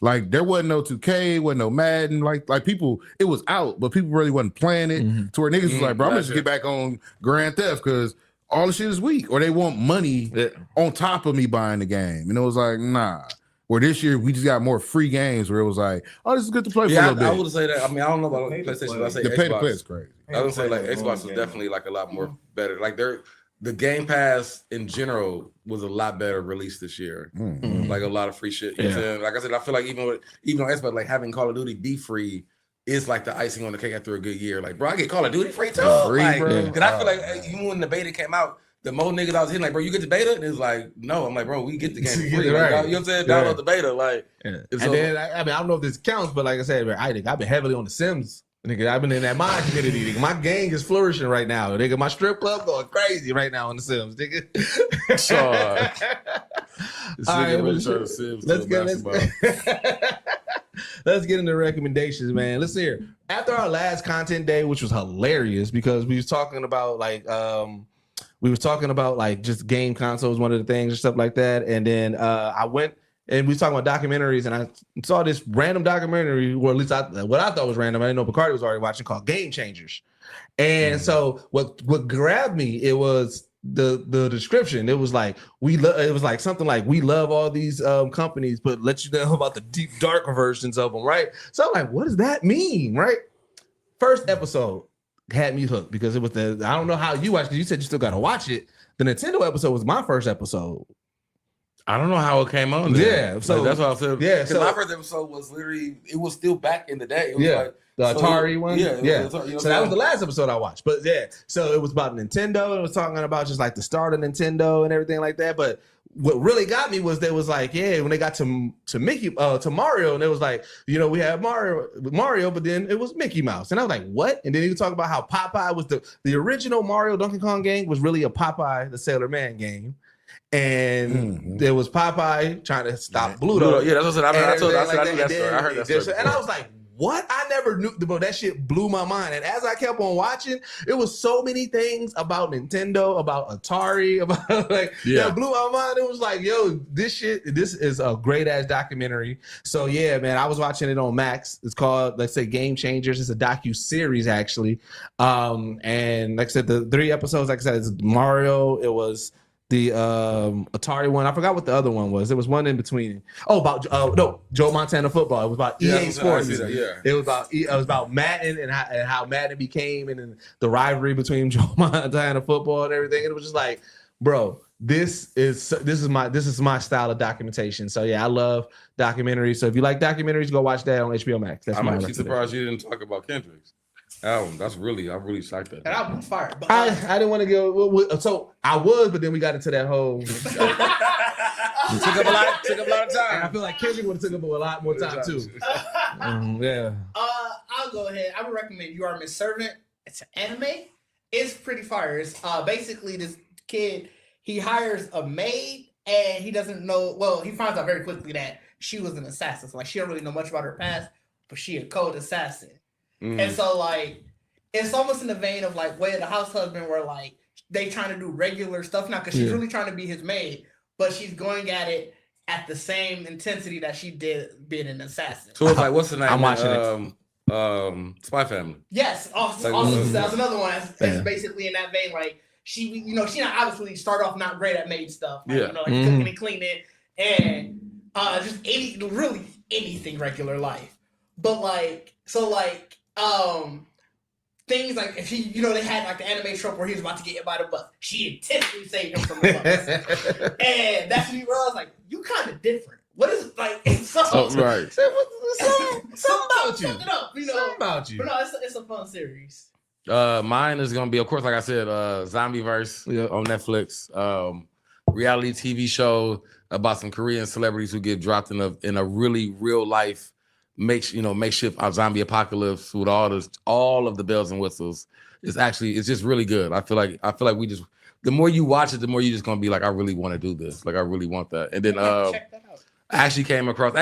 Like there wasn't no 2K, wasn't no Madden. Like people, it was out, but people really wasn't playing it. To where niggas was like, bro, I'm gonna just get back on Grand Theft because all the shit is weak, or they want money on top of me buying the game. And it was like, nah. Where this year we just got more free games where it was like, oh, this is good to play for a little bit. I would say that. I mean, I don't know about PlayStation, but I say The Xbox. pay to play is crazy. I would say like Xbox was definitely like a lot more better. Like the Game Pass in general was a lot better released this year. Like a lot of free shit. You know what I'm saying? Like I said, I feel like even on Xbox, like having Call of Duty be free is like the icing on the cake after a good year. Like, bro, I get Call of Duty free too. Like, cause I feel like even when the beta came out, the more niggas I was hitting, like, bro, you get the beta? And it's like, no. I'm like, bro, we get the game for free. Like, you know what I'm saying? Download the beta. Like, and then I mean, I don't know if this counts, but like I said, I've been heavily on the Sims. Nigga, I've been in that mind community. Nigga. My gang is flourishing right now. Nigga, my strip club going crazy right now on the Sims. Nigga. Let's get into recommendations, man. Let's hear. After our last content day, which was hilarious because we was talking about just game consoles, one of the things and stuff like that. And then I went and we was talking about documentaries, and I saw this random documentary, or at least what I thought was random. I didn't know Bacardi was already watching, called Game Changers. And so what grabbed me, it was the description. It was like it was like something like, we love all these companies, but let you know about the deep dark versions of them, right? So I'm like, what does that mean, right? First episode had me hooked because it was I don't know how you watched it. You said you still got to watch it. The Nintendo episode was my first episode. I don't know how it came on there. Yeah, so like, that's what I said. Yeah, so my first episode was literally, it was still back in the day. It was like the Atari one. Yeah. So that was the last episode I watched. But yeah, so it was about Nintendo. It was talking about just like the start of Nintendo and everything like that. But what really got me was they was like, when they got to Mickey, to Mario, and it was like, we had Mario, but then it was Mickey Mouse, and I was like, what? And then he was talking about how Popeye was the original Mario Donkey Kong game was really a Popeye the Sailor Man game. And there was Popeye trying to stop Bluto. Yeah, that's what I said. I knew that story. I heard that story. And I was like, what? I never knew, bro. That shit blew my mind. And as I kept on watching, it was so many things about Nintendo, about Atari, about that blew my mind. It was like, yo, this is a great ass documentary. So yeah, man, I was watching it on Max. It's called, let's say, Game Changers. It's a docu-series actually. And like I said, the 3 episodes, like I said, it's Mario. It was The Atari one. I forgot what the other one was. There was one in between. Oh, about Joe Montana football. It was about EA Sports. It was about Madden and how Madden became, and then the rivalry between Joe Montana football and everything. And it was just like, bro, this is my style of documentation. So yeah, I love documentaries. So if you like documentaries, go watch that on HBO Max. That's I'm my actually surprised you didn't talk about Kendrick's album. I really psyched that. That album's fire. But I didn't want to go. So I was, but then we got into that whole. took up a lot of time. And I feel like Kendrick would have took up a lot more time too. Yeah. I'll go ahead. I would recommend You Are Miss Servant. It's an anime. It's pretty fire. It's basically this kid. He hires a maid, and he doesn't know. Well, he finds out very quickly that she was an assassin. So like, she don't really know much about her past, but she a code assassin. And so, like, it's almost in the vein of, like, Way of the House Husband, where, like, they trying to do regular stuff now because she's really trying to be his maid, but she's going at it at the same intensity that she did being an assassin. So it's like, what's the name? I'm watching it. Spy Family. Yes. Also, that's another one. It's basically in that vein, like, she not obviously start off not great at maid stuff. Like, like cooking and cleaning and just anything regular life. But, like, so, like, things like if he, they had like the anime trope where he was about to get hit by the bus. She intentionally saved him from the bus, and that's when he realized like you kind of different. What is it like? It's something right. Something about you. Something about you. But no, it's a fun series. Mine is gonna be, of course, like I said, Zombieverse on Netflix. Reality TV show about some Korean celebrities who get dropped in a really real life makeshift zombie apocalypse with all of the bells and whistles. It's just really good. I feel like the more you watch it, the more you're just gonna be like, I really want to do this. Like I really want that. And then check that out. I actually came across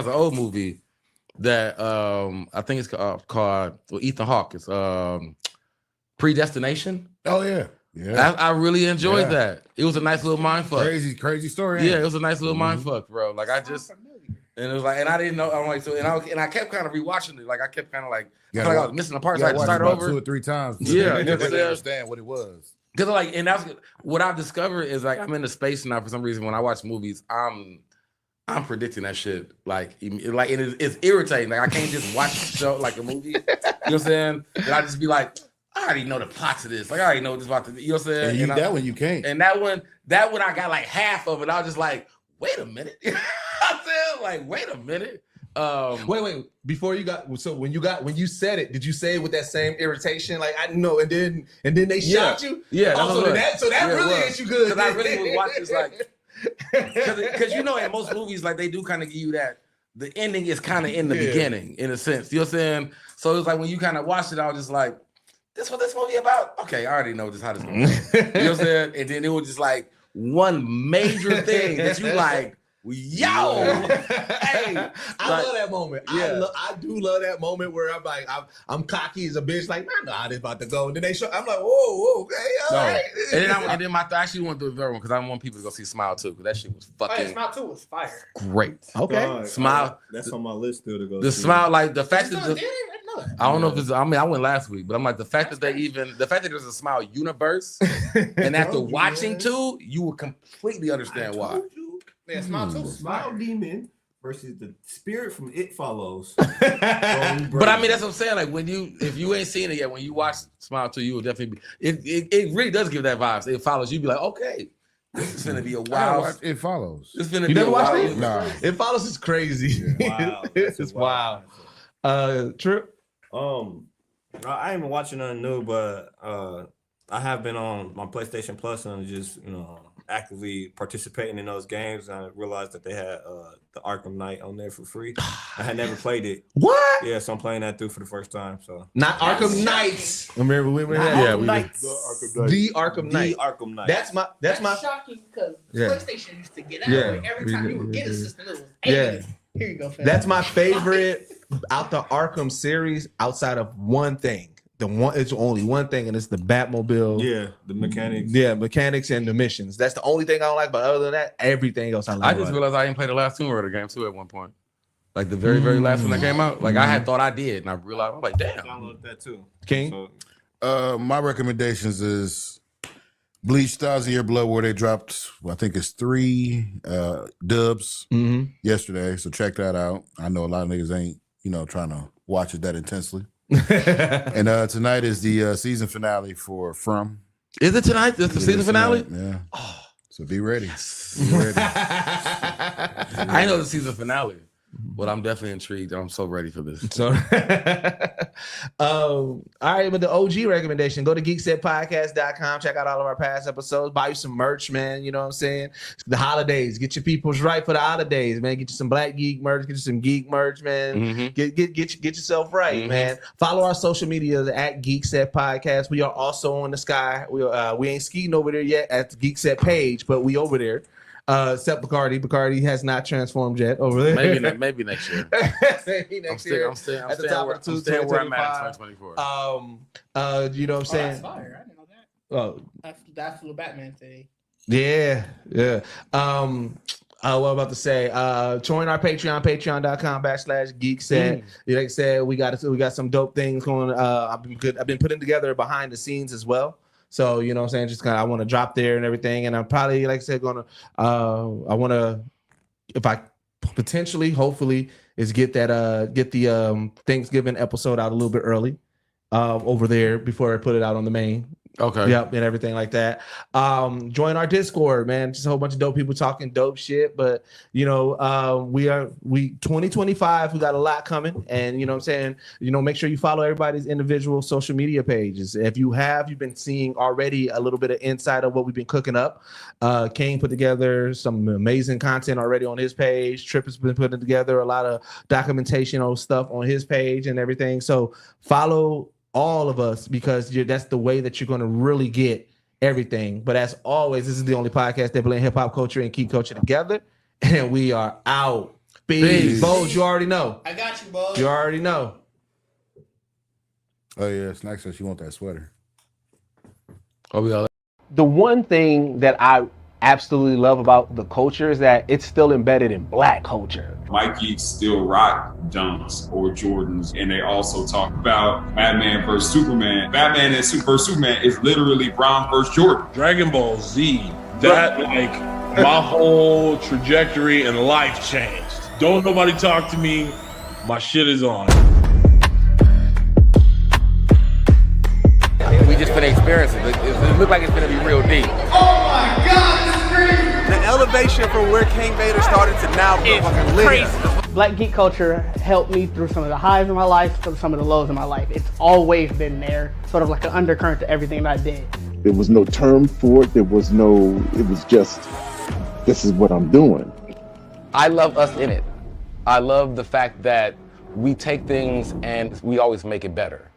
an old movie that I think it's called Ethan Hawke. It's Predestination. Oh yeah. Yeah. I really enjoyed that. It was a nice little mind fuck. Crazy story. Yeah, it was a nice little mind fuck, bro. Like and it was like, and I didn't know. I'm like, so, and I kept kind of rewatching it. Like I kept kind of like, I was missing the parts. So I had to start over 2 or 3 times. Yeah, I never really understand what it was. Because like, and that's what I've discovered is like I'm in the space now. For some reason, when I watch movies, I'm predicting that shit. Like it's irritating. Like I can't just watch a show like a movie. You know what I'm saying? And I just be like, I already know the plots of this. Like I already know what this about to be. You know what I'm saying? And that one you can't. And that one I got like half of it. I was just like, wait a minute. I said, like, wait a minute. Wait. Before you got when you said it, did you say it with that same irritation? Like I know, and then they shot you. Yeah. So that really is you good. Because I really was watching this like, because in most movies like they do kind of give you that the ending is kind of in the beginning in a sense. You know what I'm saying? So it was like when you kind of watched it, I was just like, this what this movie about? Okay, I already know how this going. You know what I'm saying? And then it was just like one major thing that you like. Yo, hey, I love that moment. Yeah. I do love that moment where I'm like, I'm cocky as a bitch. Like, I know how this about to go. And then they show. I'm like, whoa, okay, all right. And then I actually went through the third one because I want people to go see Smile 2 because that shit was fucking. Smile 2 was fire. Great. Okay, Smile. That's on my list still to go. The Smile, like the fact that I don't know if it's. I mean, I went last week, but I'm like the fact that there's a Smile universe, and after watching 2, you will completely understand why. Yeah, Smile 2. Smile Demon versus the spirit from It Follows. But I mean, that's what I'm saying. Like if you ain't seen it yet, when you watch Smile 2, you will definitely be. It really does give that vibes. It follows. You be like, okay, this is gonna be a wild. It Follows. It's gonna you be never a watched wild. it? Nah. It Follows is crazy. Wow, it's wild. Trip. I ain't been watching nothing new, but I have been on my PlayStation Plus and just actively participating in those games. And I realized that they had the Arkham Knight on there for free. I had never played it. What? Yeah, so I'm playing that through for the first time. So not Arkham Knights. Remember we were Arkham we Knights. The Arkham Knight. The Arkham Knight. That's my shocking because PlayStation used to get out every time you would get a system. It was yeah. Here you go, fam. That's my favorite out the Arkham series. Outside of one thing, it's only one thing, and it's the Batmobile. Yeah, the mechanics. Yeah, mechanics and the missions. That's the only thing I don't like. But other than that, everything else I like. I just realized I didn't play the last Tomb Raider game too at one point. Like the very last one that came out. Like I had thought I did, and I realized I'm like, damn. Download that too. King. My recommendations is Bleach 1,000 Year Blood War. They dropped, I think it's 3 dubs yesterday. So check that out. I know a lot of niggas ain't, trying to watch it that intensely. And tonight is the season finale for From. Is it tonight? That's the season finale? Yeah. Oh. So be ready. Be ready. I know the season finale, but I'm definitely intrigued. I'm so ready for this. So, all right, but the OG recommendation, go to geeksetpodcast.com, check out all of our past episodes, buy you some merch, man. You know what I'm saying? The holidays, get your peoples right for the holidays, man. Get you some Black Geek merch, get you some geek merch, man. Get yourself right, man. Follow our social media at Geekset Podcast. We are also on the sky. We ain't skiing over there yet at the Geekset page, but we over there. Except Bacardi. Bacardi has not transformed yet over there. Maybe next year. Maybe next year. I'm staying at the top of the where I'm at in 2024. You know what I'm saying? That's fire. I didn't know that. Oh, that's the Batman today. Yeah. What I'm about to say, join our Patreon, patreon.com/geekset. Like I said, we got some dope things going. I've been putting together behind the scenes as well. So, you know what I'm saying? Just kind of, I want to drop there and everything. And I'm probably, like I said, I want to, if I potentially, hopefully, is get the Thanksgiving episode out a little bit early over there before I put it out on the main. Okay. Yep, and everything like that. Join our Discord, man. Just a whole bunch of dope people talking dope shit. But we 2025, we got a lot coming. And you know what I'm saying? Make sure you follow everybody's individual social media pages. If you've been seeing already a little bit of insight of what we've been cooking up. Kane put together some amazing content already on his page. Tripp has been putting together a lot of documentation on stuff on his page and everything. So follow all of us, because that's the way that you're going to really get everything. But as always, this is the only podcast that blend hip hop culture and keep culture together. And we are out. Peace. Bones, you already know. I got you, Bones. You already know. Oh yeah, Snack says she want that sweater. Oh, we all. The one thing that I absolutely love about the culture is that it's still embedded in Black culture. White geeks still rock Dunks or Jordans, and they also talk about Batman versus Superman. Batman and versus Superman is literally Brown versus Jordan. Dragon Ball Z, that my whole trajectory and life changed. Don't nobody talk to me, my shit is on. We just finna experience it. It look like it's gonna be real deep. Oh my God, this is crazy. The elevation from where King Vader started to now fucking crazy. Black geek culture helped me through some of the highs of my life, through some of the lows of my life. It's always been there, sort of like an undercurrent to everything that I did. There was no term for it. It was just, this is what I'm doing. I love us in it. I love the fact that we take things and we always make it better.